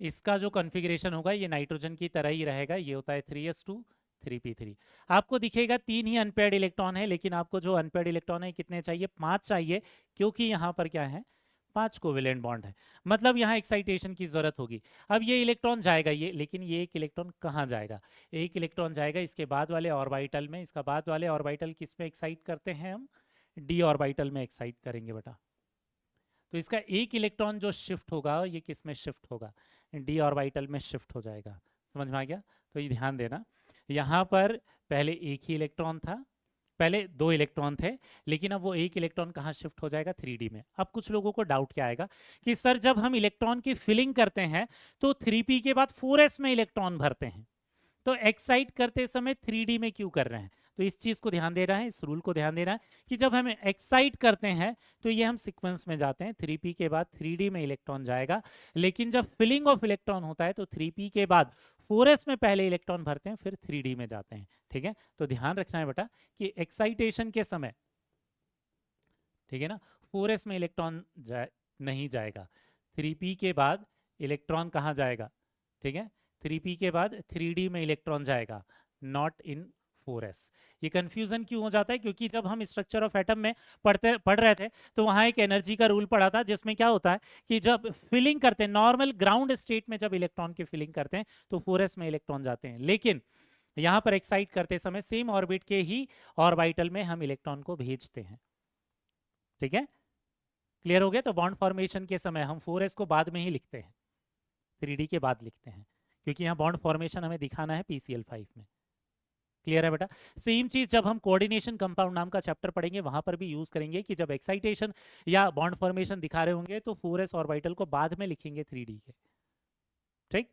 इसका जो कॉन्फ़िगरेशन होगा ये नाइट्रोजन की तरह ही रहेगा, ये होता है 3s2 3p3। आपको दिखेगा 3 ही अनपेयर्ड इलेक्ट्रॉन है, लेकिन आपको जो अनपेयर्ड इलेक्ट्रॉन है कितने चाहिए, 5 चाहिए, क्योंकि यहाँ पर क्या है, 5 कोवेलेंट बॉन्ड है, मतलब यहाँ एक्साइटेशन की जरूरत होगी। अब ये इलेक्ट्रॉन जाएगा ये, लेकिन ये एक इलेक्ट्रॉन कहाँ जाएगा, एक इलेक्ट्रॉन जाएगा इसके बाद वाले ऑर्बिटल में। इसका बाद वाले ऑर्बिटल किस में एक्साइट करते हैं हम, डी ऑर्बिटल में एक्साइट करेंगे बेटा। तो इसका एक इलेक्ट्रॉन जो शिफ्ट होगा ये किस में शिफ्ट होगा, डी ऑर्बिटल में शिफ्ट हो जाएगा। समझ में आ गया। तो ये ध्यान देना, यहाँ पर पहले एक ही इलेक्ट्रॉन था, पहले 2 इलेक्ट्रॉन थे, लेकिन अब वो एक इलेक्ट्रॉन कहाँ शिफ्ट हो जाएगा, 3d में। अब कुछ लोगों को डाउट क्या आएगा कि सर जब हम इलेक्ट्रॉन की फिलिंग करते हैं तो 3p के बाद 4s में इलेक्ट्रॉन भरते हैं, तो एक्साइट करते समय 3d में क्यों कर रहे हैं। तो इस चीज को ध्यान दे रहा है, इस रूल को ध्यान दे रहा है कि जब हम एक्साइट करते हैं तो ये हम सीक्वेंस में जाते हैं, 3p के बाद 3d में इलेक्ट्रॉन जाएगा, लेकिन जब फिलिंग ऑफ इलेक्ट्रॉन होता है तो 3p के बाद 4s में पहले इलेक्ट्रॉन भरते हैं फिर 3d में जाते हैं। ठीक है। तो ध्यान रखना है बेटा कि एक्साइटेशन के समय, ठीक है ना, 4s में इलेक्ट्रॉन नहीं जाएगा, 3p के बाद इलेक्ट्रॉन कहाँ जाएगा, ठीक है, 3p के बाद 3d में इलेक्ट्रॉन जाएगा, नॉट इन 4s। ये कंफ्यूजन क्यों हो जाता है, क्योंकि जब हम स्ट्रक्चर ऑफ एटम में पढ़ रहे थे तो वहां एक एनर्जी का रूल पढ़ा था, जिसमें क्या होता है कि जब फिलिंग करते हैं नॉर्मल ग्राउंड स्टेट में, जब इलेक्ट्रॉन की फिलिंग करते हैं तो 4s में इलेक्ट्रॉन जाते हैं, लेकिन यहां पर एक्साइट करते समय सेम ऑर्बिट के ही ऑर्बिटल में हम इलेक्ट्रॉन को भेजते हैं। ठीक है। क्लियर हो गया। तो बॉन्ड फॉर्मेशन के समय हम 4s को बाद में ही लिखते हैं, 3d के बाद लिखते हैं, क्योंकि यहाँ बॉन्ड फॉर्मेशन हमें दिखाना है PCl5 में। क्लियर है बेटा। सेम चीज जब हम कोऑर्डिनेशन कंपाउंड नाम का चैप्टर पढ़ेंगे वहां पर भी यूज करेंगे कि जब एक्साइटेशन या बॉन्ड फॉर्मेशन दिखा रहे होंगे तो 4s ऑर्बिटल को बाद में लिखेंगे 3d के। ठीक।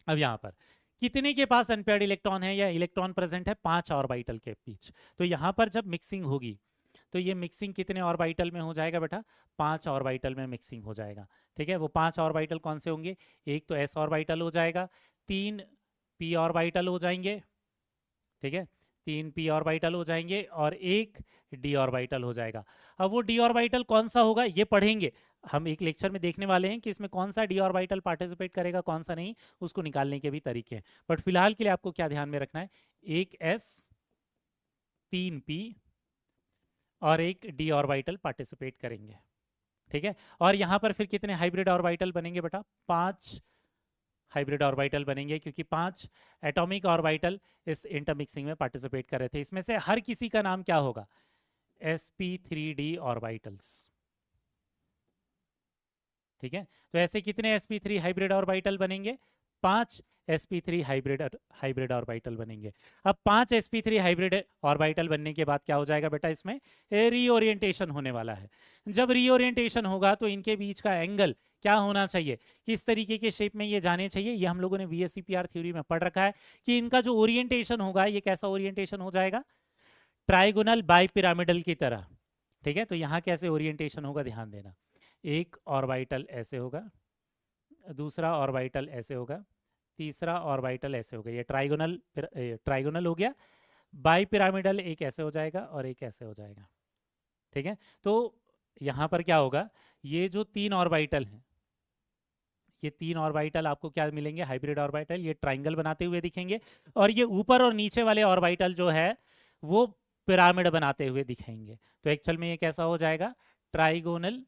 अब यहाँ पर कितने के पास अनपेयर्ड इलेक्ट्रॉन है या इलेक्ट्रॉन प्रेजेंट है, 5 ऑर्बिटल के बीच। तो यहाँ पर जब मिक्सिंग होगी तो ये मिक्सिंग कितने ऑर्बिटल में हो जाएगा बेटा, 5 ऑर्बिटल में मिक्सिंग हो जाएगा। ठीक है। वो 5 ऑर्बिटल कौन से होंगे, एक तो s ऑर्बिटल हो जाएगा, 3 p ऑर्बिटल हो जाएंगे, ठीक है, 3 p ऑर्बिटल हो जाएंगे और एक d ऑर्बिटल हो जाएगा। अब वो d ऑर्बिटल कौन सा होगा ये पढ़ेंगे हम, एक लेक्चर में देखने वाले हैं कि इसमें कौन सा d ऑर्बिटल पार्टिसिपेट करेगा कौन सा नहीं, उसको निकालने के भी तरीके हैं। बट फिलहाल के लिए आपको क्या ध्यान में रखना है, एक s 3 p और एक d ऑर्बिटल पार्टिसिपेट करेंगे। ठीक है। और यहाँ पर फिर कितने हाइब्रिड ऑर्बिटल बनेंगे बेटा, 5 हाइब्रिड ऑर्बिटल बनेंगे, क्योंकि 5 एटॉमिक ऑर्बिटल इस इंटरमिक्सिंग में पार्टिसिपेट कर रहे थे। इसमें से हर किसी का नाम क्या होगा, sp3d ऑर्बिटल्स। ठीक है। तो ऐसे कितने sp3 हाइब्रिड ऑर्बिटल बनेंगे, 5 sp3 हाइब्रिड ऑर्बिटल बनेंगे। अब 5 sp3 हाइब्रिड ऑर्बिटल बनने के बाद क्या हो जाएगा बेटा, इसमें रीओरिएंटेशन होने वाला है। जब रीओरिएंटेशन होगा तो इनके बीच का एंगल क्या होना चाहिए, किस तरीके के शेप में ये जाने चाहिए, ये हम लोगों ने VSEPR थ्योरी में पढ़ रखा है कि इनका जो ओरिएंटेशन होगा ये कैसा ओरिएंटेशन हो जाएगा, ट्राइगोनल बाइपिरामिडल की तरह। ठीक है, तो यहाँ कैसे ओरिएंटेशन होगा ध्यान देना, एक ऑर्बिटल ऐसे होगा, दूसरा ऑर्बिटल ऐसे होगा, तीसरा ऑर्बिटल ऐसे होगा, ये ट्राइगोनल हो गया। बाइपिरामिडल एक ऐसे हो जाएगा और एक ऐसे हो जाएगा। ठीक है, तो यहाँ पर क्या होगा, ये जो 3 ऑर्बिटल हैं, ये 3 ऑर्बिटल आपको क्या मिलेंगे, हाइब्रिड ऑर्बिटल, ये ट्राइंगल बनाते हुए दिखेंगे, और ये ऊपर और नीचे वाले ऑर्बिटल जो है वो पिरामिड बनाते हुए दिखेंगे। तो एक्चुअल में ये कैसा हो जाएगा, ट्राइगोनल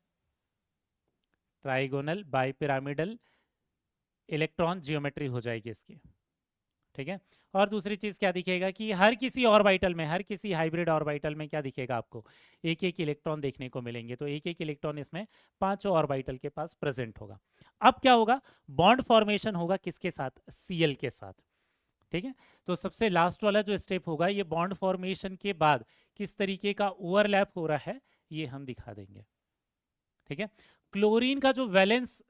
बाइपिरामिडल इलेक्ट्रॉन जियोमेट्री हो जाएगी इसकी। ठीक है, और दूसरी चीज क्या दिखेगा कि हर किसी ऑर्बिटल में, हर किसी हाइब्रिड ऑर्बिटल में क्या दिखेगा आपको, एक एक इलेक्ट्रॉन देखने को मिलेंगे। तो एक एक इलेक्ट्रॉन इसमें पांचों ऑर्बिटल के पास प्रेजेंट होगा। अब क्या होगा, बॉन्ड फॉर्मेशन होगा किसके साथ, Cl के साथ। ठीक है, तो सबसे लास्ट वाला जो स्टेप होगा, ये बॉन्ड फॉर्मेशन के बाद किस तरीके का ओवरलैप हो रहा है ये हम दिखा देंगे। ठीक है, क्लोरीन का जो वैलेंस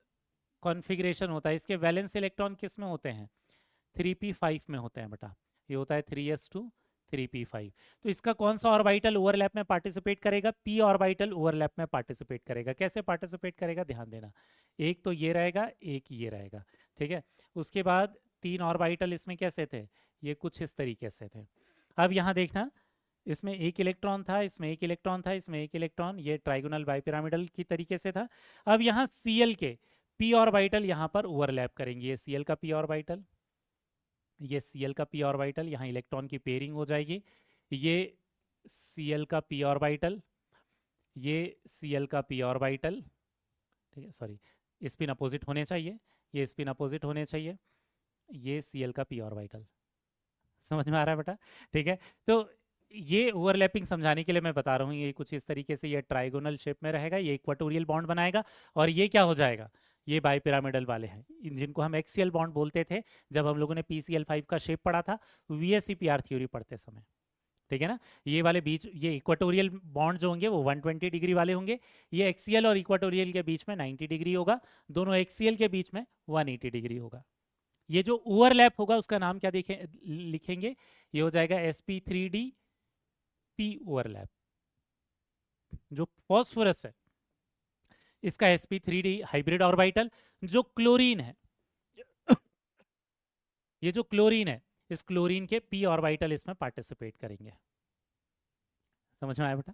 कॉन्फ़िगरेशन होता है, इसके वैलेंस इलेक्ट्रॉन किस में होते हैं, 3p5 में होते हैं बेटा, ये होता है 3s2 3p5। तो इसका कौन सा ऑर्बिटल ओवरलैप में पार्टिसिपेट करेगा, p ऑर्बिटल ओवरलैप में पार्टिसिपेट करेगा। कैसे पार्टिसिपेट करेगा ध्यान देना, एक तो ये रहेगा, एक ये रहेगा। ठीक है, उसके बाद 3 ऑर्बिटल इसमें कैसे थे, ये कुछ इस तरीके से थे। अब यहाँ देखना, इसमें एक इलेक्ट्रॉन था, इसमें एक इलेक्ट्रॉन था, इसमें एक इलेक्ट्रॉन, ये ट्राइगोनल बाइपिरामिडल की तरीके से था। अब यहाँ Cl के p ऑर्बिटल यहाँ पर ओवरलैप करेंगे, ये Cl का p ऑर्बिटल, ये Cl का p ऑर्बिटल, यहाँ इलेक्ट्रॉन की पेयरिंग हो जाएगी, ये Cl का p ऑर्बिटल, ये Cl का p ऑर्बिटल। ठीक है, सॉरी, स्पिन अपोजिट होने चाहिए, ये स्पिन अपोजिट होने चाहिए, ये Cl का p ऑर्बिटल। समझ में आ रहा है बेटा। ठीक है, तो ये ओवरलैपिंग समझाने के लिए मैं बता रहा हूँ, ये कुछ इस तरीके से ये ट्राइगोनल शेप में रहेगा, ये इक्वाटोरियल बॉन्ड बनाएगा, और ये क्या हो जाएगा, ये बाइपिरामिडल वाले हैं, जिनको हम एक्सियल बॉन्ड बोलते थे जब हम लोगों ने PCl5 का शेप पढ़ा था VSEPR थ्योरी पढ़ते समय। ठीक है ना, ये वाले बीच, ये इक्वाटोरियल बॉन्ड जो होंगे वो 120 डिग्री वाले होंगे, ये एक्सियल और इक्वाटोरियल के बीच में 90 डिग्री होगा, दोनों एक्सियल के बीच में 180 डिग्री होगा। ये जो ओवरलैप होगा उसका नाम क्या लिखेंगे, ये हो जाएगा sp3d p ओवरलैप। जो फॉस्फोरस है इसका sp3d हाइब्रिड ऑर्बिटल, जो क्लोरीन है, ये जो क्लोरीन है, इस क्लोरीन के p ऑर्बिटल इसमें पार्टिसिपेट करेंगे। समझ में आया बेटा।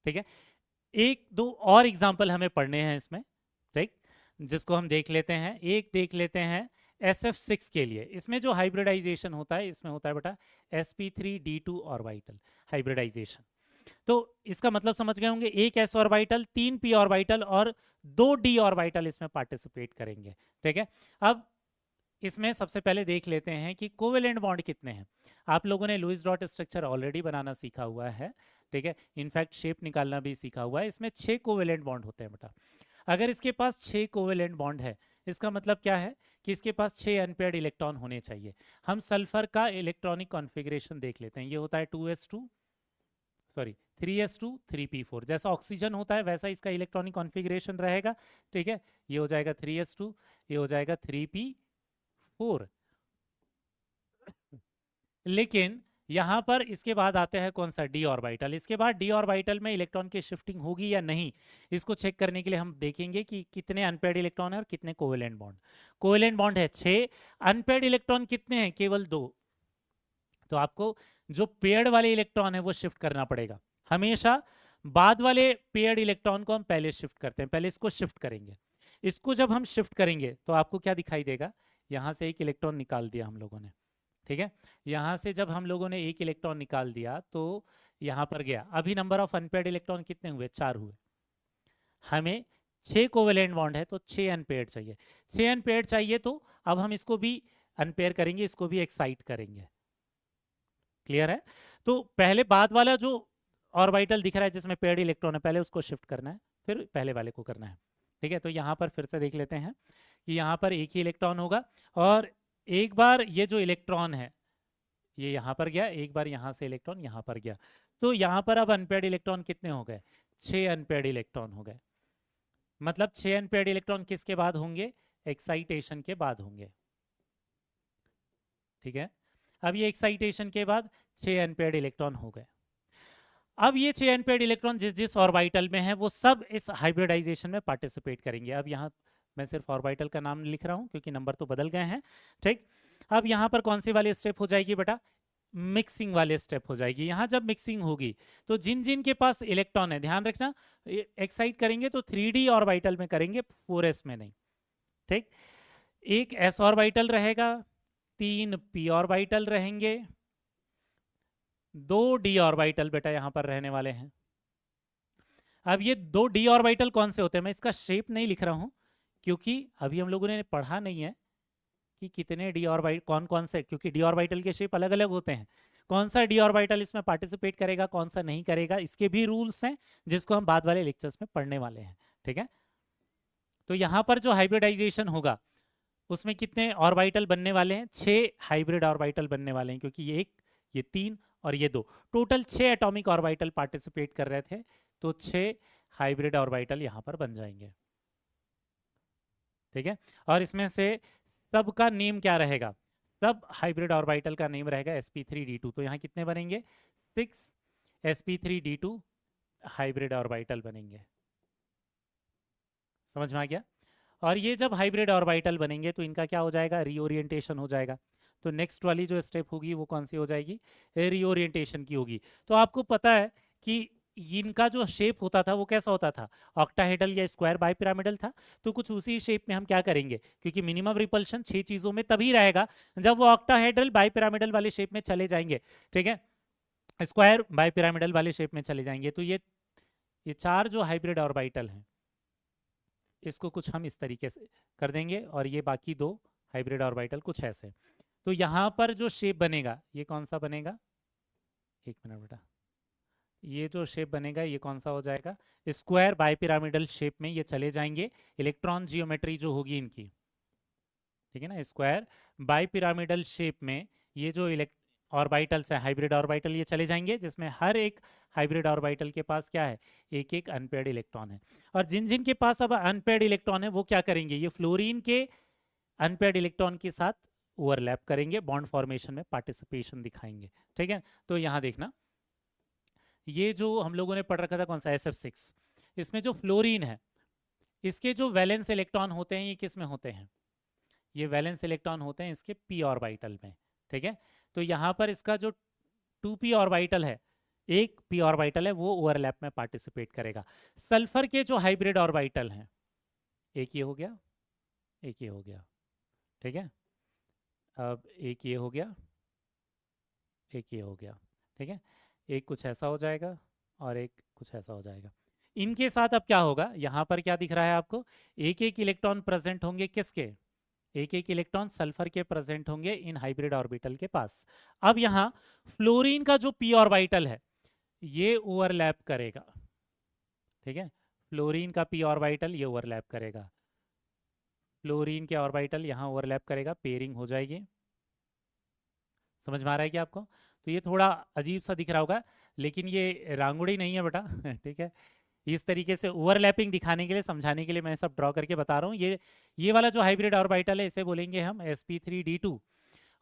ठीक है, एक दो और एग्जांपल हमें पढ़ने हैं इसमें, ठीक, जिसको हम देख लेते हैं। एक देख लेते हैं SF6 के लिए, इसमें जो हाइब्रिडाइजेशन होता है इसमें होता है बेटा sp3d2 ऑर्बिटल हाइब्रिडाइजेशन। तो इसका मतलब समझ गए होंगे, एक s ऑर्बिटल, 3 p ऑर्बिटल और 2 d ऑर्बिटल इसमें पार्टिसिपेट करेंगे। ठीक है, अब इसमें सबसे पहले देख लेते हैं कि कोवेलेंट बॉन्ड कितने हैं। आप लोगों ने लुईस डॉट स्ट्रक्चर ऑलरेडी बनाना सीखा हुआ है, ठीक है, इनफैक्ट शेप निकालना भी सीखा हुआ है। इसमें 6 कोवेलेंट बॉन्ड होते हैं बेटा। अगर इसके पास 6 कोवेलेंट बॉन्ड है, इसका मतलब क्या है कि इसके पास 6 अनपेयर्ड इलेक्ट्रॉन होने चाहिए। हम सल्फर का इलेक्ट्रॉनिक कॉन्फ़िगरेशन देख लेते हैं, ये होता है 3s2 3p4, जैसा ऑक्सीजन होता है वैसा इसका इलेक्ट्रॉनिक कॉन्फ़िगरेशन रहेगा। ठीक है, ये हो जाएगा 3s2, ये हो जाएगा 3p4। लेकिन यहां पर इसके बाद आते हैं कौन सा, d ऑर्बिटल। इसके बाद d ऑर्बिटल में इलेक्ट्रॉन की शिफ्टिंग होगी या नहीं, इसको चेक करने के लिए हम देखेंगे कि कितने अनपेयर्ड इलेक्ट्रॉन है और कितने कोवेलेंट बॉन्ड। कोवेलेंट बॉन्ड है 6, अनपेयर्ड इलेक्ट्रॉन कितने हैं, केवल 2। तो आपको जो पेयर्ड वाले इलेक्ट्रॉन है वो शिफ्ट करना पड़ेगा। हमेशा बाद वाले पेयर्ड इलेक्ट्रॉन को हम पहले शिफ्ट करते हैं, पहले इसको शिफ्ट करेंगे। इसको जब हम शिफ्ट करेंगे तो आपको क्या दिखाई देगा, यहां से एक इलेक्ट्रॉन निकाल दिया हम लोगों ने। ठीक है, यहां से जब हम लोगों ने एक इलेक्ट्रॉन निकाल दिया तो यहां पर गया, अभी नंबर ऑफ अनपेयर्ड इलेक्ट्रॉन कितने हुए, 4 हुए। हमें 6 कोवेलेंट बॉन्ड है तो 6 अनपेयर्ड चाहिए। 6 अनपेयर्ड चाहिए तो अब हम इसको भी अनपेयर करेंगे, इसको भी एक्साइट करेंगे। क्लियर है, तो पहले बाद वाला जो ऑर्बिटल दिख रहा है जिसमें पेयर्ड इलेक्ट्रॉन है, पहले उसको शिफ्ट करना है, फिर पहले वाले को करना है। ठीक है, तो यहाँ पर फिर से देख लेते हैं कि यहाँ पर एक ही इलेक्ट्रॉन होगा और एक बार ये जो इलेक्ट्रॉन है ये यहाँ पर गया, एक बार यहाँ से इलेक्ट्रॉन यहाँ पर गया, तो यहाँ पर अब अनपेयर्ड इलेक्ट्रॉन कितने हो गए? 6 अनपेयर्ड इलेक्ट्रॉन हो गए। मतलब 6 अनपेयर्ड इलेक्ट्रॉन किसके बाद होंगे? एक्साइटेशन के बाद होंगे। ठीक है, अब ये एक्साइटेशन के बाद 6 अनपेयर्ड इलेक्ट्रॉन हो गए। अब ये 6 अनपेयर्ड इलेक्ट्रॉन जिस जिस ऑर्बिटल में है वो सब इस हाइब्रिडाइजेशन में पार्टिसिपेट करेंगे। अब यहाँ मैं सिर्फ ऑर्बिटल का नाम लिख रहा हूँ क्योंकि नंबर तो बदल गए हैं। ठीक, अब यहाँ पर कौन सी वाली स्टेप हो जाएगी बेटा? मिक्सिंग वाले स्टेप हो जाएगी। यहाँ जब मिक्सिंग होगी तो जिन जिन के पास इलेक्ट्रॉन है, ध्यान रखना, एक्साइट करेंगे तो 3D ऑर्बिटल में करेंगे, 4s में नहीं। ठीक, एक s ऑर्बिटल रहेगा, 3 p ऑर्बिटल रहेंगे, 2 d ऑर्बिटल बेटा यहाँ पर रहने वाले हैं। अब ये 2 d ऑर्बिटल कौन से होते हैं? मैं इसका शेप नहीं लिख रहा हूं क्योंकि अभी हम लोगों ने पढ़ा नहीं है कि कितने डी ऑर्बिटल, कौन कौन से, क्योंकि डी ऑर्बिटल के शेप अलग अलग होते हैं। कौन सा डी ऑर्बिटल इसमें पार्टिसिपेट करेगा, कौन सा नहीं करेगा, इसके भी रूल्स हैं जिसको हम बाद वाले लेक्चर्स में पढ़ने वाले हैं। ठीक है, तो यहाँ पर जो हाइब्रिडाइजेशन होगा उसमें कितने ऑर्बिटल बनने वाले हैं? 6 हाइब्रिड ऑर्बिटल बनने वाले हैं, क्योंकि ये 1, ये 3 और ये 2, टोटल 6 एटॉमिक ऑर्बिटल पार्टिसिपेट कर रहे थे, तो 6 हाइब्रिड ऑर्बिटल यहाँ पर बन जाएंगे। ठीक है, और इसमें से सबका नेम क्या रहेगा? सब हाइब्रिड ऑर्बिटल का नेम रहेगा sp3d2। तो यहाँ कितने बनेंगे? 6 sp3d2 हाइब्रिड ऑर्बिटल बनेंगे। समझ में आ गया? और ये जब हाइब्रिड ऑर्बिटल बनेंगे तो इनका क्या हो जाएगा? रीओरिएंटेशन हो जाएगा। तो नेक्स्ट वाली जो स्टेप होगी वो कौन सी हो जाएगी? रीओरिएंटेशन की होगी। तो आपको पता है कि इनका जो शेप होता था वो कैसा होता था? ऑक्टाहेड्रल या स्क्वायर बाइपिरामिडल था। तो कुछ उसी शेप में हम क्या करेंगे, क्योंकि मिनिमम रिपल्शन 6 चीजों में तभी रहेगा जब वो ऑक्टाहेड्रल बाइपिरामिडल वाले शेप में चले जाएंगे। ठीक है, स्क्वायर बाइपिरामिडल वाले शेप में चले जाएंगे। तो ये 4 जो हाइब्रिड ऑर्बिटल हैं इसको कुछ हम इस तरीके से कर देंगे, और ये बाकी 2 हाइब्रिड ऑर्बिटल कुछ ऐसे। तो यहाँ पर जो शेप बनेगा ये कौन सा बनेगा? एक मिनट बेटा, ये जो शेप बनेगा ये कौन सा हो जाएगा? स्क्वायर बाइपिरामिडल शेप में ये चले जाएंगे। इलेक्ट्रॉन जियोमेट्री जो होगी इनकी, ठीक है ना, स्क्वायर बाइपिरामिडल शेप में ये जो ऑर्बिटल्स है हाइब्रिड ऑर्बिटल ये चले जाएंगे, जिसमें हर एक हाइब्रिड ऑर्बिटल के पास क्या है? एक एक अनपेयर्ड इलेक्ट्रॉन है। और जिन जिन के पास अब अनपेयर्ड इलेक्ट्रॉन है वो क्या करेंगे? ये फ्लोरीन के अनपेयर्ड इलेक्ट्रॉन के साथ ओवरलैप करेंगे, बॉन्ड फॉर्मेशन में पार्टिसिपेशन दिखाएंगे। ठीक है, तो यहाँ देखना, ये जो हम लोगों ने पढ़ रखा था कौन सा? SF6। इसमें जो फ्लोरीन है इसके जो वैलेंस इलेक्ट्रॉन होते हैं ये किस में होते हैं? ये वैलेंस इलेक्ट्रॉन होते हैं इसके p ऑर्बिटल में। ठीक है, तो यहाँ पर इसका जो 2p ऑर्बिटल है, एक p ऑर्बिटल है, वो ओवरलैप में पार्टिसिपेट करेगा। सल्फर के जो हाइब्रिड ऑर्बिटल हैं, एक ये हो गया, एक ये हो गया। ठीक है, अब एक ये हो गया, एक ये हो गया। ठीक है, एक कुछ ऐसा हो जाएगा और एक कुछ ऐसा हो जाएगा। इनके साथ अब क्या होगा? यहाँ पर क्या दिख रहा है आपको? एक एक इलेक्ट्रॉन प्रेजेंट होंगे किसके? एक एक इलेक्ट्रॉन सल्फर के प्रेजेंट होंगे इन हाइब्रिड ऑर्बिटल के पास। अब यहाँ फ्लोरीन का जो p ऑर्बिटल है ये ओवरलैप करेगा। ठीक है, फ्लोरीन का p ऑर्बिटल ये ओवरलैप करेगा, फ्लोरीन के ऑर्बिटल यहाँ ओवरलैप करेगा, पेयरिंग हो जाएगी। समझ में आ रहा है क्या आपको? तो ये थोड़ा अजीब सा दिख रहा होगा, लेकिन ये रांगुड़ी नहीं है बेटा। ठीक है, इस तरीके से ओवरलैपिंग दिखाने के लिए, समझाने के लिए मैं सब ड्रॉ करके बता रहा हूँ। ये वाला जो हाइब्रिड ऑर्बिटल है इसे बोलेंगे हम sp3d2,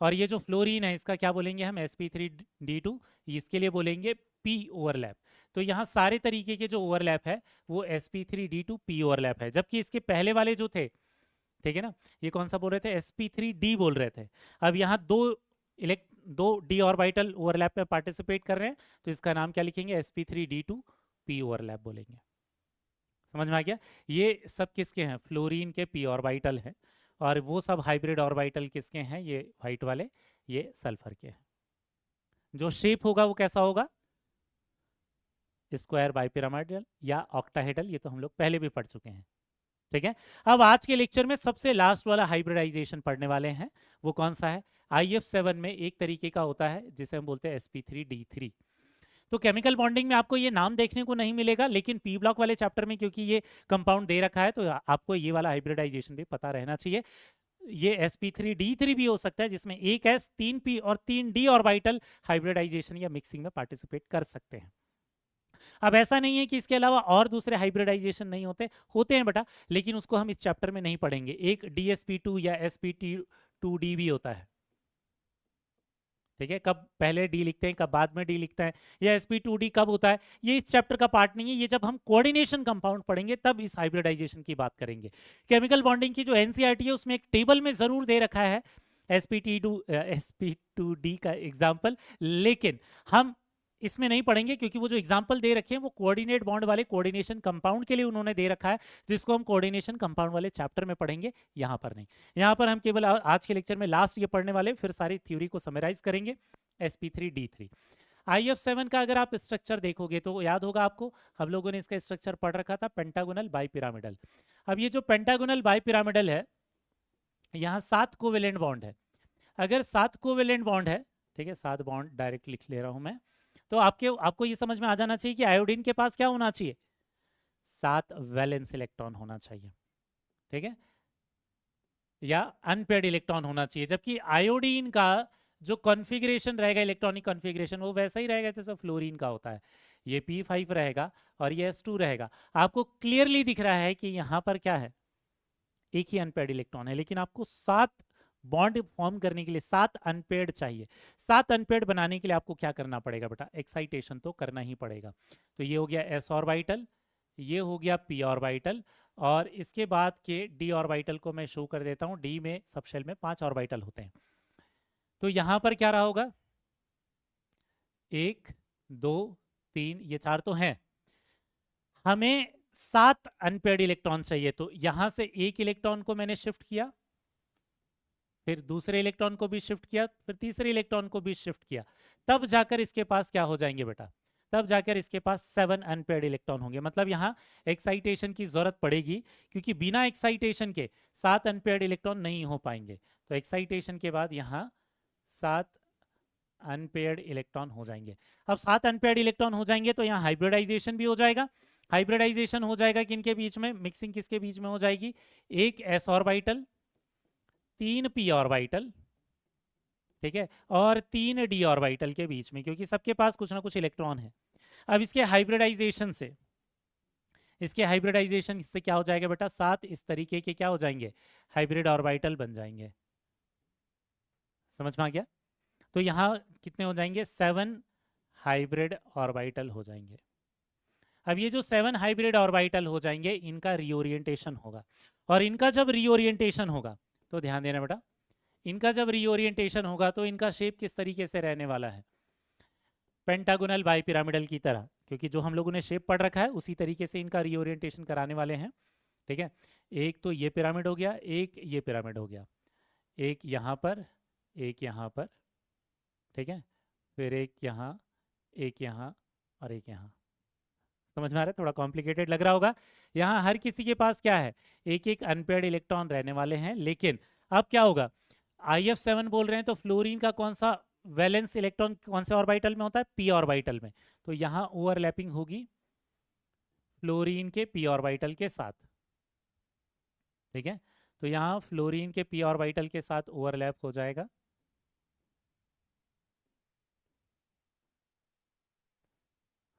और ये जो फ्लोरीन है इसका क्या बोलेंगे हम? sp3d2। इसके लिए बोलेंगे p ओवरलैप। तो यहाँ सारे तरीके के जो ओवरलैप है वो sp3d2 p ओवरलैप है, जबकि इसके पहले वाले जो थे, ठीक है ना, ये कौन सा बोल रहे थे? sp3d बोल रहे थे। अब यहाँ दो डी ऑर्बिटल ओवरलैप में पार्टिसिपेट कर रहे हैं, तो इसका नाम क्या लिखेंगे? sp3d2 p ओवरलैप बोलेंगे। समझ में आ गया? ये सब किसके हैं? फ्लोरीन के p ऑर्बिटल हैं, और वो सब हाइब्रिड ऑर्बिटल किसके हैं? ये व्हाइट वाले, ये सल्फर के हैं। जो शेप होगा वो कैसा होगा? स्क्वायर बाइपिरामिडल या ऑक्टाहेड्रल, ये तो हम लोग पहले भी पढ़ चुके हैं। ठीक है, अब आज के लेक्चर में सबसे लास्ट वाला हाइब्रिडाइजेशन पढ़ने वाले हैं। वो कौन सा है? IF7 में एक तरीके का होता है जिसे हम बोलते हैं sp3d3। तो केमिकल बॉन्डिंग में आपको ये नाम देखने को नहीं मिलेगा, लेकिन p ब्लॉक वाले चैप्टर में क्योंकि ये कंपाउंड दे रखा है तो आपको ये वाला हाइब्रिडाइजेशन भी पता रहना चाहिए। ये sp3d3 भी हो सकता है, जिसमें एक s 3p और 3d ऑर्बिटल हाइब्रिडाइजेशन या मिक्सिंग में पार्टिसिपेट कर सकते हैं। अब ऐसा नहीं है कि इसके अलावा और दूसरे हाइब्रिडाइजेशन नहीं होते, होते हैं बेटा, लेकिन उसको हम इस चैप्टर में नहीं पढ़ेंगे। एक dsp2 या sp2d भी होता है, ठीक है, कब पहले डी लिखते हैं कब बाद में डी लिखते हैं, या sp2d कब होता है, ये इस चैप्टर का पार्ट नहीं है। ये जब हम कोऑर्डिनेशन कंपाउंड पढ़ेंगे तब इस हाइब्रिडाइजेशन की बात करेंगे। केमिकल बॉन्डिंग की जो एनसीईआरटी है उसमें एक टेबल में जरूर दे रखा है sp2d का एग्जाम्पल, लेकिन हम इसमें नहीं पढ़ेंगे, क्योंकि वो जो एग्जाम्पल दे रखे हैं वो कोऑर्डिनेट बॉन्ड वाले कोऑर्डिनेशन कंपाउंड के लिए उन्होंने दे रखा है, जिसको हम कोऑर्डिनेशन कंपाउंड वाले चैप्टर में पढ़ेंगे, यहाँ पर नहीं। यहाँ पर हम केवल आज के लेक्चर में लास्ट ये पढ़ने वाले, फिर सारी थ्योरी को समराइज करेंगे। sp3d3 IF7 का अगर आप स्ट्रक्चर देखोगे तो याद होगा आपको, हम लोगों ने इसका स्ट्रक्चर पढ़ रखा था, पेंटागोनल बाइपिरामिडल। अब ये जो पेंटागोनल बाइपिरामिडल है, यहाँ 7 कोवेलेंट बॉन्ड है। अगर 7 कोवेलेंट बॉन्ड है, ठीक है, 7 बॉन्ड डायरेक्ट लिख ले रहा हूं मैं, तो आपको ये समझ में आ जाना चाहिए कि आयोडीन के पास क्या होना चाहिए, 7 वैलेंस इलेक्ट्रॉन होना चाहिए, ठीक है, या अनपेयर्ड इलेक्ट्रॉन होना चाहिए। जबकि आयोडीन का जो कॉन्फ़िगरेशन रहेगा, इलेक्ट्रॉनिक कॉन्फ़िगरेशन, वो वैसा ही रहेगा जैसे फ्लोरीन का होता है। ये p5 रहेगा और ये s2 रहेगा। आपको क्लियरली दिख रहा है कि यहाँ पर क्या है, एक ही अनपेयर्ड इलेक्ट्रॉन है, लेकिन आपको 7 बॉन्ड फॉर्म करने के लिए 7 अनपेयर्ड चाहिए। 7 अनपेयर्ड बनाने के लिए आपको क्या करना पड़ेगा बेटा, एक्साइटेशन तो करना ही पड़ेगा। तो ये हो गया s ऑर्बिटल, ये हो गया p ऑर्बिटल, और इसके बाद के d ऑर्बिटल को मैं शो कर देता हूं। d में सब शेल में 5 ऑर्बिटल होते हैं। तो यहां पर क्या रहा होगा, 1 2 3, ये 4 तो हैं, हमें 7 अनपेयर्ड इलेक्ट्रॉन चाहिए। तो यहां से एक इलेक्ट्रॉन को मैंने शिफ्ट किया, फिर दूसरे इलेक्ट्रॉन को भी शिफ्ट किया, फिर तीसरे इलेक्ट्रॉन को भी शिफ्ट किया, तब जाकर इसके पास क्या हो जाएंगे बेटा, तब जाकर इसके पास 7 अनपेयर्ड इलेक्ट्रॉन होंगे। मतलब यहाँ एक्साइटेशन की जरूरत पड़ेगी, क्योंकि बिना एक्साइटेशन के 7 अनपेयर्ड इलेक्ट्रॉन नहीं हो पाएंगे। तो एक्साइटेशन के बाद यहाँ 7 अनपेयर्ड इलेक्ट्रॉन हो जाएंगे। अब 7 अनपेयर्ड इलेक्ट्रॉन हो जाएंगे तो यहाँ हाइब्रिडाइजेशन भी हो जाएगा। हाइब्रिडाइजेशन हो जाएगा किनके बीच में, मिक्सिंग किसके बीच में हो जाएगी, एक s ऑर्बिटल, 3 p ऑर्बिटल, ठीक है, और 3 d ऑर्बिटल के बीच में, क्योंकि सबके पास कुछ ना कुछ इलेक्ट्रॉन है। अब इसके हाइब्रिडाइजेशन से क्या हो जाएगा बेटा, 7 इस तरीके के क्या हो जाएंगे, हाइब्रिड ऑर्बिटल बन जाएंगे। समझ में आ गया। तो यहाँ कितने हो जाएंगे, 7 हाइब्रिड ऑर्बिटल हो जाएंगे। अब ये जो 7 हाइब्रिड ऑर्बिटल हो जाएंगे, इनका रीओरिएंटेशन होगा, और इनका जब रीओरिएंटेशन होगा तो ध्यान देना बेटा, इनका जब रीओरिएंटेशन होगा तो इनका शेप किस तरीके से रहने वाला है, पेंटागोनल बाइपिरामिडल की तरह, क्योंकि जो हम लोगों ने शेप पढ़ रखा है उसी तरीके से इनका रीओरिएंटेशन कराने वाले हैं। ठीक है, एक तो ये पिरामिड हो गया, एक ये पिरामिड हो गया, एक यहाँ पर, एक यहाँ पर, ठीक है, फिर एक यहाँ, एक यहाँ, और एक यहाँ। समझ में आ रहा है, थोड़ा कॉम्प्लिकेटेड लग रहा होगा। यहाँ हर किसी के पास क्या है, एक एक अनपेयर्ड इलेक्ट्रॉन रहने वाले हैं। लेकिन अब क्या होगा, IF7 बोल रहे हैं तो फ्लोरीन का कौन सा वैलेंस इलेक्ट्रॉन कौन से ऑर्बिटल में होता है, p ऑर्बिटल में। तो यहाँ ओवरलैपिंग होगी फ्लोरीन के p ऑर्बिटल के साथ, ठीक है। तो यहाँ फ्लोरीन के p ऑर्बिटल के साथ ओवरलैप हो जाएगा।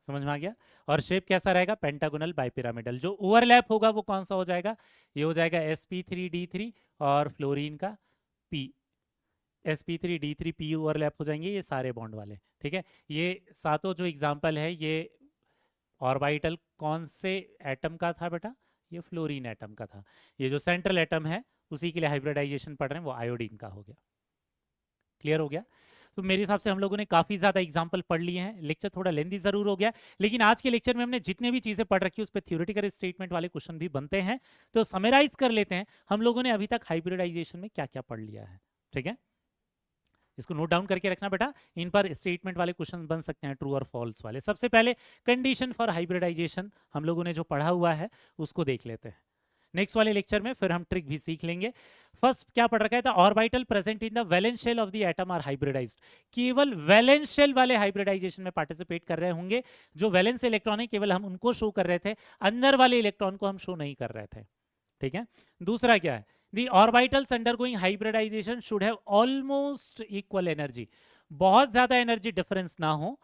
समझ में आ गया। और शेप कैसा रहेगा, पेंटागोनल बाइपिरामिडल। जो ओवरलैप होगा वो कौन सा हो जाएगा, ये हो जाएगा sp3d3 और फ्लोरीन का p, sp3d3 p ओवरलैप हो जाएंगे, ये सारे बॉन्ड वाले। ठीक है, ये सातों जो एग्जांपल है, ये ऑर्बिटल कौन से एटम का था बेटा, ये फ्लोरीन एटम का था। ये जो सेंट्रल एटम है उसी के लिए हाइब्रिडाइजेशन पढ़ रहे हैं, वो आयोडीन का हो गया। क्लियर हो गया। तो मेरे हिसाब से हम लोगों ने काफी ज्यादा एग्जांपल पढ़ लिए हैं। लेक्चर थोड़ा लेंदी जरूर हो गया, लेकिन आज के लेक्चर में हमने जितने भी चीजें पढ़ रखी है उस पर थ्योरेटिकल स्टेटमेंट वाले क्वेश्चन भी बनते हैं। तो समराइज कर लेते हैं, हम लोगों ने अभी तक हाइब्रिडाइजेशन में क्या क्या पढ़ लिया है। ठीक है, इसको नोट डाउन करके रखना बेटा, इन पर स्टेटमेंट वाले क्वेश्चन बन सकते हैं, ट्रू और फॉल्स वाले। सबसे पहले कंडीशन फॉर हाइब्रिडाइजेशन हम लोगों ने जो पढ़ा हुआ है उसको देख लेते हैं। नेक्स्ट वाले लेक्चर में फिर हम ट्रिक भी सीख लेंगे। फर्स्ट क्या पढ़ रखा है था, orbital present in the valence shell of the atom are hybridized. केवल वैलेंस शेल वाले हाइब्रिडाइजेशन में पार्टिसिपेट कर रहे होंगे। जो वैलेंस इलेक्ट्रॉन है केवल हम उनको शो कर रहे थे, अंदर वाले इलेक्ट्रॉन को हम शो नहीं कर रहे थे। ठीक है, दूसरा क्या है, The orbitals undergoing hybridization should have almost equal energy. बहुत ज्यादा एनर्जी डिफरेंस ना हो,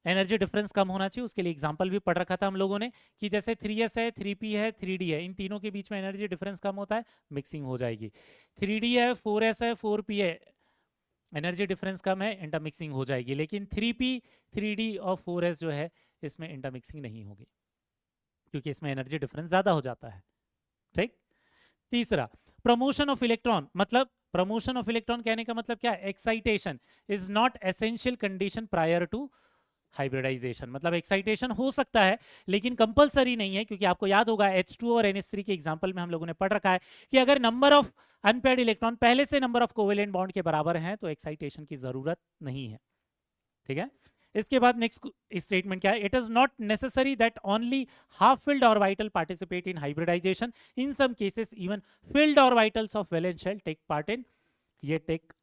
एनर्जी डिफरेंस कम होना चाहिए। उसके लिए एग्जांपल भी पढ़ रखा था हम लोगों ने कि जैसे 3s है, 3p है, 3d है, इन तीनों के बीच में एनर्जी डिफरेंस कम होता है, मिक्सिंग हो जाएगी। 3d है, 4s है, 4p है, एनर्जी डिफरेंस कम है, इंटरमिक्सिंग हो जाएगी। लेकिन 3p, 3d और 4s जो है इसमें इंटरमिक्सिंग नहीं होगी, क्योंकि इसमें एनर्जी डिफरेंस ज्यादा हो जाता है। ठीक। तीसरा, प्रमोशन ऑफ इलेक्ट्रॉन, मतलब प्रमोशन ऑफ इलेक्ट्रॉन कहने का मतलब क्या? Excitation is not essential condition prior to hybridization. मतलब एक्साइटेशन हो सकता है लेकिन कंपलसरी नहीं है, क्योंकि आपको याद होगा H2 और NH3 के एग्जांपल में हम लोगों ने पढ़ रखा है कि अगर नंबर ऑफ अनपेयर्ड इलेक्ट्रॉन पहले से नंबर ऑफ कोवेलेंट बॉन्ड के बराबर हैं तो एक्साइटेशन की जरूरत नहीं है। ठीक है। इसके बाद नेक्स्ट स्टेटमेंट क्या है? It is not necessary that only half filled orbital participate in hybridization, in some cases even filled orbitals of valence shell take part in, ये टेक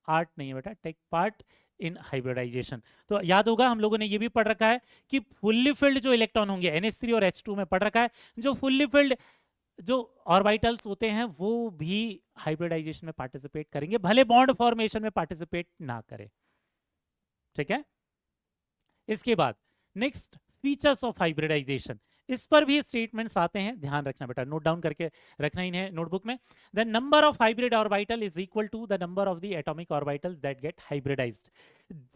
आर्ट नहीं है बेटा, टेक पार्ट इन हाइब्रिडाइजेशन। तो याद होगा हम लोगों ने ये भी पढ़ रखा है कि फुल्ली फिल्ड जो इलेक्ट्रॉन होंगे, NH3 और H2 में पढ़ रखा है, जो फुल्ली फिल्ड जो ऑर्बिटल्स होते हैं वो भी हाइब्रिडाइजेशन में पार्टिसिपेट करेंगे, भले बॉन्ड फॉर्मेशन में पार्टिसिपेट ना करें। ठीक है। इसके बाद नेक्स्ट, फीचर्स ऑफ हाइब्रिडाइजेशन, इस पर भी स्टेटमेंट्स आते हैं, ध्यान रखना बेटा, नोट डाउन करके रखना ही है नोटबुक में। The number of hybrid orbital is equal to the number of the atomic orbitals that get hybridized.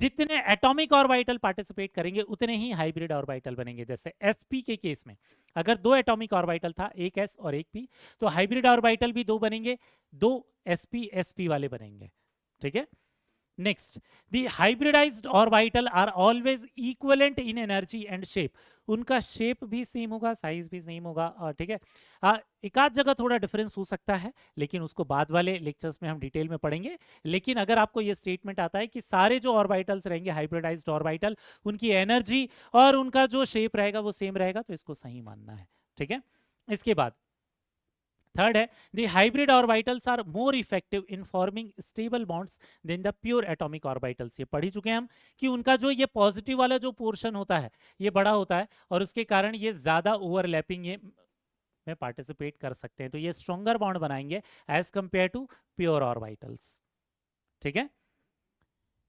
जितने एटॉमिक ऑर्बिटल पार्टिसिपेट करेंगे उतने ही हाइब्रिड ऑर्बिटल बनेंगे। जैसे sp के केस में अगर दो एटॉमिक ऑर्बिटल था, एक s और एक p, तो हाइब्रिड ऑर्बिटल भी दो बनेंगे, दो sp वाले बनेंगे। ठीक है। Next, the hybridized orbital are always equivalent in energy and shape. उनका शेप भी सेम होगा, साइज भी सेम होगा। ठीक है। एक आध जगह थोड़ा डिफरेंस हो सकता है, लेकिन उसको बाद वाले लेक्चर्स में हम डिटेल में पढ़ेंगे। लेकिन अगर आपको ये स्टेटमेंट आता है कि सारे जो ऑर्बिटल्स रहेंगे हाइब्रिडाइज्ड ऑर्बिटल, उनकी एनर्जी और उनका जो शेप रहेगा वो सेम रहेगा, तो इसको सही मानना है। ठीक है। इसके बाद थर्ड है, the hybrid orbitals are more effective in forming stable bonds than the pure atomic orbitals. ये पढ़ ही चुके हैं हम कि उनका जो ये पॉजिटिव वाला जो पोर्शन होता है ये बड़ा होता है, और उसके कारण ये ज्यादा ओवरलैपिंग ये में पार्टिसिपेट कर सकते हैं, तो ये स्ट्रॉन्गर बॉन्ड बनाएंगे as compare to pure orbitals. ठीक है।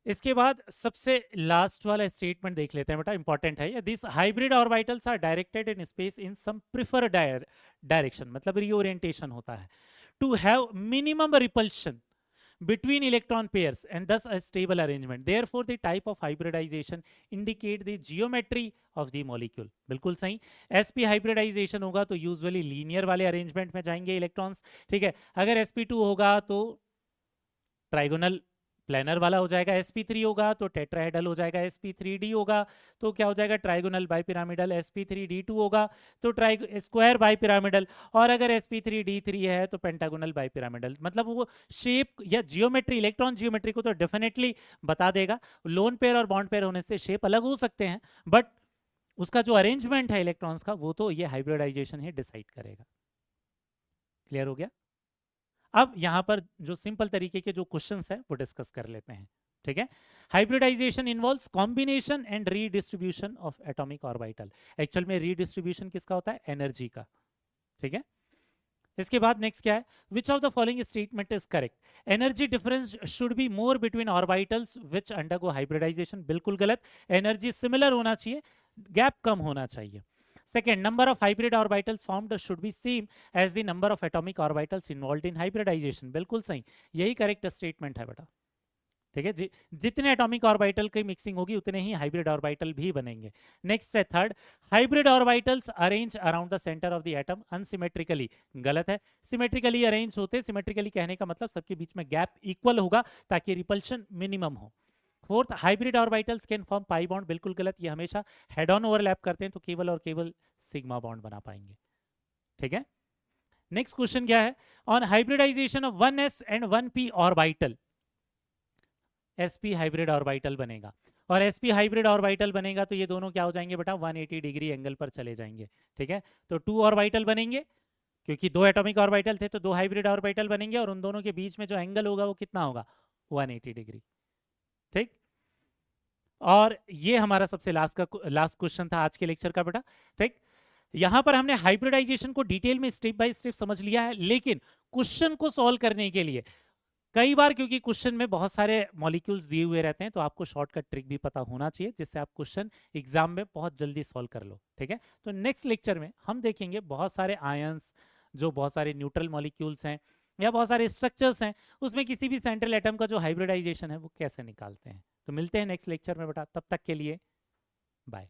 इसके बाद सबसे लास्ट वाला स्टेटमेंट देख लेते हैं बेटा, इंपॉर्टेंट है। This hybrid orbitals are directed in space in some prefer direction, मतलब रीओरिएंटेशन होता है, to have minimum repulsion between electron pairs and thus a stable arrangement. Therefore the type of hybridization indicate the geometry of the molecule. बिल्कुल सही। sp hybridization होगा तो usually linear वाले arrangement में जाएंगे इलेक्ट्रॉन्स। ठीक है। अगर sp2 होगा तो ट्राइगोनल प्लेनर वाला हो जाएगा, sp3 होगा तो टेट्राहेड्रल हो जाएगा, sp3d होगा तो क्या हो जाएगा? ट्राइगोनल बाइपिरामिडल, sp3d2 होगा तो स्क्वायर बाइपिरामिडल, और अगर sp3d3 है तो पेंटागोनल बाइपिरामिडल। मतलब वो शेप या जियोमेट्री, इलेक्ट्रॉन जियोमेट्री को तो डेफिनेटली बता देगा। लोन पेयर और बॉन्ड पेयर होने से शेप अलग हो सकते हैं, बट उसका जो अरेंजमेंट है इलेक्ट्रॉन्स का वो तो ये हाइब्रिडाइजेशन ही डिसाइड करेगा। क्लियर हो गया? अब यहां पर जो सिंपल तरीके के जो क्वेश्चंस हैं वो डिस्कस कर लेते हैं। ठीक है। Hybridization involves combination and redistribution of atomic orbital. Actual में रीडिस्ट्रीब्यूशन किसका होता है? एनर्जी का। ठीक है। इसके बाद नेक्स्ट क्या है? Which of the following statement is correct? Energy difference should be more between orbitals which undergo hybridization. बिल्कुल गलत। एनर्जी सिमिलर होना चाहिए, गैप कम होना चाहिए। Second, number of hybrid orbitals formed should be same as the number of atomic orbitals involved in hybridization. बिल्कुल सही, यही correct statement है बेटा। ठीक है। जितने एटॉमिक ऑर्बिटल की मिक्सिंग होगी उतने ही हाइब्रिड ऑर्बिटल भी बनेंगे। नेक्स्ट है third, hybrid orbitals arrange around the centre of the atom unsymmetrically. गलत है, सिमेट्रिकली अरेंज होते। सिमेट्रिकली कहने का मतलब सबके बीच में गैप इक्वल होगा ताकि रिपल्शन मिनिमम हो। Fourth, hybrid orbitals can form pi bond. बिल्कुल गलत, ये हमेशा हेड ऑन ओवरलैप करते हैं तो केवल और केवल सिग्मा बॉन्ड बना पाएंगे। ठीक है। नेक्स्ट क्वेश्चन क्या है? On hybridization of 1s and 1p orbital, sp hybrid orbital बनेगा, और sp हाइब्रिड ऑर्बिटल बनेगा तो ये दोनों क्या हो जाएंगे बेटा? 180 डिग्री एंगल पर चले जाएंगे। ठीक है। तो 2 ऑर्बिटल बनेंगे, क्योंकि 2 एटॉमिक ऑर्बिटल थे तो 2 हाइब्रिड ऑर्बिटल बनेंगे, और उन दोनों के बीच में जो एंगल होगा वो कितना होगा? 180 डिग्री। ठीक। और ये हमारा सबसे लास्ट क्वेश्चन था आज के लेक्चर का बेटा। ठीक। यहां पर हमने हाइब्रिडाइजेशन को डिटेल में स्टेप बाय स्टेप समझ लिया है, लेकिन क्वेश्चन को सॉल्व करने के लिए कई बार, क्योंकि क्वेश्चन में बहुत सारे मॉलिक्यूल्स दिए हुए रहते हैं, तो आपको शॉर्टकट ट्रिक भी पता होना चाहिए जिससे आप क्वेश्चन एग्जाम में बहुत जल्दी सॉल्व कर लो। ठीक है, तो नेक्स्ट लेक्चर में हम देखेंगे बहुत सारे आयंस, जो बहुत सारे न्यूट्रल मॉलिक्यूल्स हैं या बहुत सारे स्ट्रक्चर्स हैं, उसमें किसी भी सेंट्रल एटम का जो हाइब्रिडाइजेशन है वो कैसे निकालते हैं। तो मिलते हैं नेक्स्ट लेक्चर में बेटा, तब तक के लिए बाय।